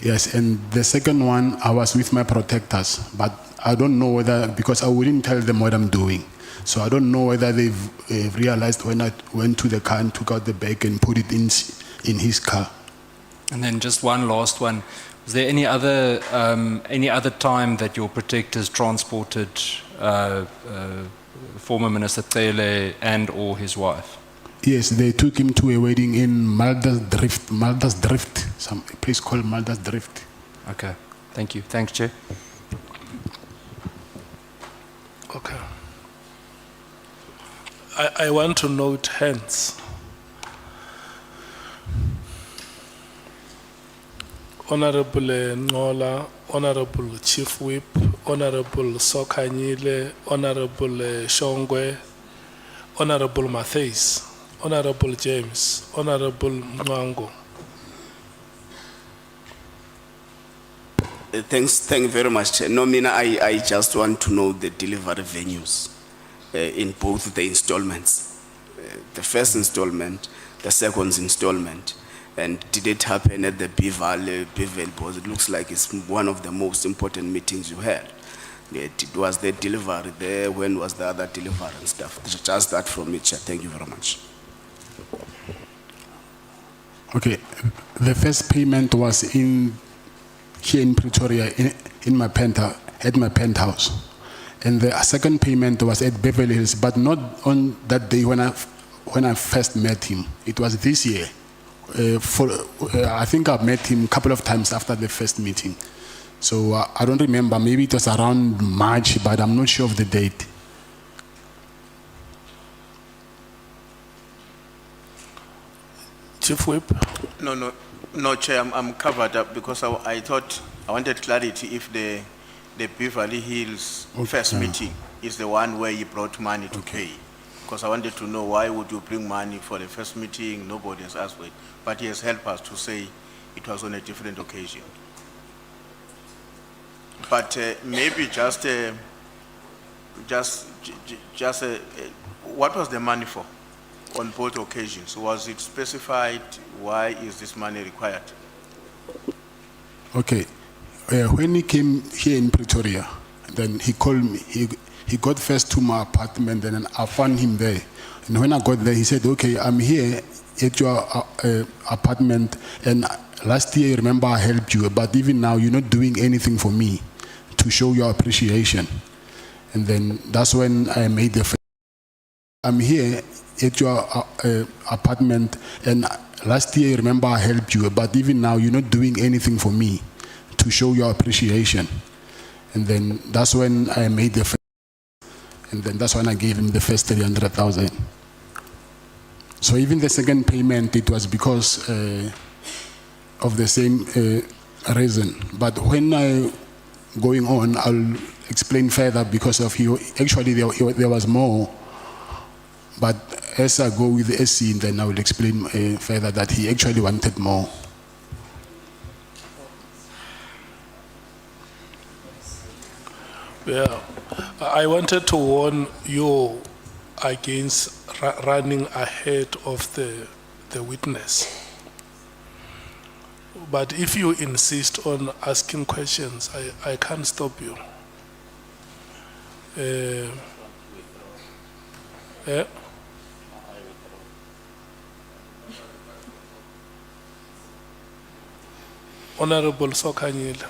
Speaker 1: Yes, and the second one, I was with my protectors, but I don't know whether, because I wouldn't tell them what I'm doing. So I don't know whether they've realized when I went to the car and took out the bag and put it in his car.
Speaker 12: And then just one last one. Was there any other time that your protectors transported former Minister Cele and or his wife?
Speaker 1: Yes, they took him to a wedding in Malda's Drift, some place called Malda's Drift.
Speaker 12: Okay, thank you. Thanks, Chair.
Speaker 2: Okay. I want to note hands. Honorable Ngola, Honorable Chief Whip, Honorable Sokanyile, Honorable Shongwe, Honorable Matthews, Honorable James, Honorable Mwango.
Speaker 4: Thank you very much. Chair. No, Mina, I just want to know the delivery venues in both the installments. The first installment, the second installment. And did it happen at the Bevel Board? It looks like it's one of the most important meetings you had. Was there delivery there? When was the other delivery and stuff? Just that from me, Chair. Thank you very much.
Speaker 1: Okay, the first payment was here in Pretoria in my at my penthouse, and the second payment was at Beverly Hills, but not on that day when I first met him. It was this year. I think I met him a couple of times after the first meeting, so I don't remember. Maybe it was around March, but I'm not sure of the date.
Speaker 2: Chief Whip.
Speaker 3: No, Chair, I'm covered up because I thought, I wanted clarity if the Beverly Hills first meeting is the one where you brought money to pay. Because I wanted to know why would you bring money for the first meeting, nobody has asked for it. But he has helped us to say it was on a different occasion. But maybe what was the money for on both occasions? Was it specified? Why is this money required?
Speaker 1: Okay, when he came here in Pretoria, then he called me. He got first to my apartment, and then I found him there. And when I got there, he said, "Okay, I'm here at your apartment, and last year, remember, I helped you, but even now, you're not doing anything for me to show your appreciation." And then that's when I made the. I'm here at your apartment, and last year, remember, I helped you, but even now, you're not doing anything for me to show your appreciation. And then that's when I made the. And then that's when I gave him the first 300,000. So even the second payment, it was because of the same reason. But when I going on, I'll explain further because of actually there was more. But as I go with the SC, then I will explain further that he actually wanted more.
Speaker 2: Yeah, I wanted to warn you against running ahead of the witness. But if you insist on asking questions, I can't stop you. Yeah. Honorable Sokanyile.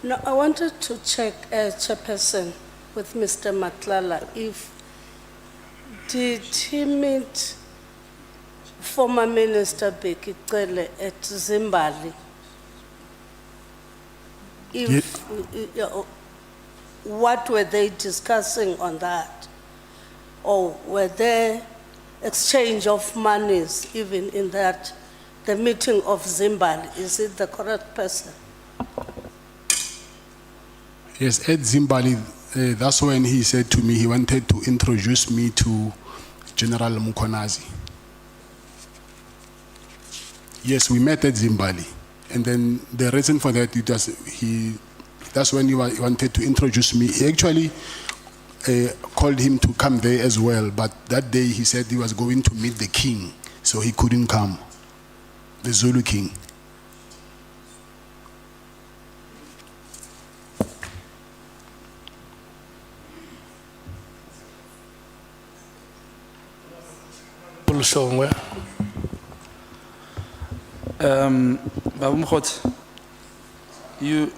Speaker 13: No, I wanted to check, Chairperson, with Mr. Matlala, did he meet former Minister Bheki Cele at Zimbabwe? What were they discussing on that? Or were there exchange of monies even in that, the meeting of Zimbabwe? Is it the correct person?
Speaker 1: Yes, at Zimbabwe, that's when he said to me he wanted to introduce me to General Mkhwanazi. Yes, we met at Zimbabwe. And then the reason for that, that's when he wanted to introduce me. He actually called him to come there as well, but that day he said he was going to meet the king, so he couldn't come, the Zulu king.
Speaker 2: Shongwe.
Speaker 14: Baba Mkhwanazi, you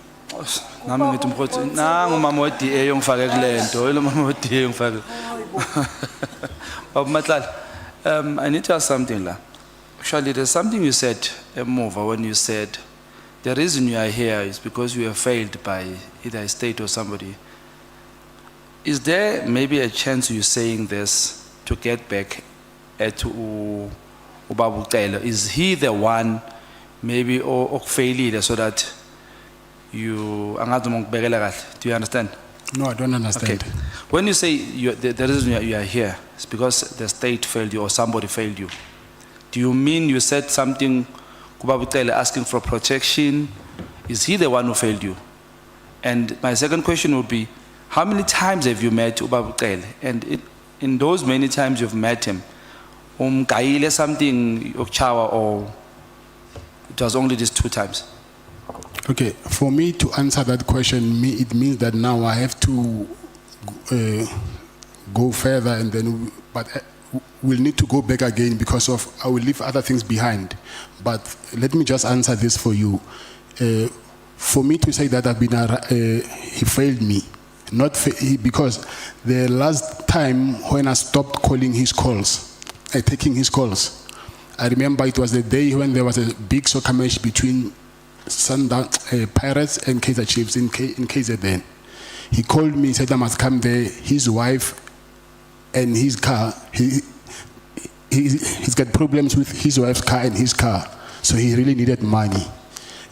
Speaker 14: nami ngithi Mkhwanazi nangu mama weDA ongifake kulento lo mama weDA ongifake Baba Matlala, I need to ask something la. Actually, there's something you said emuva when you said the reason you are here is because you were failed by either a state or somebody. Is there maybe a chance you saying this to get back at Ubaba Cele? Is he the one maybe okufeyilile so that you angazi ngikubekela kahle? Do you understand?
Speaker 1: No, I don't understand.
Speaker 14: Okay. When you say the reason you are here is because the state failed you or somebody failed you, do you mean you said something Ubaba Bucele asking for protection? Is he the one who failed you? And my second question would be, how many times have you met Ubaba Bucele? And in those many times you've met him, kayile something yokchawa, or it was only these 2 times?
Speaker 1: Okay, for me to answer that question, it means that now I have to go further, and then, but we'll need to go back again because of I will leave other things behind. But let me just answer this for you. For me to say that I've been, he failed me, because the last time when I stopped calling his calls, taking his calls, I remember it was the day when there was a big soccer match between Sundown Pirates and Kaizer Chiefs in KZN. He called me, said I must come there. His wife and his car, he's got problems with his wife's car and his car, so he really needed money.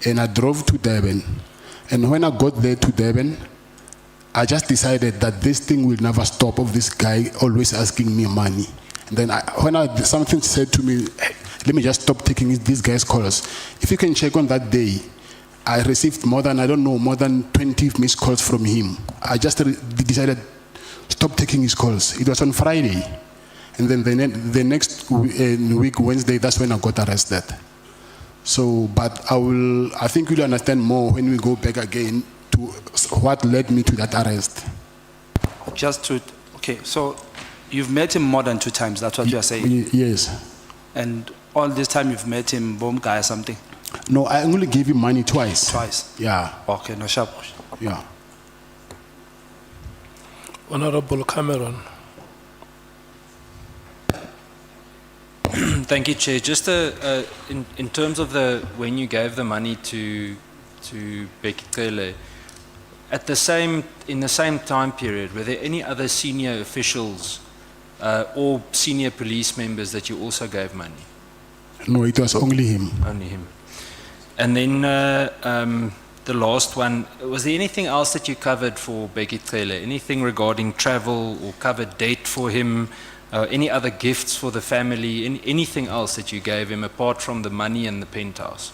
Speaker 1: And I drove to Durban. And when I got there to Durban, I just decided that this thing will never stop of this guy always asking me money. And then something said to me, hey, let me just stop taking these guys' calls. If you can check on that day, I received more than 20 missed calls from him. I just decided stop taking his calls. It was on Friday. And then the next week, Wednesday, that's when I got arrested. So, but I think you'll understand more when we go back again to what led me to that arrest.
Speaker 14: Okay, so you've met him more than 2 times, that's what you are saying?
Speaker 1: Yes.
Speaker 14: And all this time you've met him, bomb guy or something?
Speaker 1: No, I only gave him money twice.
Speaker 14: Twice?
Speaker 1: Yeah.
Speaker 14: Okay, no sharp.
Speaker 1: Yeah.
Speaker 2: Honorable Cameron.
Speaker 12: Thank you, Chair. Just in terms of when you gave the money to Bekele, in the same time period, were there any other senior officials or senior police members that you also gave money?
Speaker 1: No, it was only him.
Speaker 12: Only him. And then the last one, was there anything else that you covered for Bekele? Anything regarding travel or covered date for him? Any other gifts for the family? Anything else that you gave him apart from the money and the penthouse?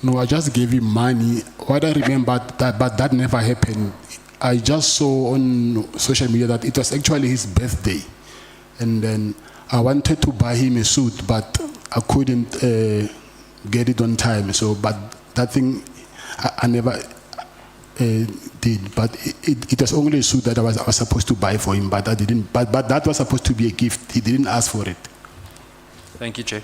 Speaker 1: No, I just gave him money. What I remember, but that never happened. I just saw on social media that it was actually his birthday. And then I wanted to buy him a suit, but I couldn't get it on time. So, but that thing, I never did. But it was only a suit that I was supposed to buy for him, but I didn't. But that was supposed to be a gift. He didn't ask for it.
Speaker 12: Thank you, Chair.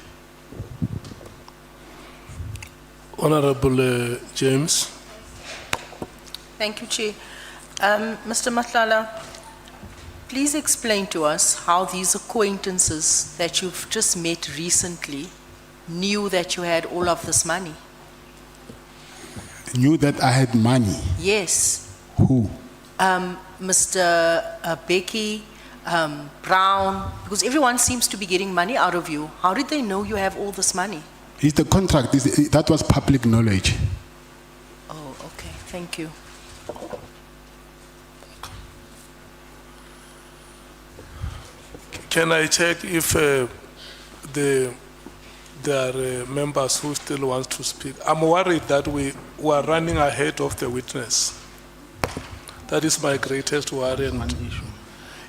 Speaker 2: Honorable James.
Speaker 6: Thank you, Chair. Mr. Matlala, please explain to us how these acquaintances that you've just met recently knew that you had all of this money.
Speaker 1: Knew that I had money?
Speaker 6: Yes.
Speaker 1: Who?
Speaker 6: Mr. Becky, Brown, because everyone seems to be getting money out of you. How did they know you have all this money?
Speaker 1: It's the contract. That was public knowledge.
Speaker 6: Oh, okay. Thank you.
Speaker 2: Can I check if there are members who still want to speak? I'm worried that we are running ahead of the witness. That is my greatest worry. And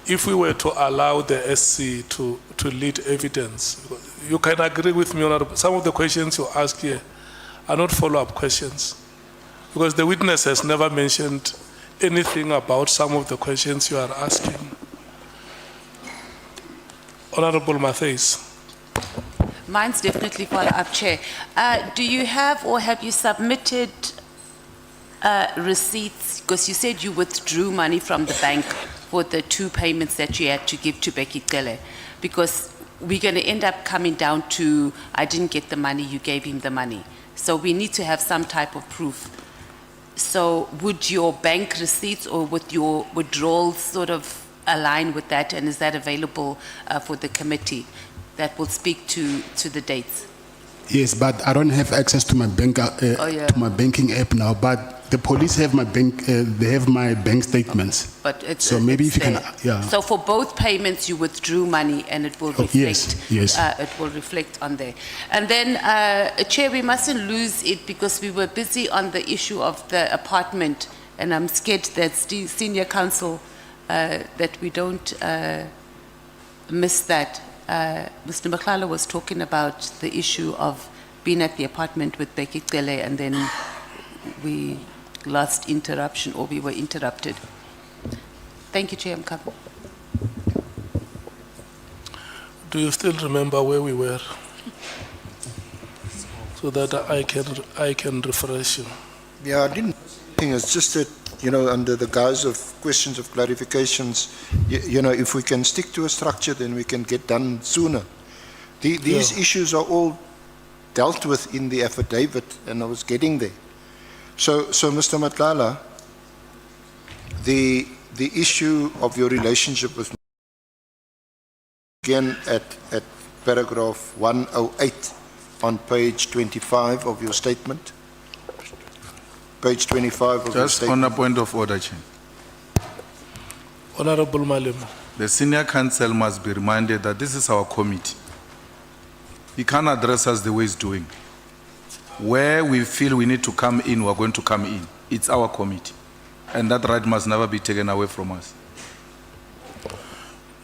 Speaker 2: if we were to allow the SC to lead evidence, you can agree with me on some of the questions you ask here are not follow-up questions, because the witness has never mentioned anything about some of the questions you are asking. Honorable Matthias.
Speaker 9: Mine's definitely follow-up, Chair. Do you have or have you submitted receipts? Because you said you withdrew money from the bank for the 2 payments that you had to give to Becky Cele. Because we're going to end up coming down to, I didn't get the money, you gave him the money. So we need to have some type of proof. So would your bank receipts or with your withdrawals sort of align with that, and is that available for the committee that will speak to the dates?
Speaker 1: Yes, but I don't have access to my bank to my banking app now. But the police have my bank, they have my bank statements.
Speaker 15: But it's.
Speaker 1: So maybe
Speaker 15: it's
Speaker 1: if you can,
Speaker 15: there.
Speaker 1: yeah.
Speaker 15: So for both payments, you withdrew money and it will
Speaker 1: Oh,
Speaker 15: reflect.
Speaker 1: yes.
Speaker 15: It will reflect on there. And then, Chair, we mustn't lose it because we were busy on the issue of the apartment. And I'm scared that senior counsel, that we don't miss that. Mr. Matlala was talking about the issue of being at the apartment with Becky Tele and then we lost interruption or we were interrupted. Thank you, Chair. I'm coming.
Speaker 2: Do you still remember where we were? So that I can refresh you.
Speaker 3: Yeah, I didn't think it's just that, under the guise of questions of clarifications, if we can stick to a structure, then we can get done sooner. These issues are all dealt with in the affidavit, and I was getting there. So Mr. Matlala, the issue of your relationship with again at paragraph 108 on page 25 of your statement. Page 25 of your
Speaker 5: Just
Speaker 3: statement.
Speaker 5: on a point of order, Chair.
Speaker 2: Honorable Malema.
Speaker 5: The senior counsel must be reminded that this is our committee. He can't address us the way he's doing. Where we feel we need to come in, we're going to come in. It's our committee. And that right must never be taken away from us.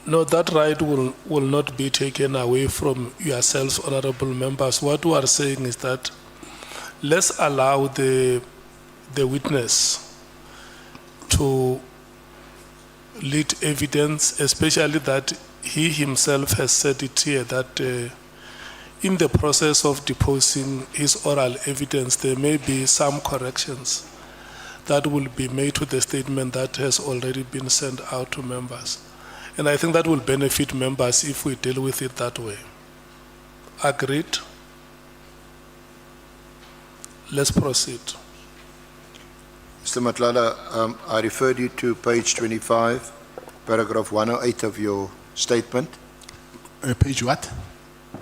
Speaker 2: No, that right will not be taken away from yourselves, honorable members. What we are saying is that let's allow the witness to lead evidence, especially that he himself has said it here that in the process of deposing his oral evidence, there may be some corrections that will be made to the statement that has already been sent out to members. And I think that will benefit members if we deal with it that way. Agreed? Let's proceed.
Speaker 3: Mr. Matlala, I referred you to page 25, paragraph 108 of your statement.
Speaker 1: Page what?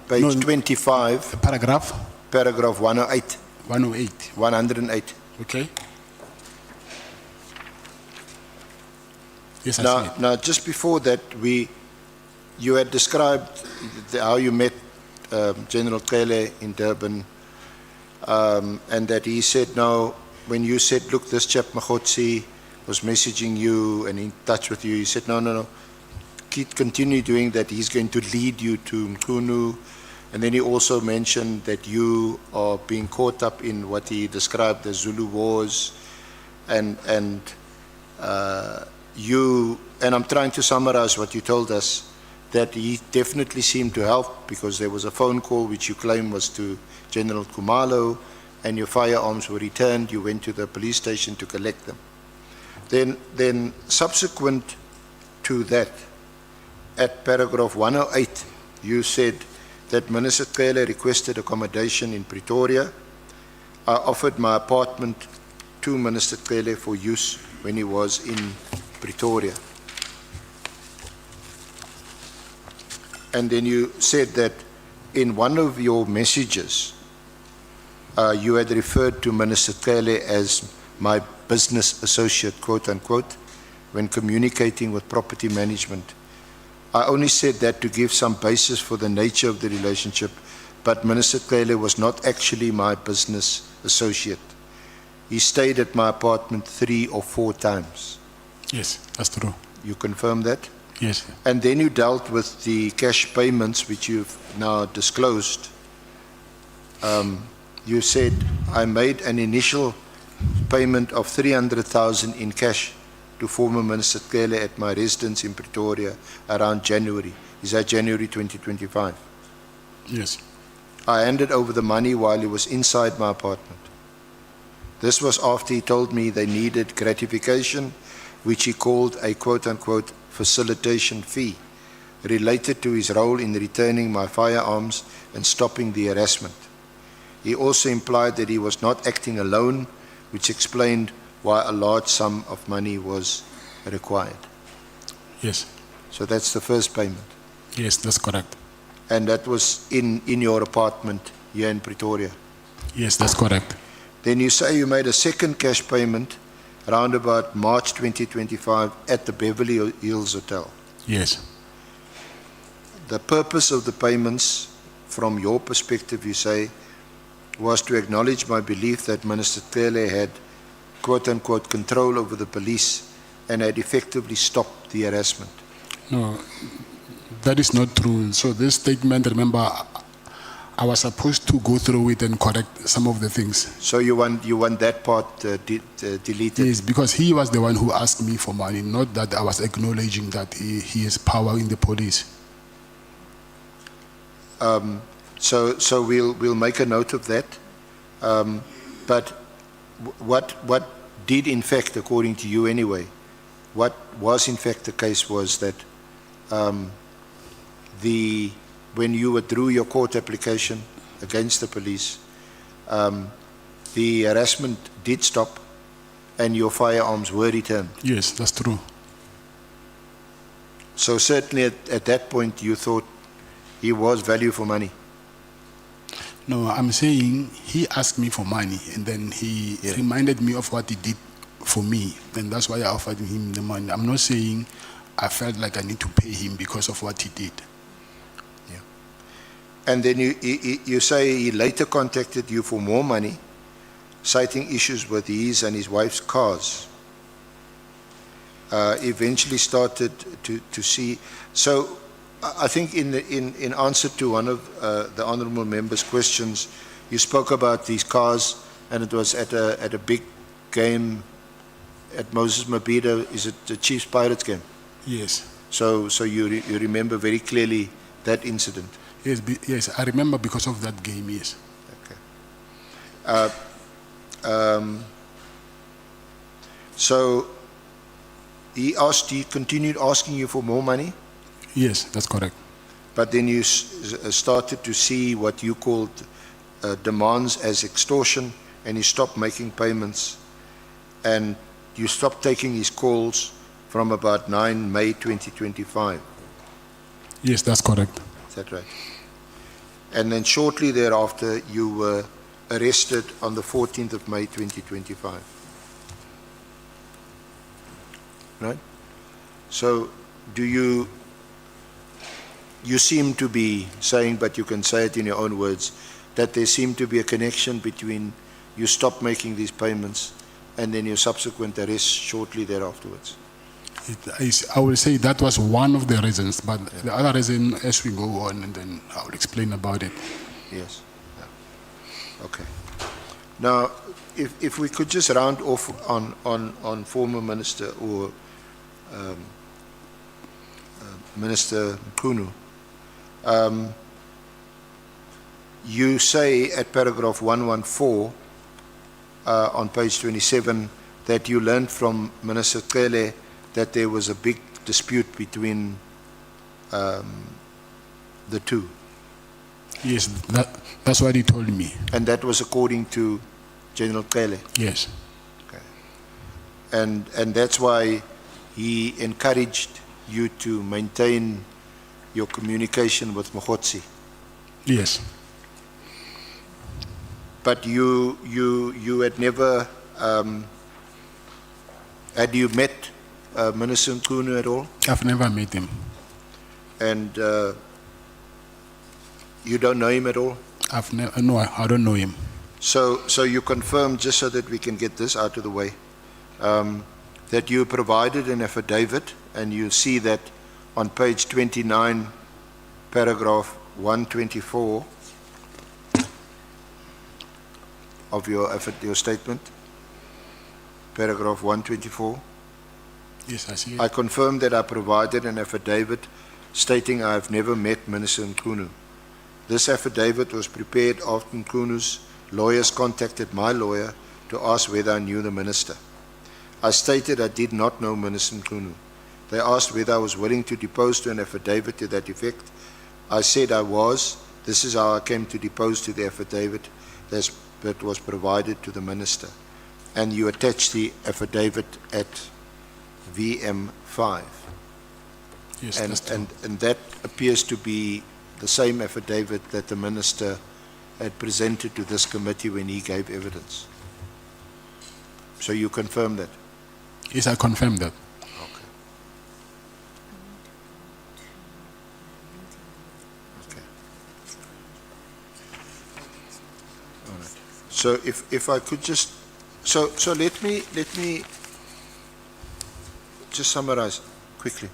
Speaker 3: Page
Speaker 1: No,
Speaker 3: 25,
Speaker 1: Paragraph
Speaker 3: paragraph 108.
Speaker 1: 108.
Speaker 3: 108.
Speaker 1: Okay. Yes, I see it.
Speaker 3: Now, just before that, you had described how you met General Tele in Durban, and that he said, no, when you said, look, this chap Mkhwanazi was messaging you and in touch with you, he said, no, continue doing that. He's going to lead you to Mkhunu. And then he also mentioned that you are being caught up in what he described as Zulu wars, and I'm trying to summarize what you told us, that he definitely seemed to help because there was a phone call which you claim was to General Khumalo, and your firearms were returned. You went to the police station to collect them. Then subsequent to that, at paragraph 108, you said that Minister Tele requested accommodation in Pretoria. I offered my apartment to Minister Tele for use when he was in Pretoria. And then you said that in one of your messages, you had referred to Minister Tele as my business associate, quote unquote, when communicating with property management. I only said that to give some basis for the nature of the relationship, but Minister Tele was not actually my business associate. He stayed at my apartment 3 or 4 times.
Speaker 1: Yes, that's true.
Speaker 3: You confirm that?
Speaker 1: Yes.
Speaker 3: And then you dealt with the cash payments, which you've now disclosed. You said, I made an initial payment of 300,000 in cash to former Minister Tele at my residence in Pretoria around January. Is that January 2025?
Speaker 1: Yes.
Speaker 3: I handed over the money while he was inside my apartment. This was after he told me they needed gratification, which he called a quote-unquote facilitation fee, related to his role in returning my firearms and stopping the harassment. He also implied that he was not acting alone, which explained why a large sum of money was required.
Speaker 1: Yes.
Speaker 3: So that's the first payment.
Speaker 1: Yes, that's correct.
Speaker 3: And that was in your apartment here in Pretoria.
Speaker 1: Yes, that's correct.
Speaker 3: Then you say you made a second cash payment around about March 2025 at the Beverly Hills Hotel.
Speaker 1: Yes.
Speaker 3: The purpose of the payments, from your perspective, you say, was to acknowledge my belief that Minister Cele had quote-unquote control over the police and had effectively stopped the harassment.
Speaker 1: No, that is not true. So this statement, remember, I was supposed to go through it and correct some of the things.
Speaker 3: So you want that part deleted?
Speaker 1: Yes, because he was the one who asked me for money, not that I was acknowledging that he has power in the police.
Speaker 3: So we'll make a note of that. But what did in fact, according to you anyway, what was in fact the case was that when you withdrew your court application against the police, the harassment did stop and your firearms were returned.
Speaker 1: Yes, that's true.
Speaker 3: So certainly at that point you thought he was value for money.
Speaker 1: No, I'm saying he asked me for money and then he reminded me of what he did for me. And that's why I offered him the money. I'm not saying I felt like I need to pay him because of what he did.
Speaker 3: Yeah. And then you say he later contacted you for more money, citing issues with his and his wife's cars. Eventually started to see. So I think in answer to one of the honourable member's questions, you spoke about these cars, and it was at a big game at Moses Mabhida. Is it the Chiefs Pirates game?
Speaker 1: Yes.
Speaker 3: So you remember very clearly that incident.
Speaker 1: Yes, yes, I remember because of that game. Yes.
Speaker 3: Okay. So he continued asking you for more money?
Speaker 1: Yes, that's correct.
Speaker 3: But then you started to see what you called demands as extortion, and he stopped making payments, and you stopped taking his calls from about 9 May 2025.
Speaker 1: Yes, that's correct.
Speaker 3: Is that right? And then shortly thereafter, you were arrested on the 14th of May 2025. Right? So do you seem to be saying, but you can say it in your own words, that there seemed to be a connection between you stopped making these payments and then your subsequent arrest shortly thereafterwards.
Speaker 1: I will say that was one of the reasons, but the other reason, as we go on, and then I will explain about it.
Speaker 3: Yes. Yeah. Okay. Now, if we could just round off on former Minister or Minister Mkhunu. You say at paragraph 114 on page 27 that you learned from Minister Cele that there was a big dispute between the two.
Speaker 1: Yes, that's what he told me.
Speaker 3: And that was according to General Cele?
Speaker 1: Yes.
Speaker 3: Okay. And that's why he encouraged you to maintain your communication with Mkhwanazi?
Speaker 1: Yes.
Speaker 3: But you had never, had you met Minister Mkhunu at all?
Speaker 1: I've never met him.
Speaker 3: And you don't know him at all?
Speaker 1: No, I don't know him.
Speaker 3: So you confirm, just so that we can get this out of the way, that you provided an affidavit, and you see that on page 29, paragraph 124 of your statement, paragraph 124.
Speaker 1: Yes, I see it.
Speaker 3: I confirm that I provided an affidavit stating I have never met Minister Mkhunu. This affidavit was prepared after Mkhunu's lawyers contacted my lawyer to ask whether I knew the minister. I stated I did not know Minister Mkhunu. They asked whether I was willing to depose to an affidavit to that effect. I said I was. This is how I came to depose to the affidavit that was provided to the minister. And you attached the affidavit at VM5.
Speaker 1: Yes,
Speaker 3: and that appears to be the same affidavit that the minister had presented to this committee when he gave evidence. So you confirm that?
Speaker 1: Yes, I confirm that.
Speaker 3: Okay. Okay. All right. So if I could just, so let me just summarize quickly.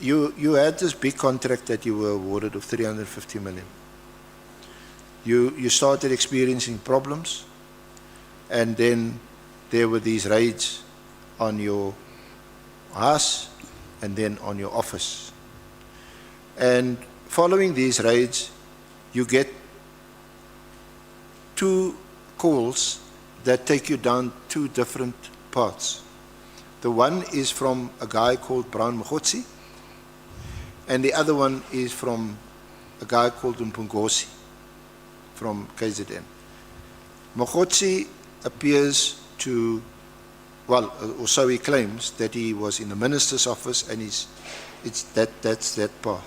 Speaker 3: You had this big contract that you were awarded of 350 million. You started experiencing problems, and then there were these raids on your house and then on your office. And following these raids, you get 2 calls that take you down 2 different paths. The one is from a guy called Brown Mkhwanazi, and the other one is from a guy called Mkhwanazi from KZN. Mkhwanazi appears to, well, or so he claims, that he was in the minister's office, and that's that path.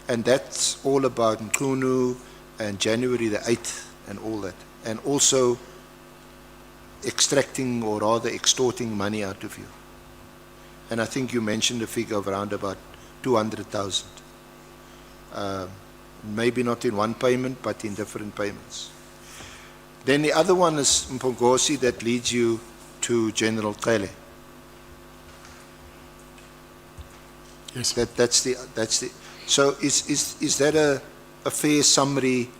Speaker 3: And that's all about Nkunu and January the 8th and all that. And also extracting, or rather extorting, money out of you. And I think you mentioned a figure of around about 200,000. Maybe not in one payment, but in different payments. Then the other one is Mkhwanazi, that leads you to General Cele.
Speaker 1: Yes.
Speaker 3: That's the. So is that a fair summary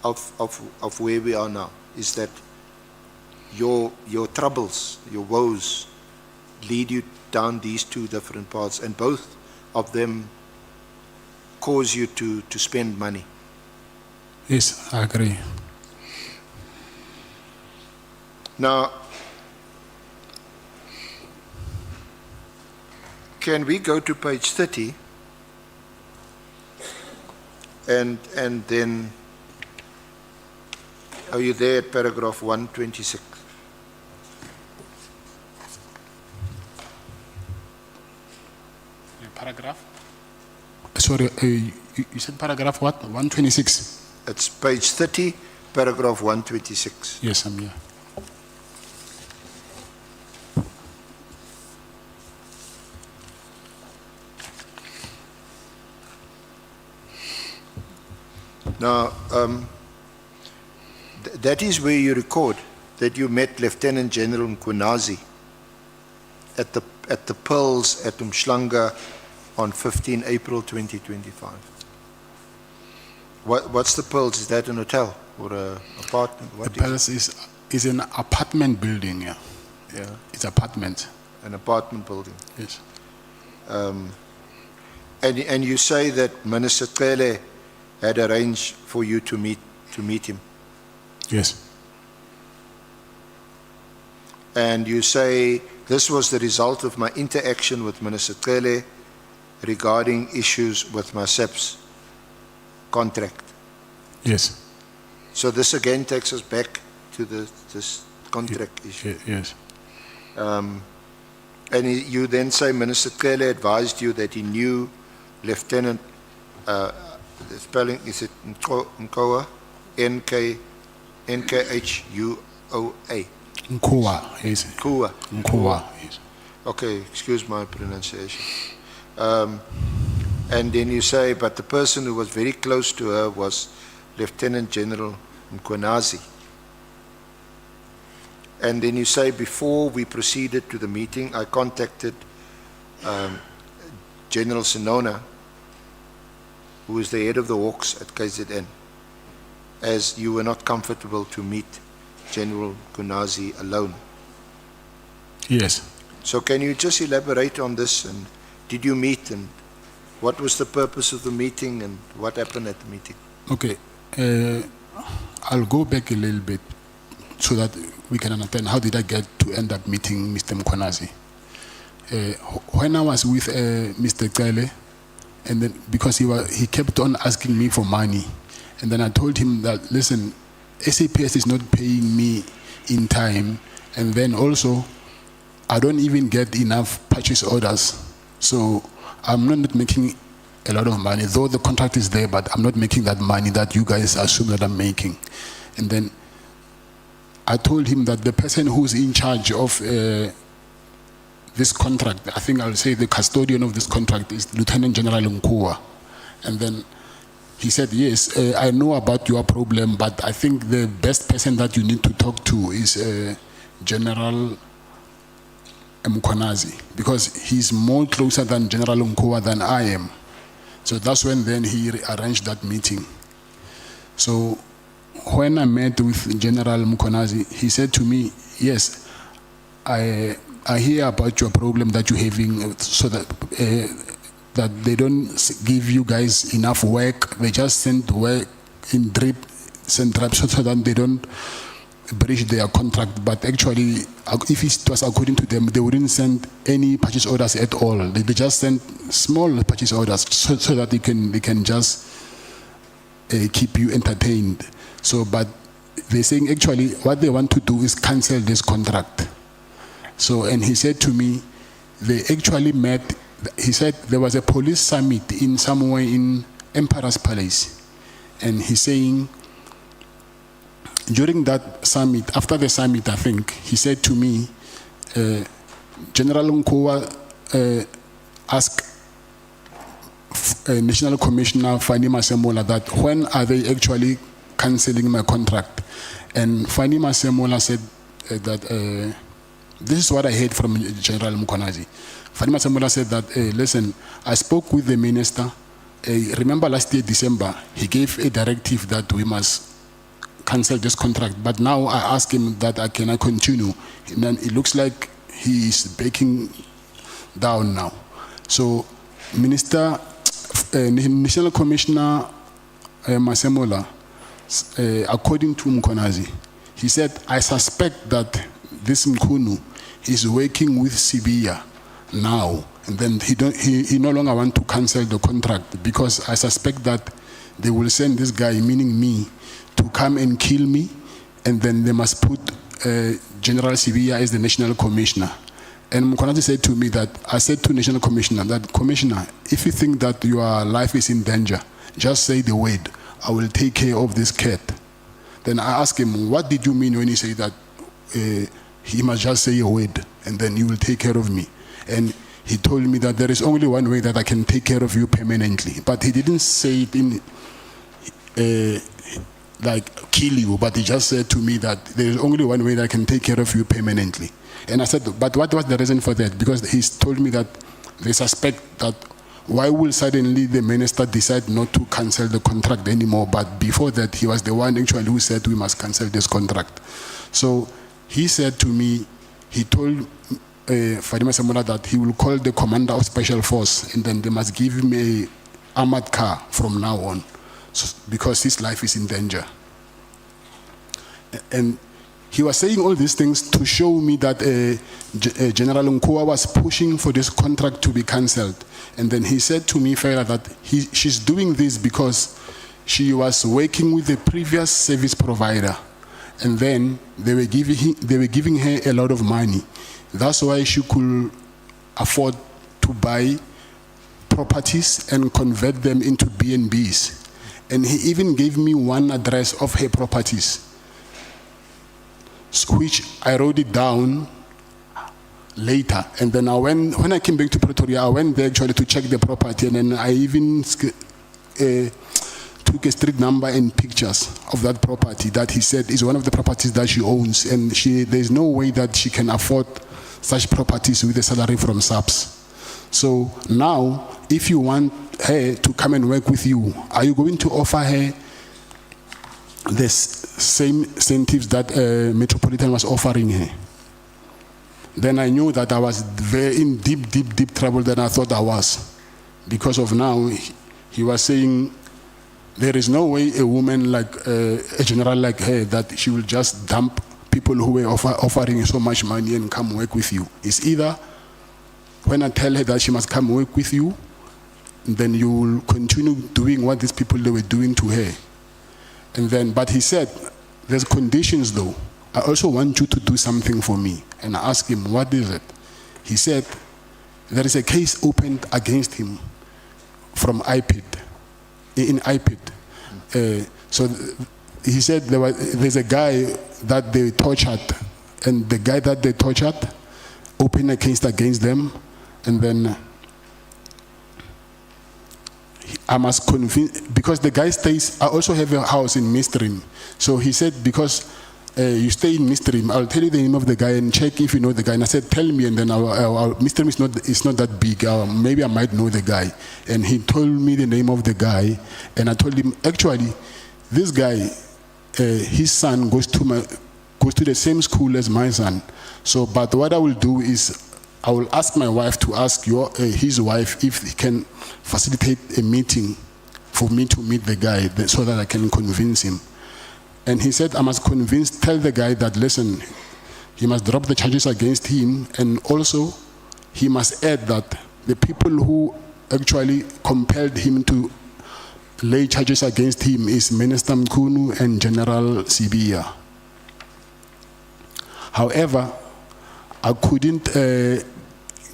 Speaker 3: of where we are now? Is that your troubles, your woes, lead you down these 2 different paths, and both of them cause you to spend money?
Speaker 1: Yes, I agree.
Speaker 3: Now, can we go to page 30 and then, are you there at paragraph 126?
Speaker 1: Paragraph? Sorry, you said paragraph what? 126?
Speaker 3: It's page 30, paragraph 126.
Speaker 1: Yes, I'm here.
Speaker 3: Now, that is where you record that you met Lieutenant General Mkhwanazi at the Pearls at Umhlanga on 15 April 2025. What's the Pearls? Is that an hotel or an apartment?
Speaker 1: The Pearls is an apartment building, yeah.
Speaker 3: Yeah.
Speaker 1: It's apartment.
Speaker 3: An apartment building.
Speaker 1: Yes.
Speaker 3: And you say that Minister Cele had arranged for you to meet him.
Speaker 1: Yes.
Speaker 3: And you say this was the result of my interaction with Minister Cele regarding issues with my SEP's contract.
Speaker 1: Yes.
Speaker 3: So this again takes us back to this contract issue.
Speaker 1: Yes.
Speaker 3: And you then say Minister Cele advised you that he knew Lieutenant, the spelling, is it Nkoa? Nkhua.
Speaker 1: Nkua, yes.
Speaker 3: Nkua,
Speaker 1: yes.
Speaker 3: Okay, excuse my pronunciation. And then you say, but the person who was very close to her was Lieutenant General Mkhwanazi. And then you say, before we proceeded to the meeting, I contacted General Sinona, who is the head of the Hawks at KZN, as you were not comfortable to meet General Mkhwanazi alone.
Speaker 1: Yes.
Speaker 3: So can you just elaborate on this, and did you meet, and what was the purpose of the meeting, and what happened at the meeting?
Speaker 1: Okay. I'll go back a little bit so that we can understand how did I get to end up meeting Mr. Mkhwanazi. When I was with Mr. Cele, and then because he kept on asking me for money, and then I told him that, listen, SAPS is not paying me in time, and then also I don't even get enough purchase orders, so I'm not making a lot of money, though the contract is there, but I'm not making that money that you guys assume that I'm making. And then I told him that the person who's in charge of this contract, I think I'll say the custodian of this contract, is Lieutenant General Nkua. And then he said, yes, I know about your problem, but I think the best person that you need to talk to is General Mkhwanazi, because he's more closer than General Nkua than I am. So that's when then he arranged that meeting. So when I met with General Mkhwanazi, he said to me, yes, I hear about your problem that you're having, so that that they don't give you guys enough work. They just send work in drips and drabs so that they don't breach their contract. But actually, if it was according to them, they wouldn't send any purchase orders at all. They just send small purchase orders so that they can just keep you entertained. So, but they're saying actually what they want to do is cancel this contract. So, and he said to me, they actually met. He said there was a police summit in somewhere in Emperor's Palace, and he's saying during that summit, after the summit, I think he said to me, General Nkua asked National Commissioner Fani Masemola that when are they actually cancelling my contract, and Fani Masemola said that this is what I heard from General Mkhwanazi. Fani Masemola said that, listen, I spoke with the minister. Remember last year, December, he gave a directive that we must cancel this contract. But now I asked him that I cannot continue. And then it looks like he is backing down now. So National Commissioner Masemola, according to Mkhwanazi, he said, I suspect that this Mkhunu is working with Sibiya now, and then he no longer want to cancel the contract, because I suspect that they will send this guy, meaning me, to come and kill me, and then they must put General Sibiya as the National Commissioner. And Mkhwanazi said to me that, I said to National Commissioner that, Commissioner, if you think that your life is in danger, just say the word. I will take care of this cat. Then I asked him, what did you mean when you say that he must just say a word and then you will take care of me? And he told me that there is only one way that I can take care of you permanently. But he didn't say it in like kill you, but he just said to me that there is only one way that I can take care of you permanently. And I said, but what was the reason for that? Because he's told me that they suspect that why will suddenly the minister decide not to cancel the contract anymore? But before that, he was the one actually who said we must cancel this contract. So he said to me, he told Fadima Samola that he will call the commander of special force, and then they must give him a armored car from now on, because his life is in danger. And he was saying all these things to show me that General Nkua was pushing for this contract to be cancelled. And then he said to me further that she's doing this because she was working with the previous service provider, and then they were giving her a lot of money. That's why she could afford to buy properties and convert them into B&Bs. And he even gave me one address of her properties, which I wrote it down later. And then when I came back to Pretoria, I went there actually to check the property, and then I even took a street number and pictures of that property that he said is one of the properties that she owns, and there's no way that she can afford such properties with a salary from SAPS. So now, if you want her to come and work with you, are you going to offer her the same incentives that Metropolitan was offering her? Then I knew that I was very in deep trouble than I thought I was. Because of now, he was saying, there is no way a woman like a general like her that she will just dump people who were offering so much money and come work with you. It's either when I tell her that she must come work with you, then you will continue doing what these people they were doing to her. And then, but he said, there's conditions though. I also want you to do something for me. And I asked him, what is it? He said, there is a case opened against him from IPID, in IPID. So he said there's a guy that they tortured, and the guy that they tortured opened a case against them, and then I must convince, because the guy stays, I also have a house in Mistream. So he said, because you stay in Mistream, I'll tell you the name of the guy and check if you know the guy. And I said, tell me, and then Mistream is not that big. Maybe I might know the guy. And he told me the name of the guy, and I told him, actually, this guy, his son goes to the same school as my son. So, but what I will do is, I will ask my wife to ask his wife if he can facilitate a meeting for me to meet the guy so that I can convince him. And he said, I must tell the guy that, listen, he must drop the charges against him, and also he must add that the people who actually compelled him to lay charges against him is Minister Mkhwanazi and General Sibia. However, I couldn't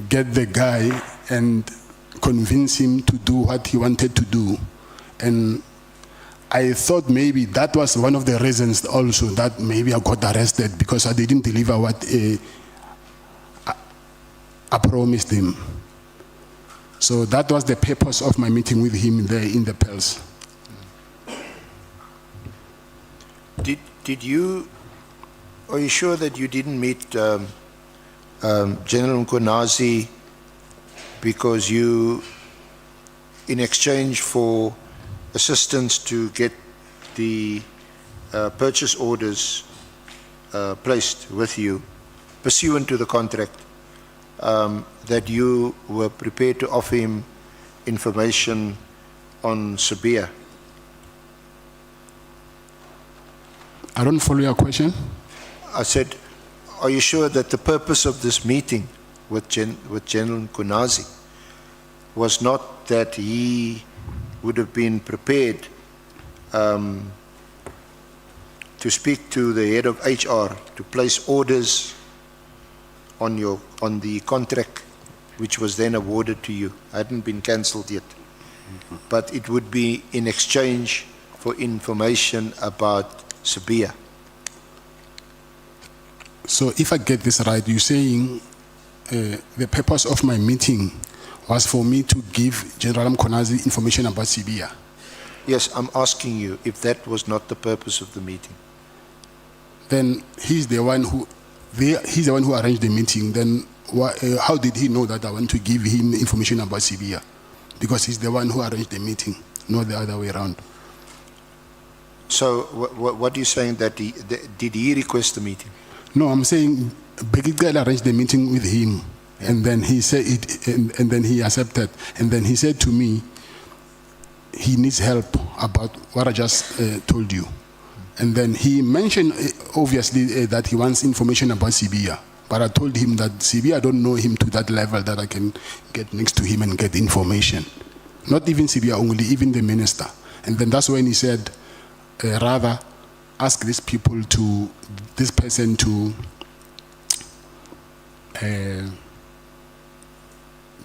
Speaker 1: get the guy and convince him to do what he wanted to do. And I thought maybe that was one of the reasons also that maybe I got arrested, because I didn't deliver what I promised him. So that was the purpose of my meeting with him there in the Pels.
Speaker 3: Are you sure that you didn't meet General Mkhwanazi because you, in exchange for assistance to get the purchase orders placed with you, pursuant to the contract, that you were prepared to offer him information on Sabia?
Speaker 1: I don't follow your question.
Speaker 3: I said, are you sure that the purpose of this meeting with General Mkhwanazi was not that he would have been prepared to speak to the head of HR to place orders on the contract which was then awarded to you? Hadn't been cancelled yet, but it would be in exchange for information about Sabia.
Speaker 1: So if I get this right, you're saying the purpose of my meeting was for me to give General Mkhwanazi information about Sabia?
Speaker 3: Yes, I'm asking you if that was not the purpose of the meeting.
Speaker 1: Then he's the one who arranged the meeting. Then how did he know that I want to give him information about Sabia? Because he's the one who arranged the meeting, not the other way around.
Speaker 3: So what are you saying, that did he request the meeting?
Speaker 1: No, I'm saying Begitgala arranged the meeting with him, and then he said it, and then he accepted, and then he said to me, he needs help about what I just told you. And then he mentioned, obviously, that he wants information about Sabia. But I told him that Sabia, I don't know him to that level that I can get next to him and get information. Not even Sabia only, even the minister. And then that's when he said, rather ask these people this person to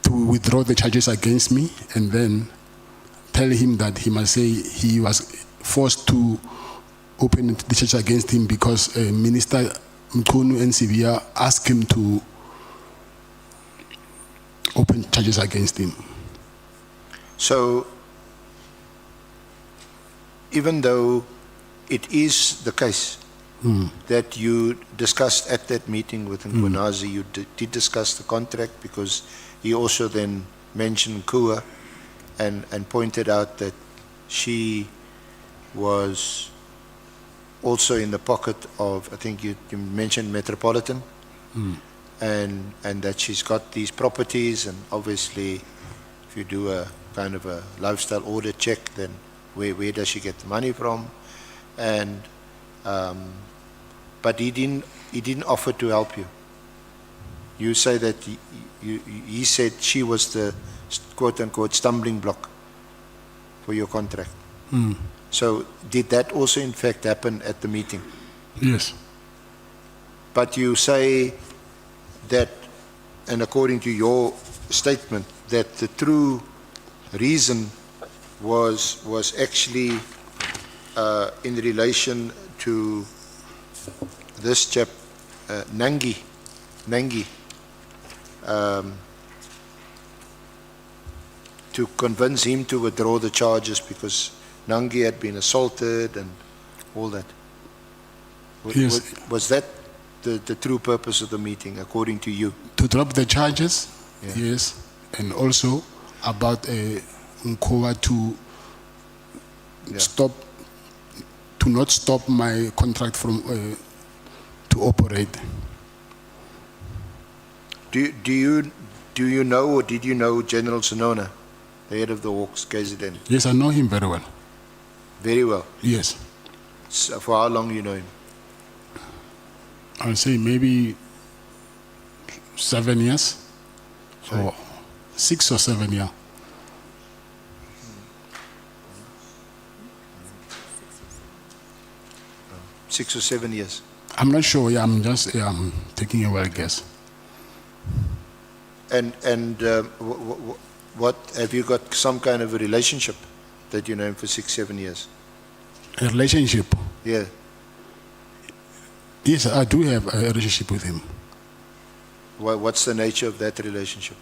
Speaker 1: withdraw the charges against me, and then tell him that he must say he was forced to open the charge against him because Minister Mkhwanazi and Sabia asked him to open charges against him.
Speaker 3: So, even though it is the case that you discussed at that meeting with Mkhwanazi, you did discuss the contract, because he also then mentioned Kua and pointed out that she was also in the pocket of, I think you mentioned Metropolitan, and that she's got these properties, and obviously if you do a kind of a lifestyle audit check, then where does she get the money from? And but he didn't offer to help you. You say that he said she was the quote unquote stumbling block for your contract. So did that also in fact happen at the meeting?
Speaker 1: Yes.
Speaker 3: But you say that, and according to your statement, that the true reason was actually in relation to this chap, Nangi, to convince him to withdraw the charges because Nangi had been assaulted and all that.
Speaker 1: Yes.
Speaker 3: Was that the true purpose of the meeting, according to you?
Speaker 1: To drop the charges,
Speaker 3: Yeah.
Speaker 1: yes, and also about Mkhwa to
Speaker 3: Yeah.
Speaker 1: not stop my contract from to operate.
Speaker 3: Do you know or did you know General Sonona, the head of the Hawks KZN?
Speaker 1: Yes, I know him very well.
Speaker 3: Very well.
Speaker 1: Yes,
Speaker 3: So for how long you know him?
Speaker 1: I'll say maybe 7 years, or 6 or 7 years.
Speaker 3: Oh. 6 or 7 years.
Speaker 1: I'm not sure. Yeah, I'm taking a wild guess.
Speaker 3: And what have you got some kind of a relationship that you know him for 6, 7 years?
Speaker 1: A relationship.
Speaker 3: Yeah.
Speaker 1: Yes, I do have a relationship with him.
Speaker 3: What's the nature of that relationship?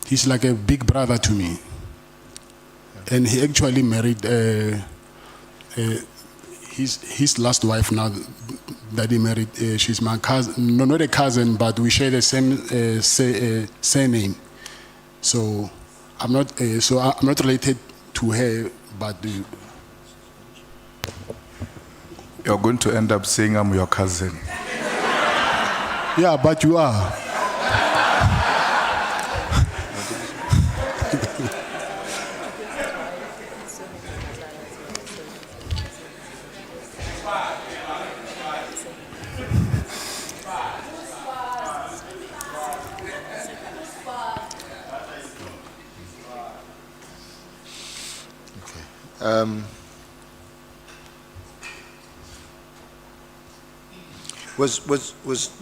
Speaker 1: He's like a big brother to me. And he actually married his last wife now that he married. She's my cousin, no, not a cousin, but we share the same surname. So I'm not related to her, but
Speaker 5: You're going to end up saying I'm your cousin.
Speaker 1: yeah, but you are.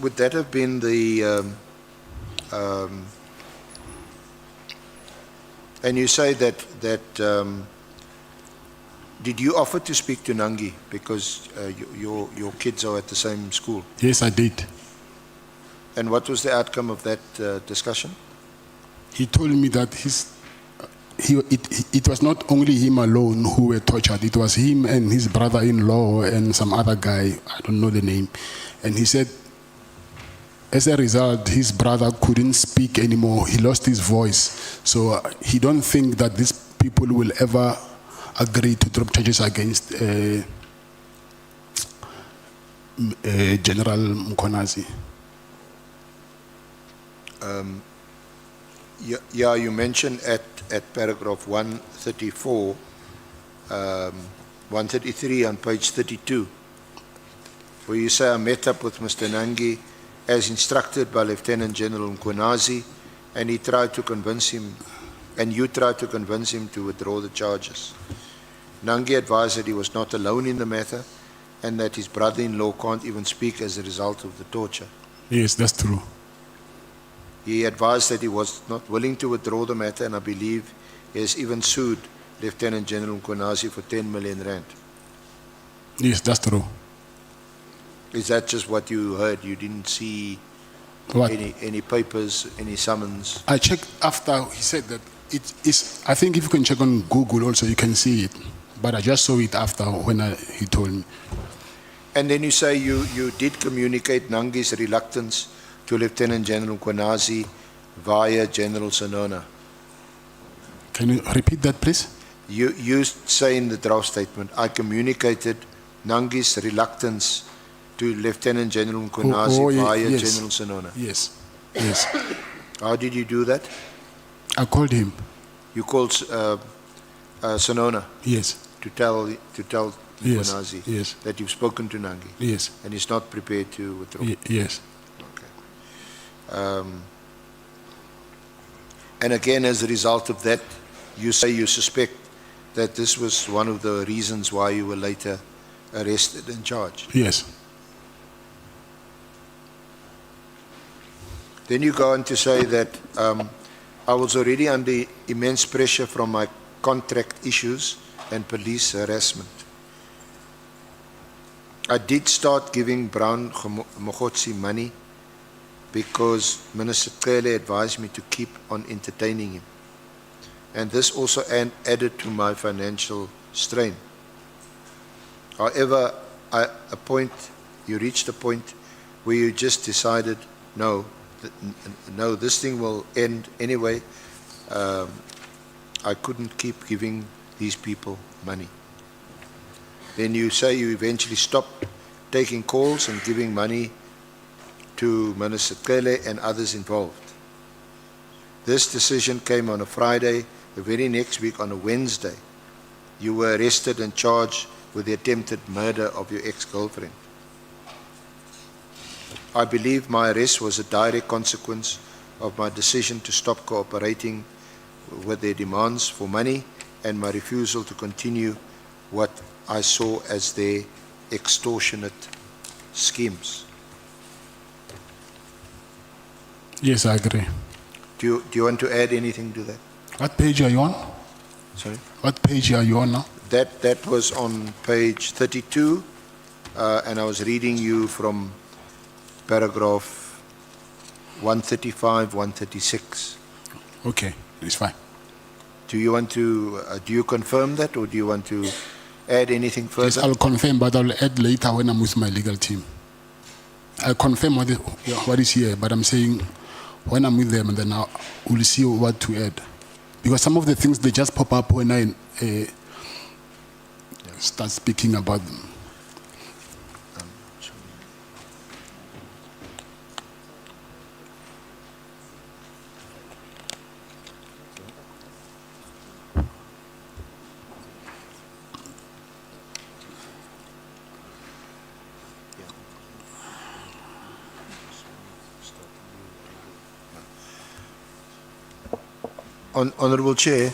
Speaker 3: Would that have been the and you say that did you offer to speak to Nangi because your kids are at the same school?
Speaker 1: Yes, I did.
Speaker 3: And what was the outcome of that discussion?
Speaker 1: He told me that it was not only him alone who were tortured. It was him and his brother-in-law and some other guy. I don't know the name. And he said, as a result, his brother couldn't speak anymore. He lost his voice. So he don't think that these people will ever agree to drop charges against General Mkhwanazi.
Speaker 3: Yeah, you mentioned at paragraph 134, 133 on page 32, where you say, I met up with Mr. Nangi as instructed by Lieutenant General Mkhwanazi, and he tried to convince him, and you tried to convince him to withdraw the charges. Nangi advised that he was not alone in the matter, and that his brother-in-law can't even speak as a result of the torture.
Speaker 1: Yes, that's true.
Speaker 3: He advised that he was not willing to withdraw the matter, and I believe he has even sued Lieutenant General Mkhwanazi for 10 million rand.
Speaker 1: Yes, that's true.
Speaker 3: Is that just what you heard? You didn't see
Speaker 1: What?
Speaker 3: any papers, any summons?
Speaker 1: I checked after he said that it is. I think if you can check on Google also, you can see it. But I just saw it after when he told me.
Speaker 3: And then you say you did communicate Nangi's reluctance to Lieutenant General Mkhwanazi via General Sonona.
Speaker 1: Can you repeat that, please?
Speaker 3: You say in the draft statement, I communicated Nangi's reluctance to Lieutenant General Mkhwanazi via
Speaker 1: yes.
Speaker 3: General Sonona.
Speaker 1: Yes, yes.
Speaker 3: How did you do that?
Speaker 1: I called him.
Speaker 3: You called Sonona
Speaker 1: Yes,
Speaker 3: to tell
Speaker 1: yes,
Speaker 3: Mkhwanazi
Speaker 1: yes,
Speaker 3: that you've spoken to Nangi,
Speaker 1: yes,
Speaker 3: and he's not prepared to withdraw.
Speaker 1: yes.
Speaker 3: And again, as a result of that, you say you suspect that this was one of the reasons why you were later arrested and charged.
Speaker 1: Yes.
Speaker 3: Then you go on to say that I was already under immense pressure from my contract issues and police harassment. I did start giving Brown Mkhwanazi money because Minister Cele advised me to keep on entertaining him. And this also added to my financial strain. However, you reached a point where you just decided, no, this thing will end anyway. I couldn't keep giving these people money. Then you say you eventually stopped taking calls and giving money to Minister Cele and others involved. This decision came on a Friday. The very next week, on a Wednesday, you were arrested and charged with the attempted murder of your ex-girlfriend. I believe my arrest was a direct consequence of my decision to stop cooperating with their demands for money and my refusal to continue what I saw as their extortionate schemes.
Speaker 1: Yes, I agree.
Speaker 3: Do you want to add anything to that?
Speaker 1: What page are you on?
Speaker 3: Sorry?
Speaker 1: What page are you on now?
Speaker 3: That was on page 32, and I was reading you from paragraph 135, 136.
Speaker 1: Okay, it's fine.
Speaker 3: Do you want to, do you confirm that, or do you want to add anything further?
Speaker 1: Yes, I'll confirm, but I'll add later when I'm with my legal team. I'll confirm what is here, but I'm saying when I'm with them, and then we'll see what to add. Because some of the things, they just pop up when I start speaking about them.
Speaker 3: Honourable Chair,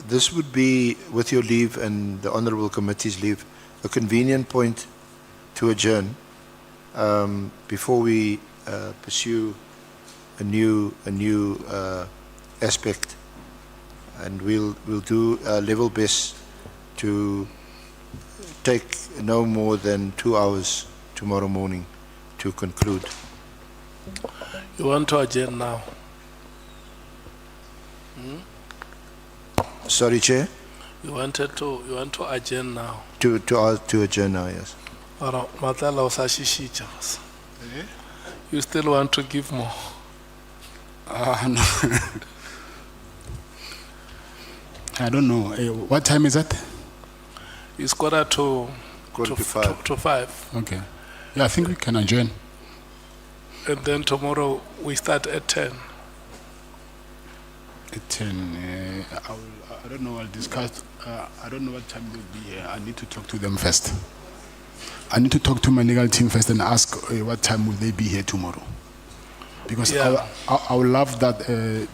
Speaker 3: this would be, with your leave and the Honourable Committee's leave, a convenient point to adjourn before we pursue a new aspect, and we'll do our level best to take no more than 2 hours tomorrow morning to conclude.
Speaker 2: You want to adjourn now?
Speaker 3: Sorry, Chair?
Speaker 2: You want to adjourn now?
Speaker 3: To adjourn now, yes.
Speaker 2: Matlala usashishicha. You still want to give more?
Speaker 1: No. I don't know. What time is that?
Speaker 2: It's quarter to 5.
Speaker 1: Okay. Yeah, I think we can adjourn.
Speaker 2: And then tomorrow we start at 10.
Speaker 1: At 10. I don't know. I'll discuss. I don't know what time they'll be here. I need to talk to them first. I need to talk to my legal team first and ask what time will they be here tomorrow. Because
Speaker 2: Yeah.
Speaker 1: I would love that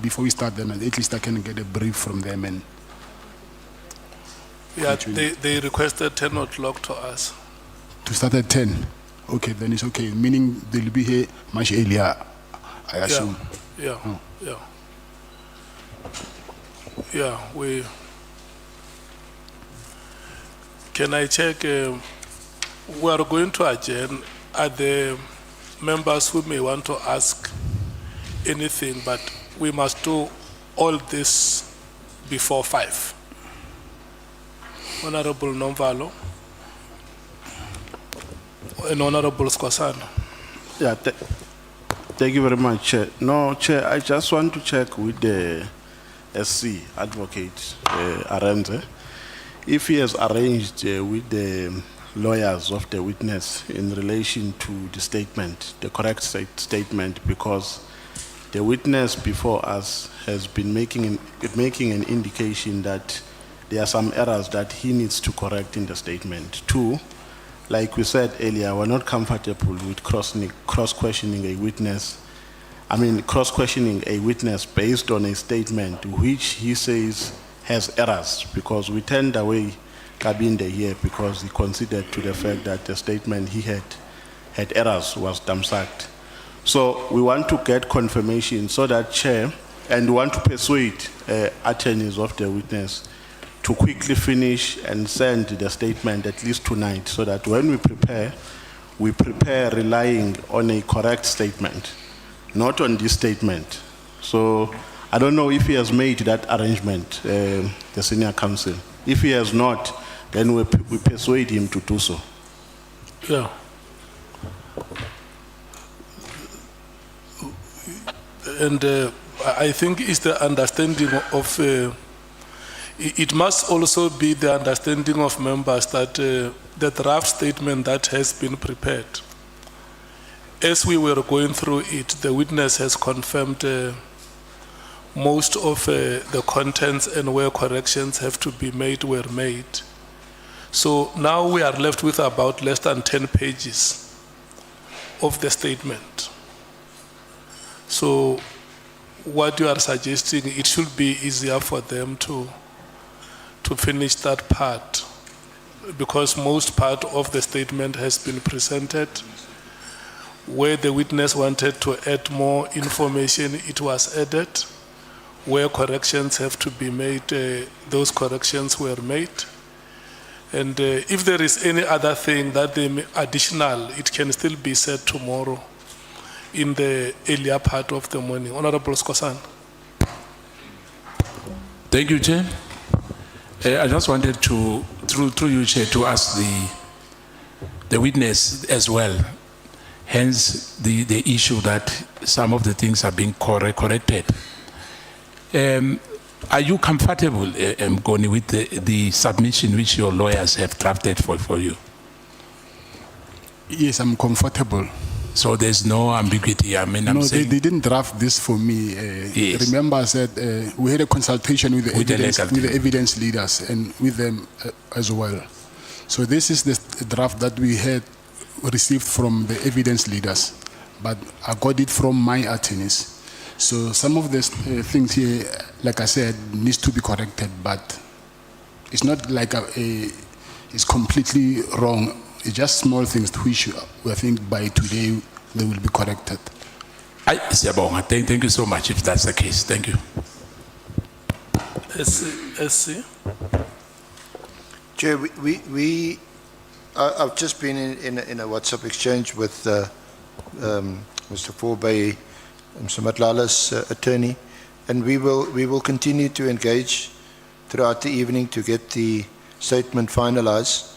Speaker 1: before we start them, at least I can get a brief from them. And
Speaker 2: Yeah, they requested 10 o'clock to us.
Speaker 1: to start at 10. Okay, then it's okay. Meaning they'll be here much earlier, I assume.
Speaker 2: Yeah,
Speaker 1: Oh.
Speaker 2: yeah. Yeah, can I check, we are going to adjourn. Are the members who may want to ask anything, but we must do all this before 5. Honorable Nomvalo and Honorable Skwasana.
Speaker 7: Yeah, thank you very much, Chair. No, Chair, I just want to check with the SC advocate, Arenze, if he has arranged with the lawyers of the witness in relation to the statement, the correct statement, because the witness before us has been making an indication that there are some errors that he needs to correct in the statement. 2, like we said earlier, we're not comfortable with cross-questioning a witness. Cross-questioning a witness based on a statement which he says has errors, because we turned away Kabinde here because he considered to the fact that the statement he had errors was dumpsacked. So we want to get confirmation so that, Chair, and we want to persuade attorneys of the witness to quickly finish and send the statement at least tonight, so that when we prepare relying on a correct statement, not on this statement. So I don't know if he has made that arrangement, the senior counsel. If he has not, then we persuade him to do so.
Speaker 2: Yeah. And I think it's the understanding of, it must also be the understanding of members that the draft statement that has been prepared, as we were going through it, the witness has confirmed most of the contents and where corrections have to be made were made. So now we are left with about less than 10 pages of the statement. So what you are suggesting, it should be easier for them to finish that part, because most part of the statement has been presented. Where the witness wanted to add more information, it was added. Where corrections have to be made, those corrections were made. And if there is any other thing that they additional, it can still be said tomorrow in the earlier part of the morning. Honorable Skosan.
Speaker 8: Thank you, Chair. I just wanted to, through you, Chair, to ask the witness as well, hence the issue that some of the things are being corrected. Are you comfortable, Mkhwanazi, with the submission which your lawyers have drafted for you?
Speaker 1: Yes, I'm comfortable.
Speaker 8: So there's no ambiguity. I mean,
Speaker 1: No,
Speaker 8: I'm
Speaker 1: they
Speaker 8: saying
Speaker 1: didn't draft this for me.
Speaker 8: Yes.
Speaker 1: Remember, I said we had a consultation with the,
Speaker 8: With the
Speaker 1: evidence,
Speaker 8: legal
Speaker 1: with the
Speaker 8: team.
Speaker 1: evidence leaders and with them as well. So this is the draft that we had received from the evidence leaders, but I got it from my attorneys. So some of the things here, like I said, needs to be corrected, but it's not like it's completely wrong. It's just small things which I think by today they will be corrected.
Speaker 8: Thank you so much if that's the case. Thank you.
Speaker 2: SC?
Speaker 3: Chair, I've just been in a WhatsApp exchange with Mr. Forbey, Mr. Matlala's attorney, and we will continue to engage throughout the evening to get the statement finalized.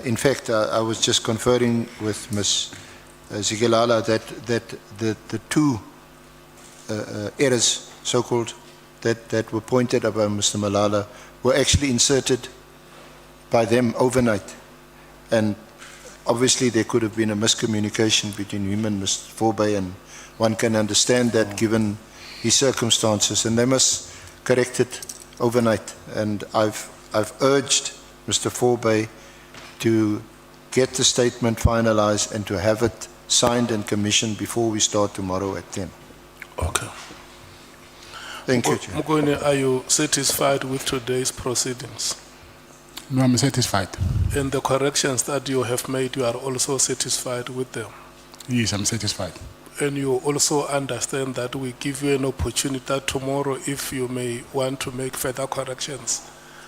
Speaker 3: In fact, I was just conferring with Ms. Zigelala that the two errors, so-called, that were pointed out by Mr. Malala were actually inserted by them overnight. And obviously there could have been a miscommunication between him and Mr. Forbey, and one can understand that given his circumstances, and they must correct it overnight. And I've urged Mr. Forbey to get the statement finalized and to have it signed and commissioned before we start tomorrow at 10.
Speaker 2: Okay.
Speaker 3: Thank you, Chair.
Speaker 2: Mkhwanazi, are you satisfied with today's proceedings?
Speaker 1: No, I'm satisfied.
Speaker 2: And the corrections that you have made, you are also satisfied with them?
Speaker 1: Yes, I'm satisfied.
Speaker 2: And you also understand that we give you an opportunity that tomorrow, if you may want to make further corrections,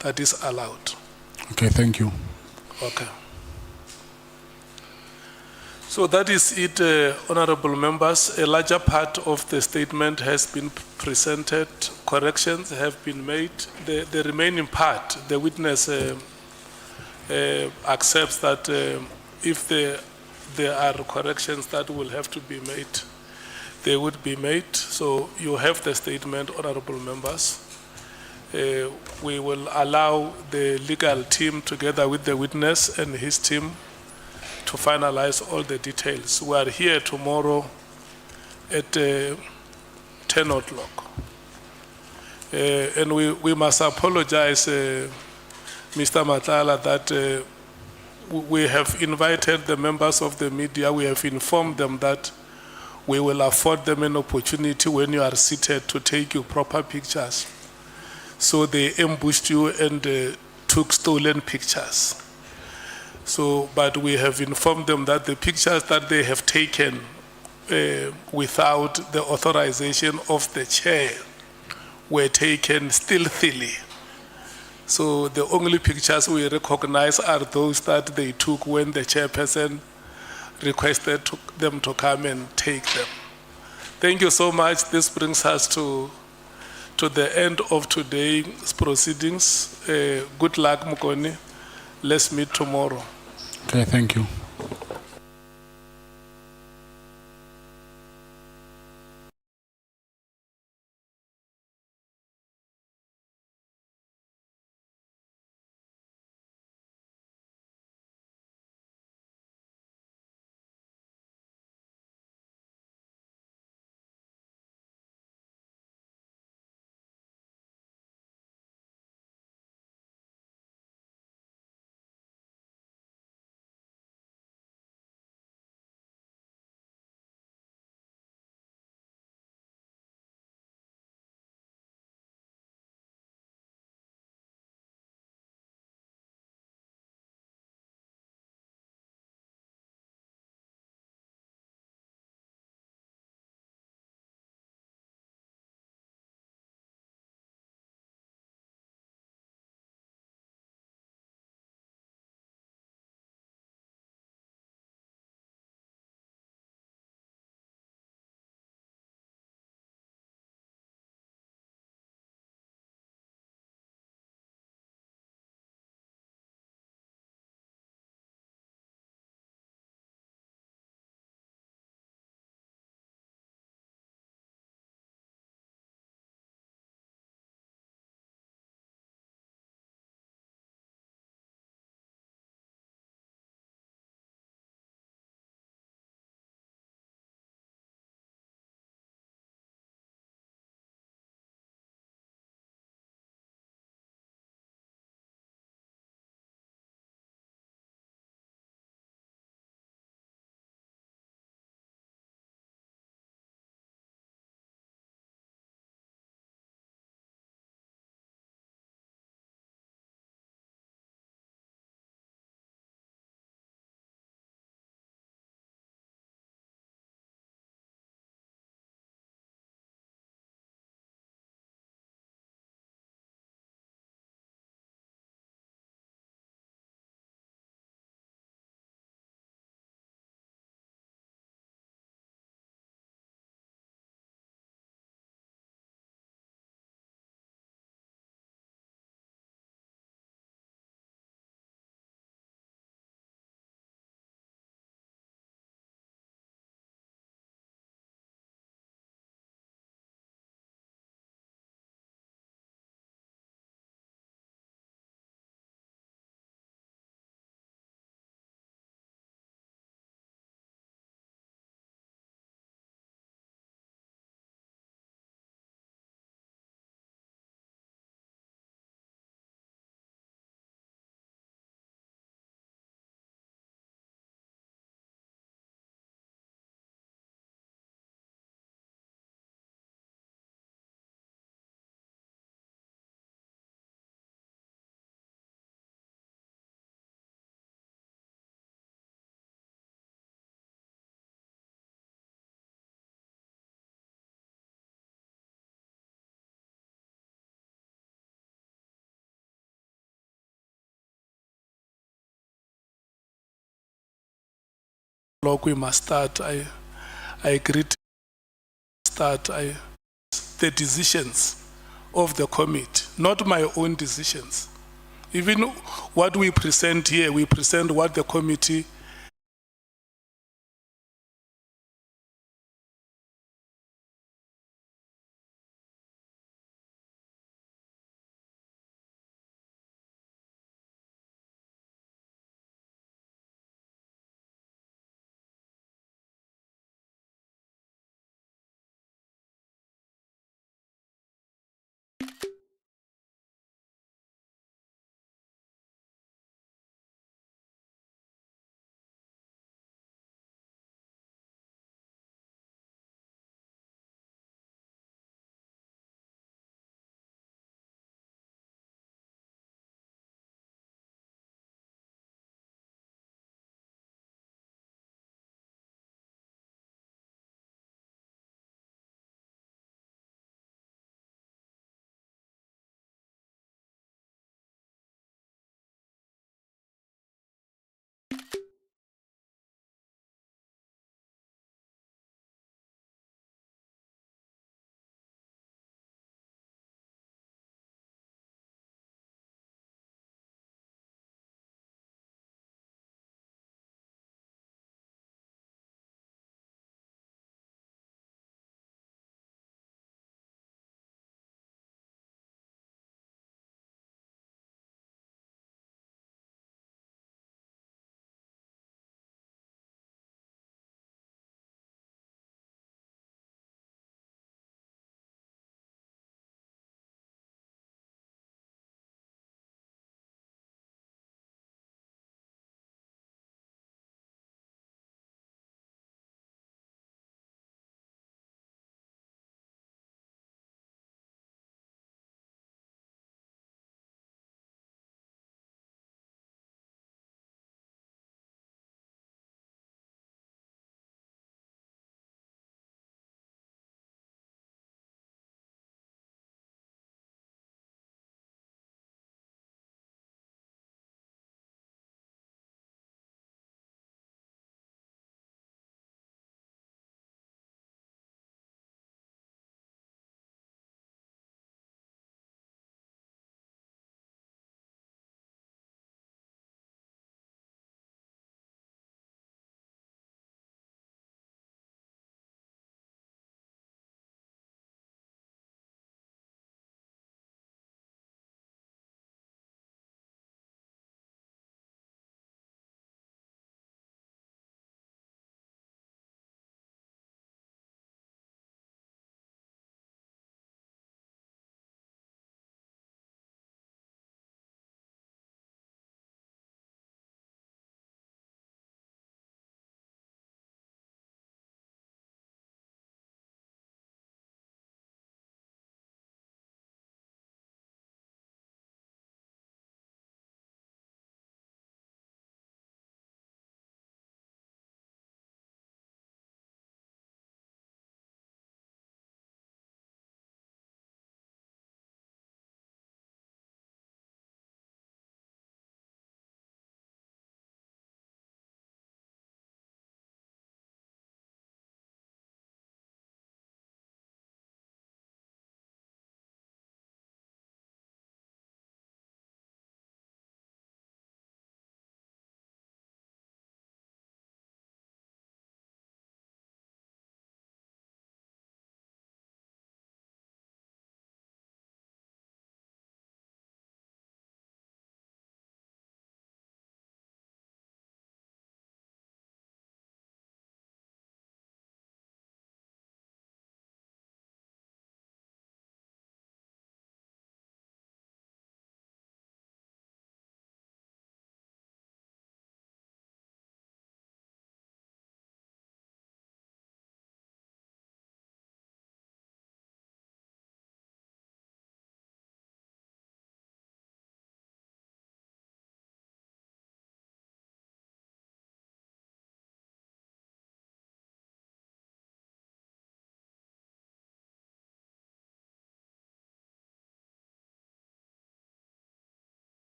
Speaker 2: that is allowed.
Speaker 1: Okay, thank you.
Speaker 2: Okay. So that is it, honorable members. A larger part of the statement has been presented. Corrections have been made. The remaining part, the witness accepts that if there are corrections that will have to be made, they would be made. So you have the statement, honorable members. We will allow the legal team together with the witness and his team to finalize all the details. We are here tomorrow at 10 o'clock. And we must apologize, Mr. Matlala, that we have invited the members of the media. We have informed them that we will afford them an opportunity when you are seated to take you proper pictures. So they ambushed you and took stolen pictures. So, but we have informed them that the pictures that they have taken without the authorization of the chair were taken stealthily So the only pictures we recognize are those that they took when the chairperson requested them to come and take them. Thank you so much. This brings us to the end of today's proceedings. Good luck, Mkhwanazi. Let's meet tomorrow.
Speaker 1: Okay, thank you.
Speaker 2: We must start. I agree to start. The decisions of the committee, not my own decisions. Even what we present here, we present what the committee